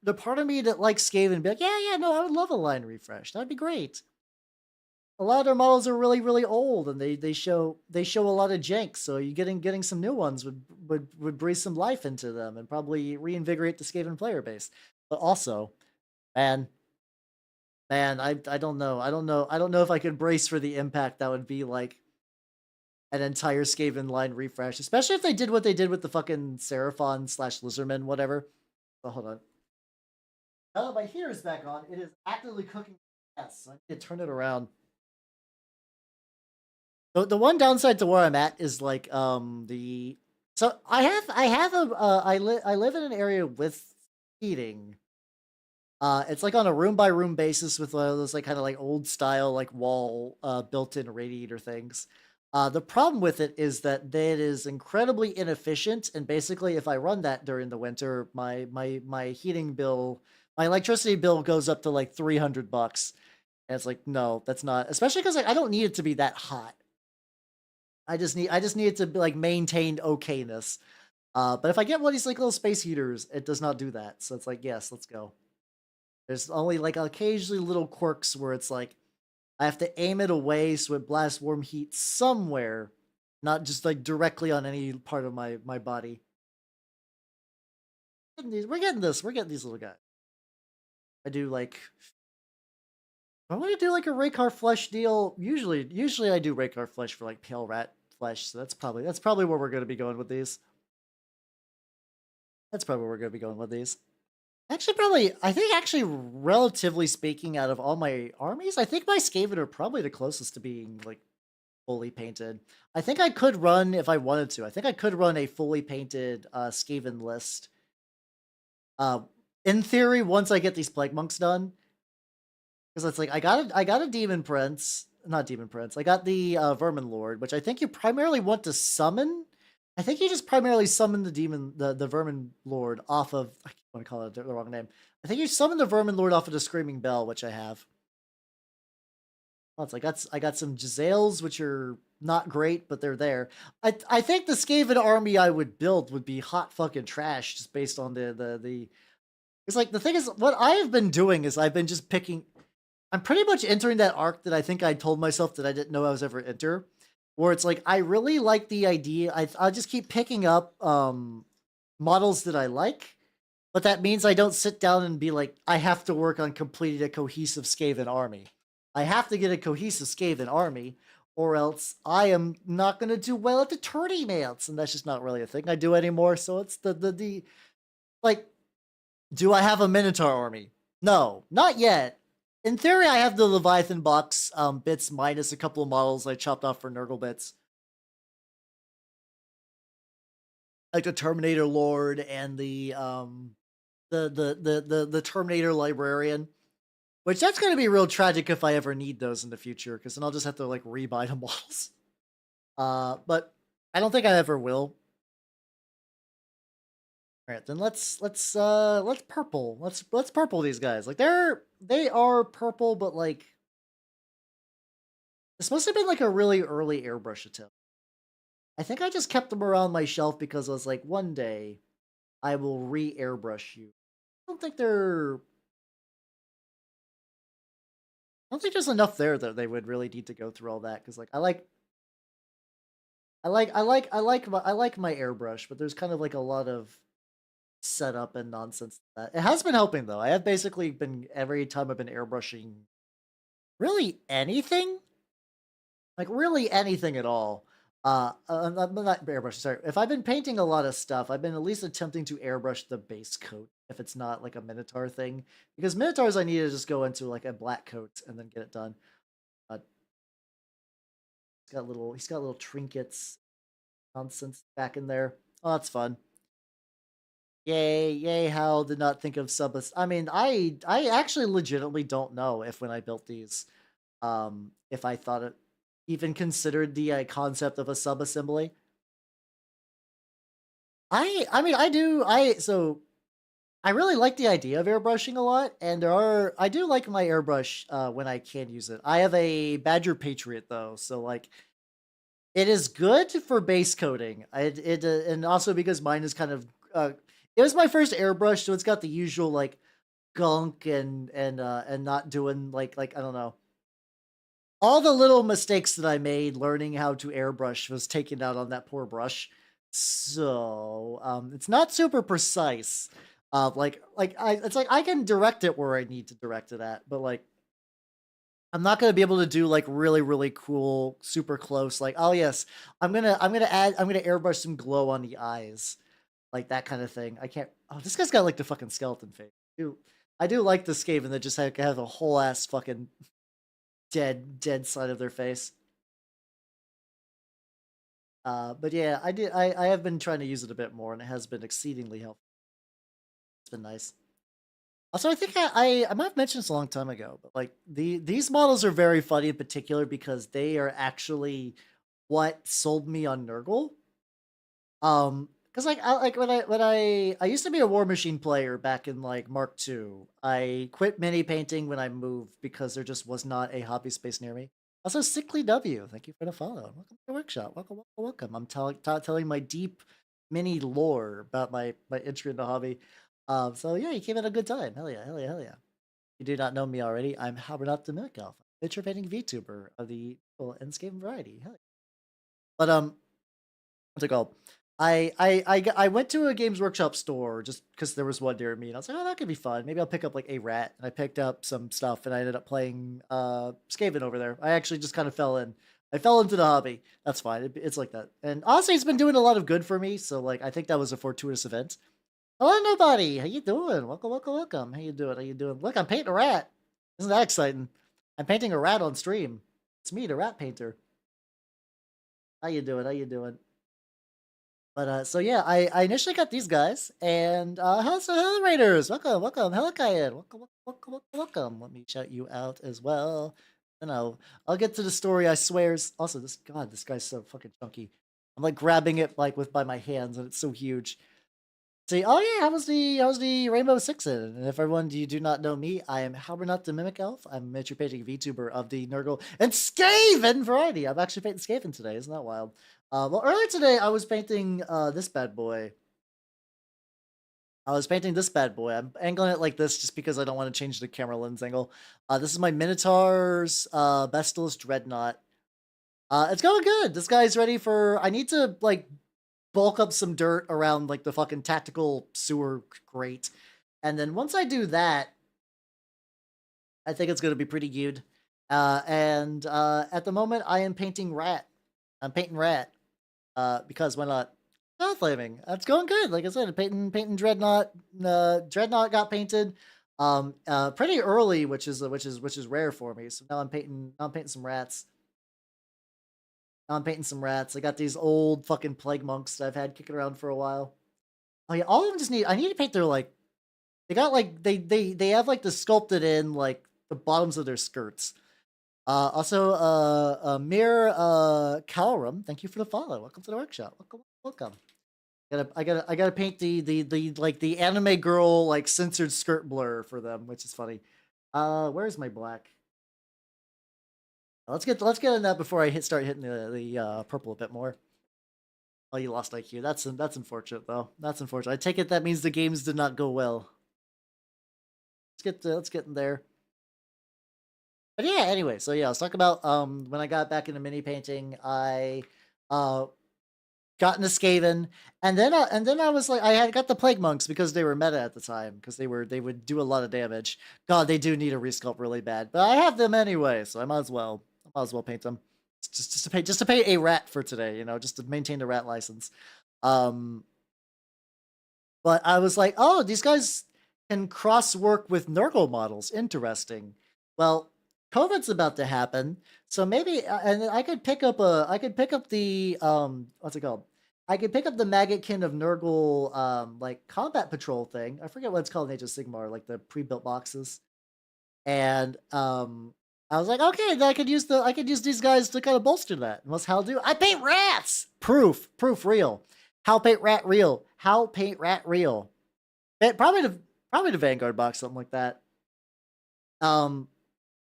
the part of me that likes Skaven be like, yeah, no, I would love a line refresh. That'd be great. A lot of their models are really old and they show a lot of jank, so you getting some new ones would breathe some life into them and probably reinvigorate the Skaven player base. But also, man, I don't know. I don't know if I could brace for the impact that would be like an entire Skaven line refresh, especially if they did what they did with the fucking Seraphon / Lizardman, whatever. Oh, hold on. Oh, my heater's back on. It is actively cooking. Yes, so I need to turn it around. The one downside to where I'm at is like so I have a I live in an area with heating. It's like on a room by room basis with one of those like kind of like old style like wall built-in radiator things. The problem with it is that it is incredibly inefficient, and basically, if I run that during the winter, my heating bill, my electricity bill goes up to like $300. And it's like, no, that's not, especially because like I don't need it to be that hot. I just need it to be like maintain okayness. But if I get one of these like little space heaters, it does not do that. So it's like, yes, let's go. There's only like occasionally little quirks where it's like I have to aim it away so it blasts warm heat somewhere, not just like directly on any part of my body. We're getting this. We're getting these little guys. I do like. I want to do like a Raycar flesh deal. Usually I do Raycar flesh for like pale rat flesh. So that's probably where we're going to be going with these. That's probably where we're going to be going with these. Actually, probably, I think actually, relatively speaking, out of all my armies, I think my Skaven are probably the closest to being, like, fully painted. I think I could run, if I wanted to, I think I could run a fully painted Skaven list. Uh, in theory, once I get these Plague Monks done. Because it's like, I got a Demon Prince, not Demon Prince, I got the Vermin Lord, which I think you primarily want to summon. I think you just primarily summon the Vermin Lord off of, I want to call it the wrong name. I think you summon the Vermin Lord off of the Screaming Bell, which I have. Well, it's like I got some Giselles, which are not great, but they're there. I think the Skaven army I would build would be hot fucking trash, just based on the. It's like the thing is, what I have been doing is I've been just picking. I'm pretty much entering that arc that I think I told myself that I didn't know I was ever enter. Where it's like, I really like the idea. I'll just keep picking up models that I like. But that means I don't sit down and be like, I have to work on completing a cohesive Skaven army. I have to get a cohesive Skaven army, or else I am not going to do well at the tournaments. And that's just not really a thing I do anymore. So it's the like, do I have a Minotaur army? No, not yet. In theory, I have the Leviathan box bits minus a couple of models I chopped off for Nurgle bits. Like the Terminator Lord and the Terminator Librarian. Which that's gonna be real tragic if I ever need those in the future, because then I'll just have to like rebuy the models. But I don't think I ever will. Alright, then let's purple. Let's purple these guys. Like they are purple, but like this must have been like a really early airbrush attempt. I think I just kept them around my shelf because I was like, one day I will re-airbrush you. I don't think there's enough there that they would really need to go through all that, because like I like my airbrush, but there's kind of like a lot of setup and nonsense. That it has been helping though. I have basically been, every time I've been airbrushing really anything, like really anything at all. I'm not airbrushing. Sorry, if I've been painting a lot of stuff, I've been at least attempting to airbrush the base coat. If it's not like a Minotaur thing, because Minotaurs I need to just go into like a black coat and then get it done. He's got little trinkets, nonsense back in there. Oh, that's fun. Yay, Hal did not think of I mean, I actually legitimately don't know if when I built these, if I thought it even considered the concept of a sub-assembly. I mean, so I really like the idea of airbrushing a lot, and I do like my airbrush when I can use it. I have a Badger Patriot though, so like it is good for base coating. And also because mine is kind of it was my first airbrush, so it's got the usual like gunk and not doing like I don't know. All the little mistakes that I made learning how to airbrush was taken out on that poor brush. So it's not super precise. It's like I can direct it where I need to direct it at, but like I'm not gonna be able to do like really, really cool, super close, like, oh yes, I'm gonna airbrush some glow on the eyes. Like that kind of thing. I can't. Oh, this guy's got like the fucking skeleton face. I do like the Skaven that just have a whole ass fucking dead side of their face. But yeah, I have been trying to use it a bit more, and it has been exceedingly helpful. It's been nice. Also, I think I might have mentioned this a long time ago, but like these models are very funny in particular because they are actually what sold me on Nurgle. 'cause, like, I used to be a War Machine player back in, like, Mark II. I quit mini painting when I moved because there just was not a hobby space near me. Also, Sickly W, thank you for the follow. Welcome to the workshop. Welcome, welcome, welcome. I'm telling my deep mini lore about my entry into hobby. So yeah, you came at a good time. Hell yeah, hell yeah, hell yeah. You do not know me already. I'm Halbernat the Milk Elf, picture painting VTuber of the Enscape variety. Hell yeah. But what's it called? I went to a Games Workshop store just because there was one near me, and I was like, oh, that could be fun. Maybe I'll pick up like a rat, and I picked up some stuff, and I ended up playing Skaven over there. I actually just kind of fell in. I fell into the hobby. That's fine. It's like that. And honestly, it's been doing a lot of good for me. So like, I think that was a fortuitous event. Hello, nobody. How you doing? Welcome, welcome, welcome. How you doing? How you doing? Look, I'm painting a rat. Isn't that exciting? I'm painting a rat on stream. It's me, the rat painter. How you doing? How you doing? But so yeah, I initially got these guys, and hello Raiders, welcome, welcome, hello Kyan, welcome, welcome, welcome, welcome, welcome. Let me shout you out as well. You know, I'll get to the story. I swears. Also, this guy's so fucking chunky. I'm like grabbing it like by my hands, and it's so huge. See, oh yeah, how's the Rainbow Six in? And if everyone you do not know me, I am Halbernat the Mimic Elf. I'm a miniature painting VTuber of the Nurgle and Skaven variety. I'm actually painting Skaven today. Isn't that wild? Well, earlier today I was painting this bad boy. I'm angling it like this just because I don't want to change the camera lens angle. This is my Minotaurs, Ballistus Dreadnought. It's going good. This guy's ready for. I need to like bulk up some dirt around like the fucking tactical sewer grate. And then once I do that, I think it's going to be pretty good. And at the moment, I am painting rat. I'm painting rat because why not? Flaming. It's going good. Like I said, painting Dreadnought. Dreadnought got painted pretty early, which is rare for me. So now I'm painting some rats. I'm painting some rats. I got these old fucking plague monks that I've had kicking around for a while. Oh yeah, all of them just need. I need to paint their like. They got like they have like the sculpted in like the bottoms of their skirts. Also, Mir Calrum, thank you for the follow. Welcome to the workshop. Welcome, welcome. I gotta paint the like the anime girl like censored skirt blur for them, which is funny. Where's my black? Let's get in that before I start hitting the purple a bit more. Oh, you lost IQ. That's unfortunate though. That's unfortunate. I take it that means the games did not go well. Let's get in there. But yeah, anyway, so yeah, let's talk about when I got back into mini painting, I got into Skaven, and then I was like, I had got the Plague Monks because they were meta at the time because they would do a lot of damage. God, they do need a resculpt really bad, but I have them anyway, so I might as well paint them just to pay a rat for today, you know, just to maintain the rat license. But I was like, oh, these guys can cross work with Nurgle models. Interesting. Well, COVID's about to happen, so maybe and I could pick up the what's it called? I could pick up the Maggotkin of Nurgle like combat patrol thing. I forget what it's called in Age of Sigmar, like the pre-built boxes. And I was like, okay, then I could use these guys to kind of bolster that. And what's Hal do? I paint rats. Proof real. How paint rat real. How paint rat real. Probably the Vanguard box, something like that.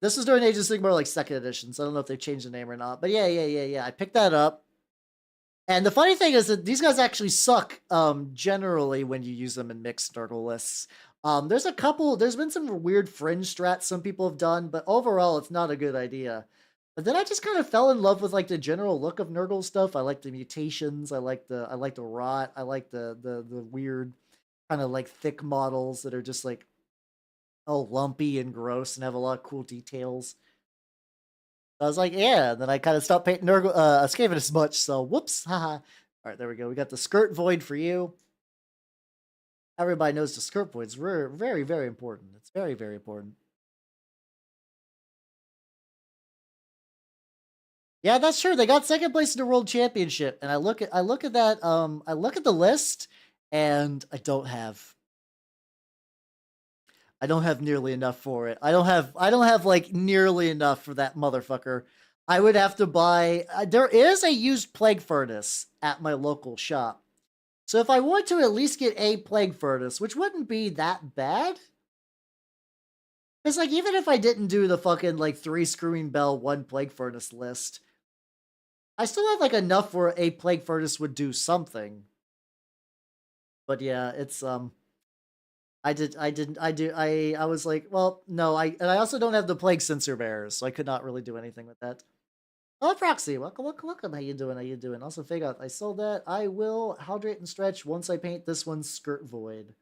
This was during Age of Sigmar, like 2nd edition, so I don't know if they changed the name or not. But yeah. I picked that up. And the funny thing is that these guys actually suck generally when you use them in mixed Nurgle lists. There's been some weird fringe strats some people have done, but overall it's not a good idea. But then I just kind of fell in love with like the general look of Nurgle stuff. I like the mutations, I like the rot, I like the weird kind of like thick models that are just like lumpy and gross and have a lot of cool details. I was like, yeah. Then I kind of stopped painting Skaven as much. So whoops, haha. All right, there we go. We got the skirt void for you. Everybody knows the skirt void's very, very, very important. It's very, very important. Yeah, that's true. They got 2nd place in the world championship, and I look at that. I look at the list, and I don't have nearly enough for it. I don't have like nearly enough for that motherfucker. I would have to buy. There is a used plague furnace at my local shop, So if I want to at least get a Plague Furnace, which wouldn't be that bad. It's like, even if I didn't do the fucking, like, 3 Screwing Bell, 1 Plague Furnace list, I still have, like, enough where a Plague Furnace would do something. But yeah, it's, I was like, well, no, and I also don't have the Plague Sensor Bearers, so I could not really do anything with that. Oh, Proxy, welcome, welcome, welcome. How you doing? How you doing? Also, Fig Out, I sold that. I will hydrate and stretch once I paint this one's Skirt Void.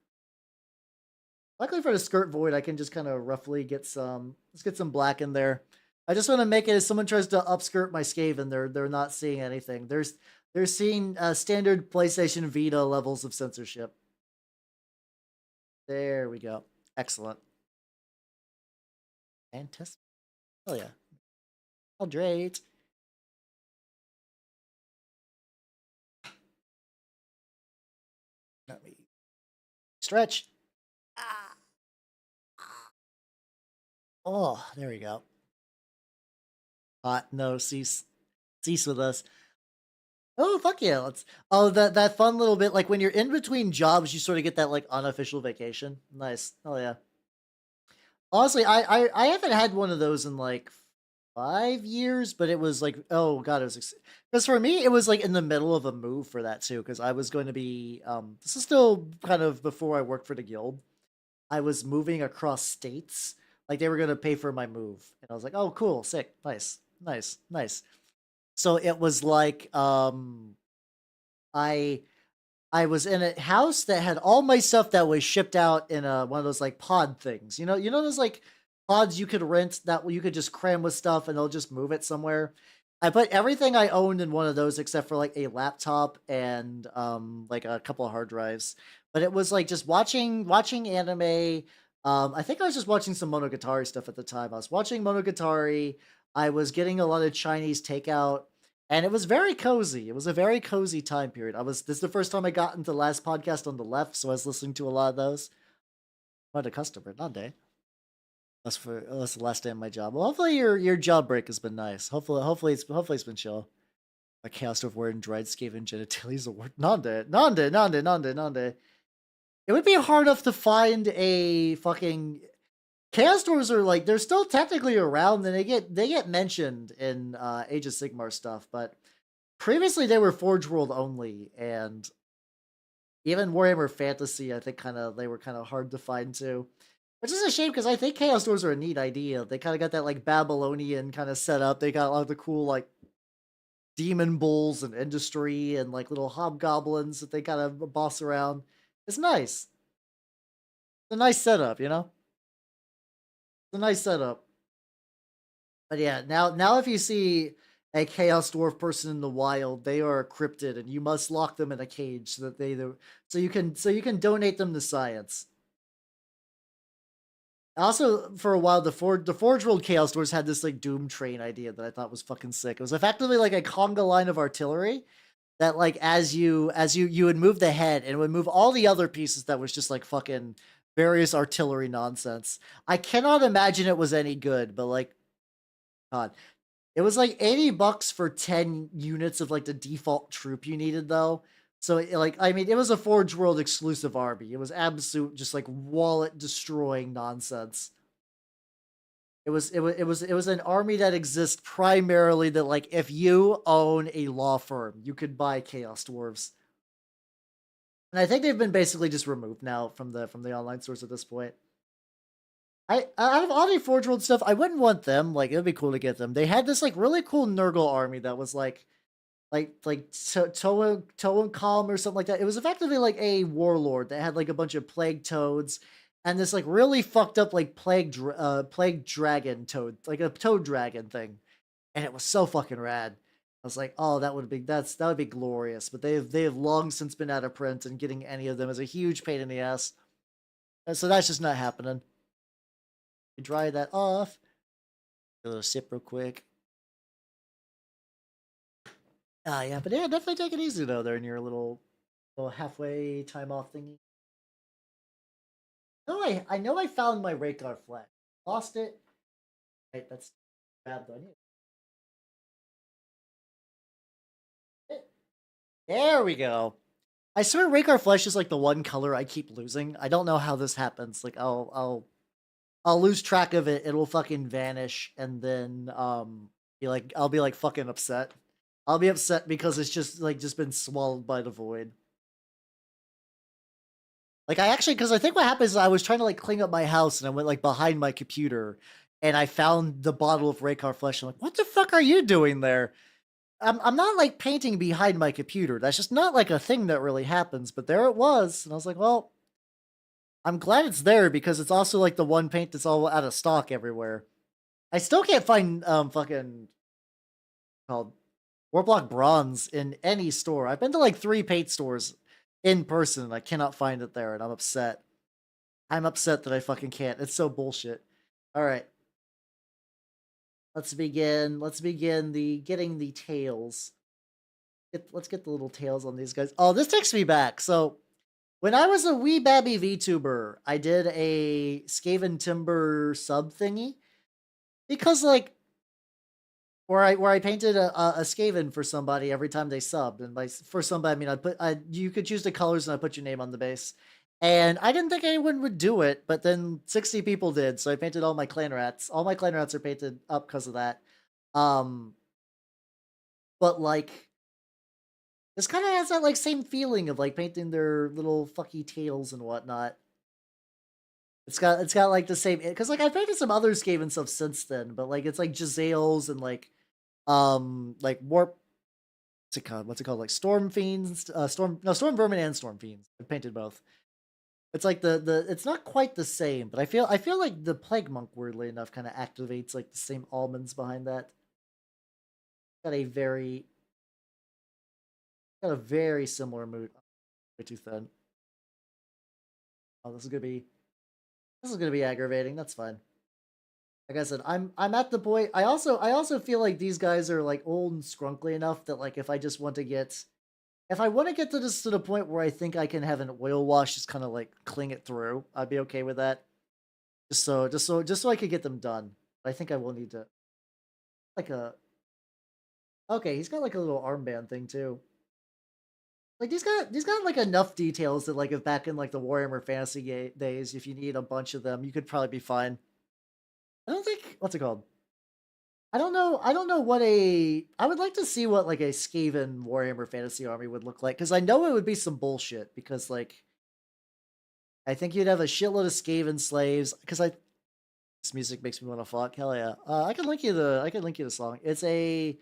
Luckily for the Skirt Void, I can just kind of roughly get let's get some black in there. I just want to make it, if someone tries to upskirt my Skaven, they're not seeing anything. They're seeing standard PlayStation Vita levels of censorship. There we go. Excellent. Fantastic. Oh yeah. Hydrate. Let me stretch. Ah. Oh, there we go. Hot. No, cease with us. Oh, fuck yeah. That fun little bit, like when you're in between jobs, you sort of get that like unofficial vacation. Nice. Oh yeah. Honestly, I haven't had one of those in like 5 years, but it was like, oh god, it was, because for me it was like in the middle of a move for that too, because I was going to be this is still kind of before I worked for the guild. I was moving across states, like they were going to pay for my move, and I was like, oh cool, sick, nice, nice, nice. So it was like I was in a house that had all my stuff that was shipped out in one of those like pod things. You know those like pods you could rent that you could just cram with stuff and they'll just move it somewhere. I put everything I owned in one of those except for like a laptop and like a couple of hard drives. But it was like just watching anime. I think I was just watching some Monogatari stuff at the time. I was watching Monogatari. I was getting a lot of Chinese takeout. And it was very cozy. It was a very cozy time period. This is the first time I got into the last podcast on the left, so I was listening to a lot of those. What a customer, not day. That's the last day of my job. Well, hopefully your job break has been nice. Hopefully it's been chill. A chaos of wearing dried Skaven genitalities award. Nande. It would be hard enough to find a fucking Chaos Dwarves are like, they're still technically around and they get mentioned in Age of Sigmar stuff, but previously they were Forge World only, and even Warhammer Fantasy, I think they were kind of hard to find too. Which is a shame because I think Chaos Dwarves are a neat idea. They kind of got that like Babylonian kind of setup. They got a lot of the cool like demon bulls and industry and like little hobgoblins that they kind of boss around. It's nice. It's a nice setup, you know? It's a nice setup. But yeah, now if you see a Chaos Dwarf person in the wild, they are a cryptid, and you must lock them in a cage so that so you can donate them to science. Also, for a while, the Forge World Chaos Dwarves had this like Doom Train idea that I thought was fucking sick. It was effectively like a conga line of artillery that, like, as you would move the head and it would move all the other pieces that was just like fucking various artillery nonsense. I cannot imagine it was any good, but like, God. It was like $80 for 10 units of like the default troop you needed though. So I mean, it was a Forge World exclusive army. It was absolute just like wallet destroying nonsense. It was an army that exists primarily that, like, if you own a law firm, you could buy Chaos Dwarves. And I think they've been basically just removed now from the online source at this point. Out of all the Forge World stuff, I wouldn't want them. Like, it'd be cool to get them. They had this like really cool Nurgle army that was like Toa Calm or something like that. It was effectively like a warlord that had like a bunch of plague toads and this like really fucked up like plague dragon toad, like a toad dragon thing, and it was so fucking rad. I was like, oh, that would be glorious. But they have long since been out of print, and getting any of them is a huge pain in the ass. And so that's just not happening. Dry that off. A little sip real quick. Yeah, but yeah, definitely take it easy though. There in your little halfway time off thingy. No, I know I found my Rhaegar flag. Lost it. Right, that's bad though. There we go. I swear Rhaegar Flesh is like the one color I keep losing. I don't know how this happens. Like I'll lose track of it. It'll fucking vanish, and then I'll be like fucking upset. I'll be upset because it's just been swallowed by the void. Like I actually, because I think what happened is I was trying to like clean up my house, and I went like behind my computer, and I found the bottle of Rhaegar Flesh. I'm like, what the fuck are you doing there? I'm not like painting behind my computer. That's just not like a thing that really happens. But there it was, and I was like, well, I'm glad it's there because it's also like the one paint that's all out of stock everywhere. I still can't find fucking called Warblock Bronze in any store. I've been to like 3 paint stores in person and I cannot find it there, and I'm upset. I'm upset that I fucking can't. It's so bullshit. All right. Let's begin. Let's begin the getting the tails. Let's get the little tails on these guys. Oh, this takes me back. So when I was a wee babby VTuber, I did a Skaven Timber sub thingy because like where I painted a Skaven for somebody every time they subbed, and by for somebody I mean you could choose the colors and I put your name on the base, and I didn't think anyone would do it, but then 60 people did, so I painted all my clan rats. All my clan rats are painted up because of that. Um, but like this kind of has that like same feeling of like painting their little fucky tails and whatnot. It's got like the same because like I painted some other Skaven stuff since then, but like it's like Giselles and like warp what's it called like storm fiends, storm vermin and storm fiends. I painted both. It's like the it's not quite the same, but I feel like the plague monk, weirdly enough, kind of activates like the same almonds behind that. Got a very got a very similar mood. Way too thin. Oh, this is gonna be aggravating. That's fine. Like I said, I'm at the point. I also feel like these guys are like old and scrunkly enough that like if I want to get to this to the point where I think I can have an oil wash just kind of like cling it through, I'd be okay with that. Just so I could get them done. I think I will need to like a okay. He's got like a little armband thing too. Like these got like enough details that like if back in like the Warhammer Fantasy days, if you need a bunch of them, you could probably be fine. I don't think what's it called. I don't know what a. I would like to see what like a Skaven Warhammer Fantasy army would look like because I know it would be some bullshit because like I think you'd have a shitload of Skaven slaves because I this music makes me want to fuck. Hell yeah! I can link you the song. It's a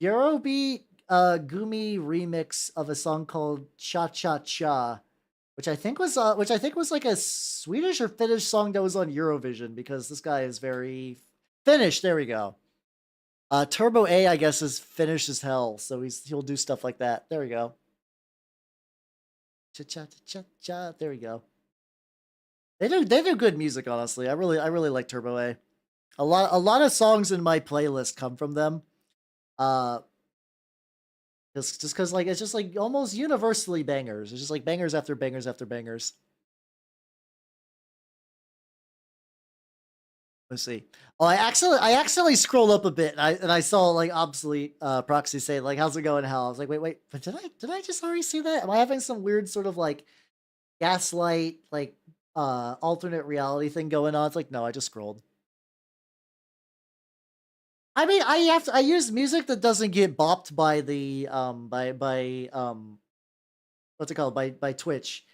Eurobeat Gumi remix of a song called Cha Cha Cha, which I think was like a Swedish or Finnish song that was on Eurovision because this guy is very Finnish. There we go. Turbo A, I guess, is Finnish as hell, so he'll do stuff like that. There we go. Cha cha cha cha. There we go. They do good music, honestly. I really like Turbo A. A lot of songs in my playlist come from them. Uh, just because like it's just like almost universally bangers. It's just like bangers after bangers after bangers. Let's see. Oh, I accidentally scrolled up a bit and I saw like obsolete proxy say like how's it going hell? I was like, wait, but did I just already see that? Am I having some weird sort of like gaslight like alternate reality thing going on? It's like no, I just scrolled. I mean, I use music that doesn't get bopped by the what's it called by Twitch.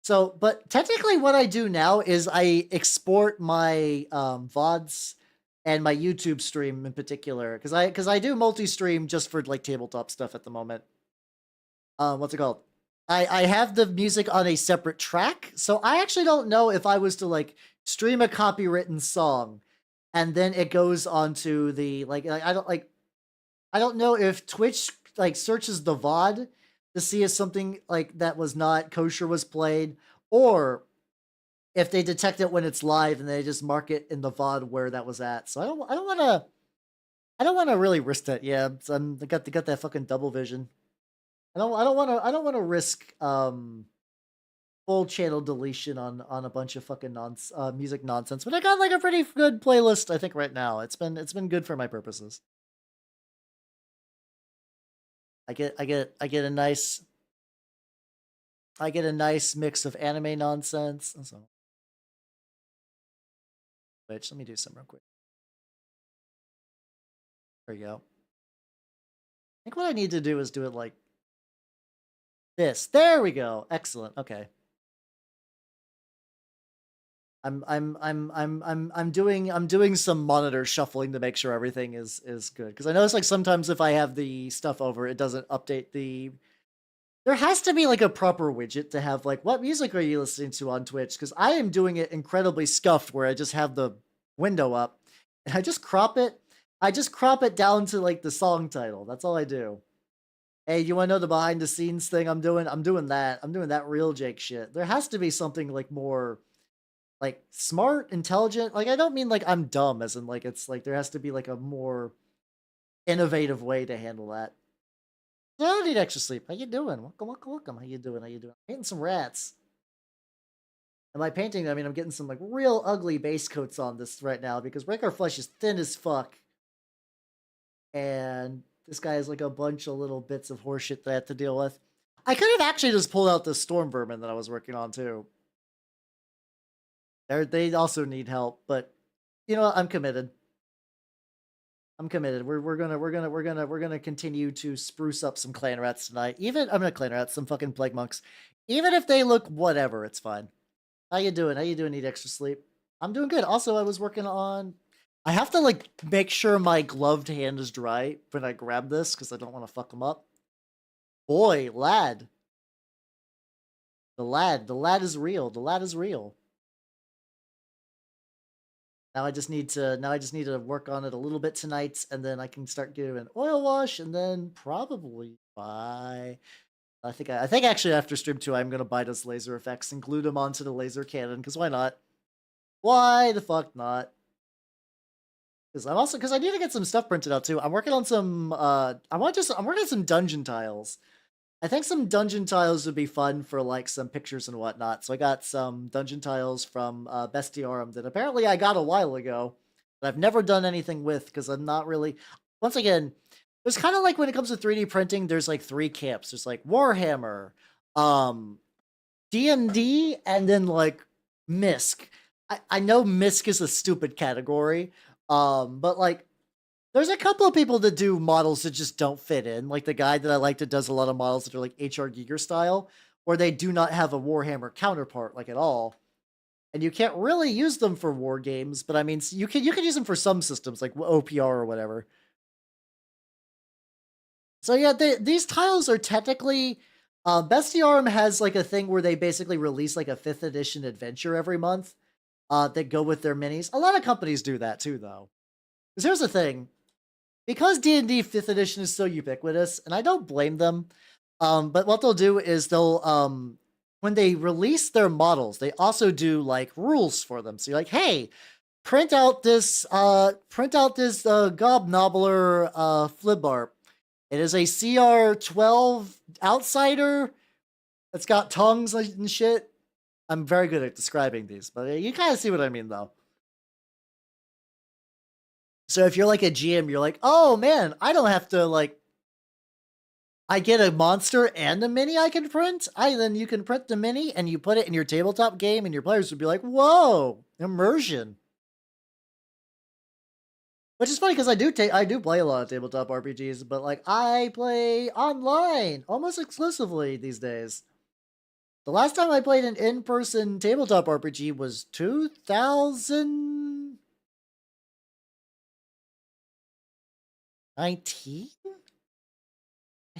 So, but technically, what I do now is I export my VODs and my YouTube stream in particular because I do multi-stream just for like tabletop stuff at the moment. What's it called? I have the music on a separate track, so I actually don't know if I was to like stream a copywritten song and then it goes onto the I don't know if Twitch like searches the VOD to see if something like that was not kosher was played, or if they detect it when it's live and they just mark it in the VOD where that was at. So I don't want to really risk that. Yeah, I got that fucking double vision. I don't want to risk full channel deletion on a bunch of fucking music nonsense. But I got like a pretty good playlist I think right now. It's been good for my purposes. I get a nice I get a nice mix of anime nonsense. So, which let me do some real quick. There you go. I think what I need to do is do it like this. There we go. Excellent. Okay. I'm doing some monitor shuffling to make sure everything is good. Because I notice like sometimes if I have the stuff over, it doesn't update the. There has to be like a proper widget to have like what music are you listening to on Twitch? Because I am doing it incredibly scuffed where I just have the window up and I just crop it. I just crop it down to like the song title. That's all I do. Hey, you want to know the behind the scenes thing I'm doing? I'm doing that. I'm doing that real Jake shit. There has to be something like more like smart, intelligent. Like I don't mean like I'm dumb, as in like it's like there has to be like a more innovative way to handle that. I don't need extra sleep. How you doing? Welcome, welcome, welcome. How you doing? How you doing? Painting some rats. Am I painting? I mean, I'm getting some like real ugly base coats on this right now because regular flesh is thin as fuck. And this guy has like a bunch of little bits of horseshit that I have to deal with. I could have actually just pulled out the storm vermin that I was working on too. They also need help, but you know what? I'm committed. I'm committed. We're gonna continue to spruce up some clan rats tonight. Even I'm not clan rats, some fucking plague monks. Even if they look whatever, it's fine. How you doing? How you doing? Need extra sleep? I'm doing good. Also, I was working on. I have to like make sure my gloved hand is dry when I grab this because I don't want to fuck them up. Boy, lad, the lad is real. The lad is real. Now I just need to work on it a little bit tonight, and then I can start doing an oil wash, and then probably buy. I think actually after stream 2, I'm gonna buy those laser effects and glue them onto the laser cannon. Because why not? Why the fuck not? Because I need to get some stuff printed out too. I'm working on some. I'm working on some dungeon tiles. I think some dungeon tiles would be fun for like some pictures and whatnot. So I got some dungeon tiles from Bestiarum that apparently I got a while ago, but I've never done anything with because I'm not really. Once again, there's kind of like when it comes to 3D printing, there's like 3 camps. There's like Warhammer, D&D, and then like MISC. I know MISC is a stupid category, but like there's a couple of people that do models that just don't fit in. Like the guy that I like that does a lot of models that are like HR Giger style, where they do not have a Warhammer counterpart like at all. And you can't really use them for war games, but I mean you can use them for some systems like OPR or whatever. So yeah, these tiles are technically Bestiarum has like a thing where they basically release like a 5th edition adventure every month that go with their minis. A lot of companies do that too though. Because here's the thing, because D&D 5th edition is so ubiquitous, and I don't blame them, but what they'll do is they'll, when they release their models, they also do, like, rules for them. So you're like, hey, print out this Gobnobbler Flibbarp. It is a CR12 outsider that's got tongues and shit. I'm very good at describing these, but you kind of see what I mean, though. So if you're like a GM, you're like, oh man, I don't have to like. I get a monster and a mini I can print. Then you can print the mini and you put it in your tabletop game, and your players would be like, whoa, immersion. Which is funny because I do play a lot of tabletop RPGs, but like I play online almost exclusively these days. The last time I played an in-person tabletop RPG was 2019. I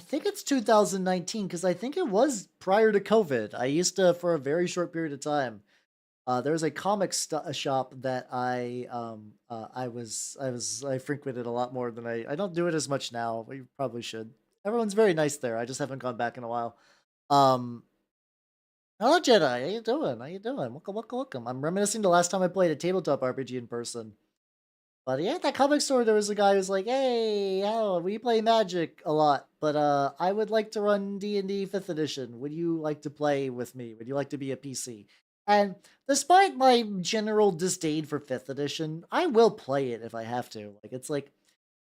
think it's 2019 because I think it was prior to COVID. I used to, for a very short period of time, there was a comic shop that I frequented a lot more than I don't do it as much now. We probably should. Everyone's very nice there. I just haven't gone back in a while. Hello Jedi, how you doing? How you doing? Welcome, welcome, welcome. I'm reminiscing the last time I played a tabletop RPG in person. But yeah, at that comic store, there was a guy who was like, hey, we play Magic a lot, but I would like to run D&D 5th edition. Would you like to play with me? Would you like to be a PC? And despite my general disdain for 5th edition, I will play it if I have to. Like,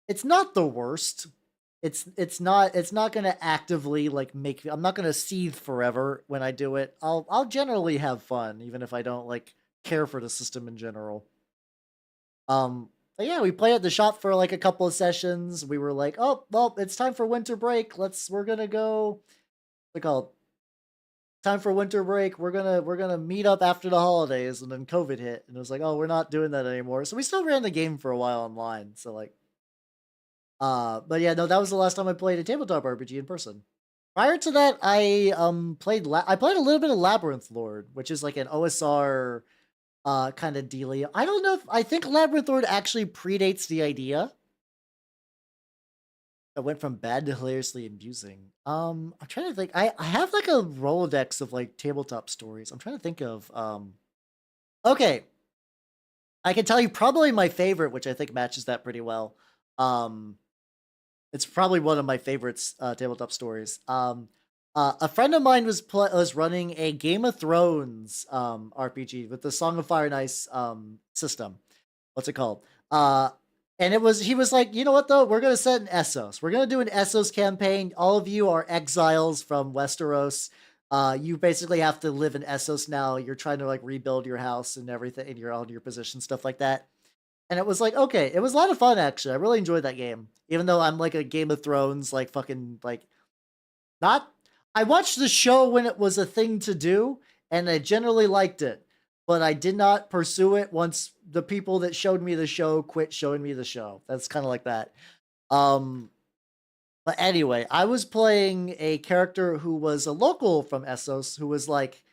it's not the worst. it's not gonna actively like make I'm not gonna seethe forever when I do it. I'll generally have fun even if I don't like care for the system in general. But yeah, we played at the shop for like a couple of sessions. We were like, oh well, it's time for winter break. We're gonna go. What's it called? Time for winter break. We're gonna meet up after the holidays, and then COVID hit, and it was like, oh, we're not doing that anymore. So we still ran the game for a while online. So like, but yeah, no, that was the last time I played a tabletop RPG in person. Prior to that, I played a little bit of Labyrinth Lord, which is like an OSR kind of dealy. I don't know if I think Labyrinth Lord actually predates the idea. It went from bad to hilariously amusing. I'm trying to think. I have like a Rolodex of like tabletop stories. I'm trying to think of okay. I can tell you probably my favorite, which I think matches that pretty well. Um it's probably one of my favorites tabletop stories. A friend of mine was running a Game of Thrones RPG with the Song of Fire and Ice system. What's it called? And he was like, you know what though? We're gonna set an Essos. We're gonna do an Essos campaign. All of you are exiles from Westeros. You basically have to live in Essos now. You're trying to like rebuild your house and everything, and your position, stuff like that. And it was like, okay, it was a lot of fun actually. I really enjoyed that game. Even though I'm like a Game of Thrones, like fucking like not I watched the show when it was a thing to do, and I generally liked it. But I did not pursue it once the people that showed me the show quit showing me the show. That's kind of like that. Um but anyway, I was playing a character who was a local from Essos who was like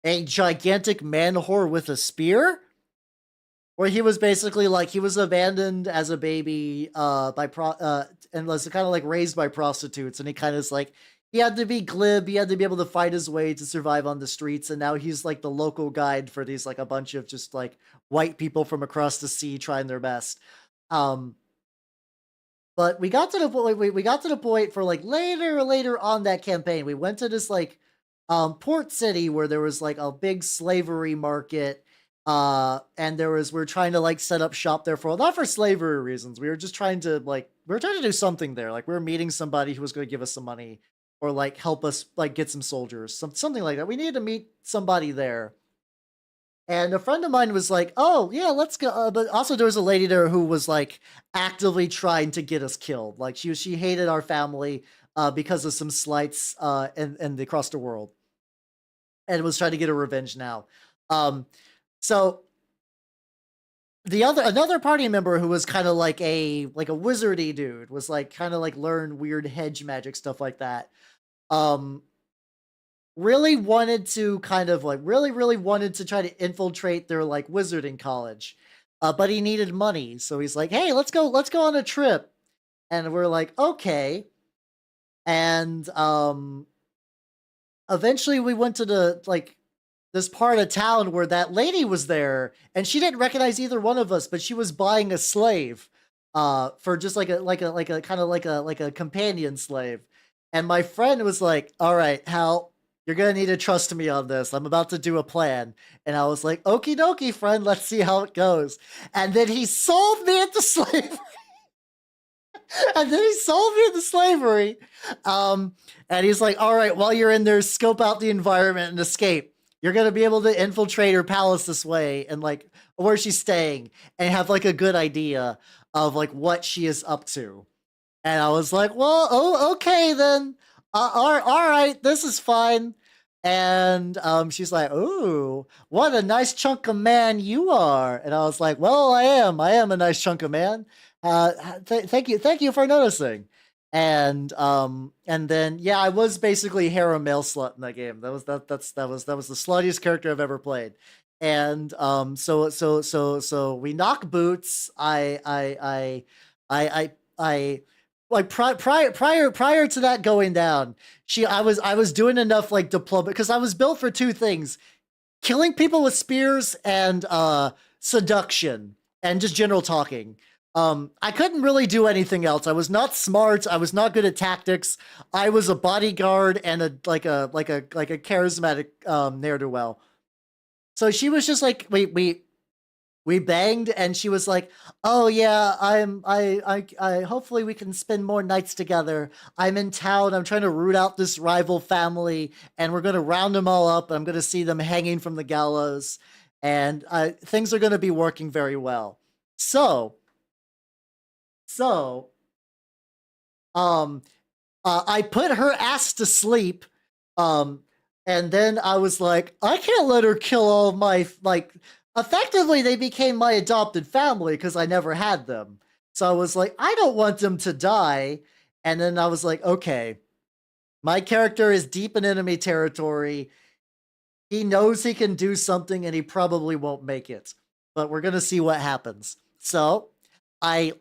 a gigantic man whore with a spear, where he was basically like he was abandoned as a baby and was kind of like raised by prostitutes, and he kind of is like he had to be glib, he had to be able to fight his way to survive on the streets, and now he's like the local guide for these like a bunch of just like white people from across the sea trying their best. um but we got to the point we got to the point for like later on that campaign, we went to this like port city where there was like a big slavery market, and we're trying to like set up shop there for not for slavery reasons. We were just trying to like we were trying to do something there. Like we were meeting somebody who was going to give us some money or like help us like get some soldiers, something like that. We needed to meet somebody there. And a friend of mine was like, "Oh yeah, let's go." But also, there was a lady there who was like actively trying to get us killed. Like she hated our family because of some slights and across the world, and was trying to get her revenge now. Um, so another party member who was kind of like a wizardy dude was like kind of like learn weird hedge magic stuff like that. Um, really wanted to kind of like really wanted to try to infiltrate their like wizarding college, but he needed money, so he's like, hey, let's go on a trip. And we're like, okay. And eventually we went to the like this part of town where that lady was there, and she didn't recognize either one of us, but she was buying a slave for just like a kind of like a companion slave. And my friend was like, all right, Hal, you're gonna need to trust me on this. I'm about to do a plan. And I was like, okie dokie, friend, let's see how it goes. And then he sold me into slavery. And then he sold me into slavery. And he's like, all right, while you're in there, scope out the environment and escape. You're gonna be able to infiltrate her palace this way, and like where she's staying, and have like a good idea of like what she is up to. And I was like, well, oh, okay then. All right, this is fine. And she's like, ooh, what a nice chunk of man you are. And I was like, well, I am a nice chunk of man. Thank you for noticing. And then yeah, I was basically harem male slut in that game. That was the sluttiest character I've ever played. And so we knock boots. I like prior to that going down, I was doing enough like diploma because I was built for two things: killing people with spears and seduction and just general talking. I couldn't really do anything else. I was not smart. I was not good at tactics. I was a bodyguard and a charismatic ne'er do well. So she was just like, wait. We banged, and she was like, "Oh yeah, I hopefully we can spend more nights together. I'm in town. I'm trying to root out this rival family, and we're gonna round them all up. I'm gonna see them hanging from the gallows, and things are gonna be working very well." So, so, um, I put her ass to sleep, um, and then I was like, I can't let her kill all of my like. Effectively, they became my adopted family because I never had them. So I was like, I don't want them to die. And then I was like, okay, my character is deep in enemy territory. He knows he can do something, and he probably won't make it. But we're gonna see what happens. So I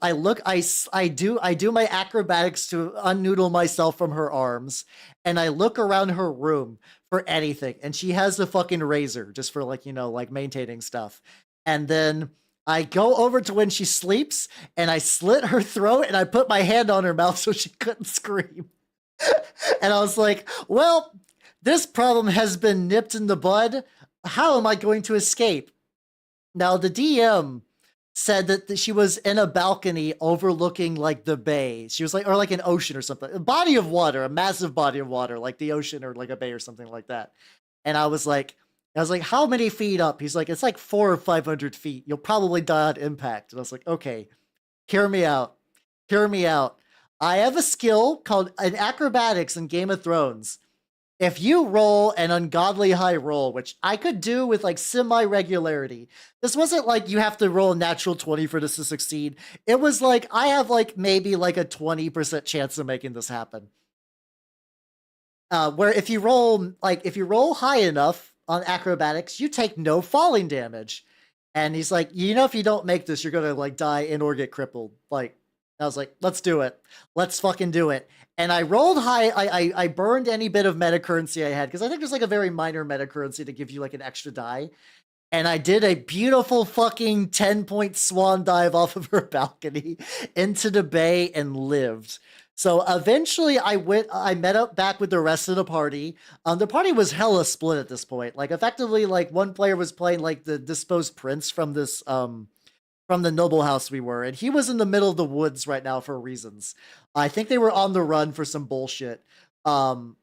do my acrobatics to unnoodle myself from her arms, and I look around her room for anything, and she has the fucking razor just for like, like maintaining stuff. And then I go over to when she sleeps, and I slit her throat, and I put my hand on her mouth so she couldn't scream. And I was like, well, this problem has been nipped in the bud. How am I going to escape? Now, the DM said that she was in a balcony overlooking like the bay. She was like, or like an ocean or something, a body of water, a massive body of water, like the ocean or like a bay or something like that. And I was like, how many feet up? He's like, it's like 400 or 500 feet. You'll probably die on impact. And I was like, okay, hear me out. Hear me out. I have a skill called an acrobatics in Game of Thrones. If you roll an ungodly high roll, which I could do with like semi regularity, this wasn't like you have to roll a natural 20 for this to succeed. It was like I have like maybe like a 20% chance of making this happen. Where if you roll high enough on acrobatics, you take no falling damage. And he's like, if you don't make this, you're gonna like die and or get crippled. Like, I was like, let's do it. Let's fucking do it. And I rolled high. I burned any bit of meta currency I had because I think there's like a very minor meta currency to give you like an extra die. And I did a beautiful fucking 10-point swan dive off of her balcony into the bay and lived. So eventually I met up back with the rest of the party. The party was hella split at this point. Like effectively, like one player was playing like the disposed prince from the noble house we were, and he was in the middle of the woods right now for reasons. I think they were on the run for some bullshit. Um,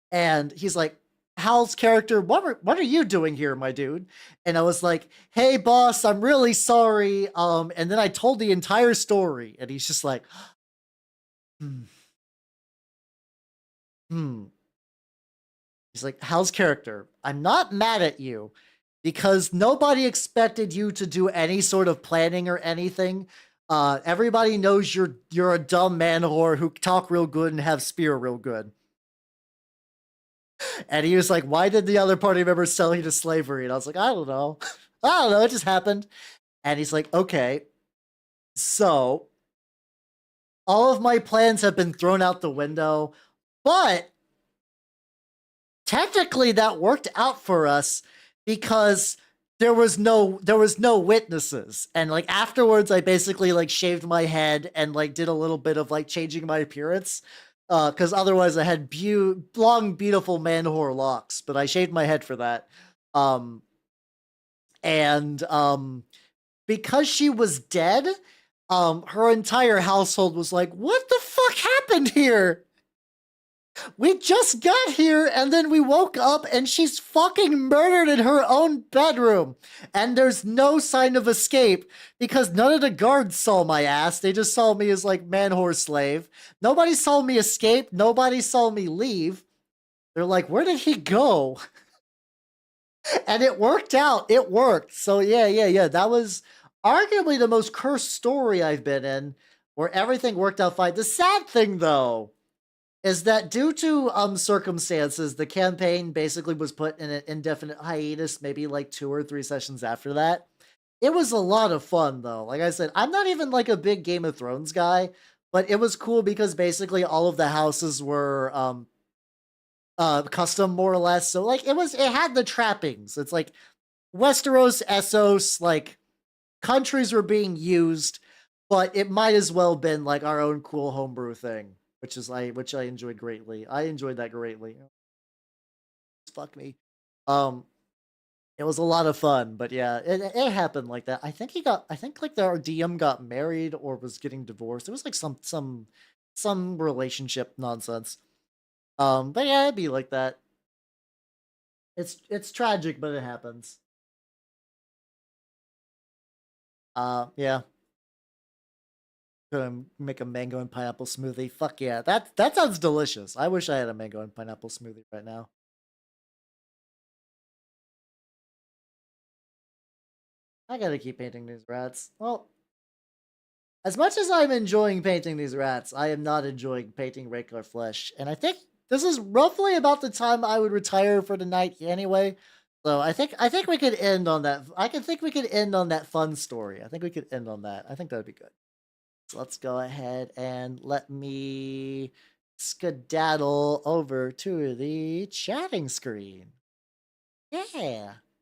and he's like, Hal's character, what are you doing here, my dude? And I was like, hey boss, I'm really sorry. And then I told the entire story, and he's just like, hmm, hmm. He's like, Hal's character, I'm not mad at you because nobody expected you to do any sort of planning or anything. Everybody knows you're a dumb man whore who talk real good and have spear real good. And he was like, why did the other party members sell you to slavery? And I was like, I don't know. I don't know. It just happened. And he's like, okay, so all of my plans have been thrown out the window, but technically that worked out for us because there was no witnesses. And like afterwards I basically like shaved my head and like did a little bit of like changing my appearance because otherwise I had long beautiful man whore locks, but I shaved my head for that. um and because she was dead, her entire household was like, what the fuck happened here? We just got here and then we woke up and she's fucking murdered in her own bedroom. And there's no sign of escape because none of the guards saw my ass. They just saw me as like man horse slave. Nobody saw me escape. Nobody saw me leave. They're like, where did he go? And it worked out. It worked. So yeah. That was arguably the most cursed story I've been in where everything worked out fine. The sad thing though is that due to circumstances, the campaign basically was put in an indefinite hiatus, maybe like 2 or 3 sessions after that. It was a lot of fun though. Like I said, I'm not even like a big Game of Thrones guy, but it was cool because basically all of the houses were custom more or less. So like it had the trappings. It's like Westeros, Essos, like countries were being used, but it might as well been like our own cool homebrew thing, which I enjoyed greatly. I enjoyed that greatly. Fuck me. Um, It was a lot of fun, but yeah, it happened like that. I think like our DM got married or was getting divorced. It was like some relationship nonsense. But yeah, it'd be like that. It's tragic, but it happens. Yeah, gonna make a mango and pineapple smoothie. Fuck yeah, that sounds delicious. I wish I had a mango and pineapple smoothie right now. I gotta keep painting these rats. Well, as much as I'm enjoying painting these rats, I am not enjoying painting regular flesh. And I think this is roughly about the time I would retire for the night anyway. So I think we could end on that. I can think we could end on that fun story. I think we could end on that. I think that'd be good. So let's go ahead and let me skedaddle over to the chatting screen. Yeah.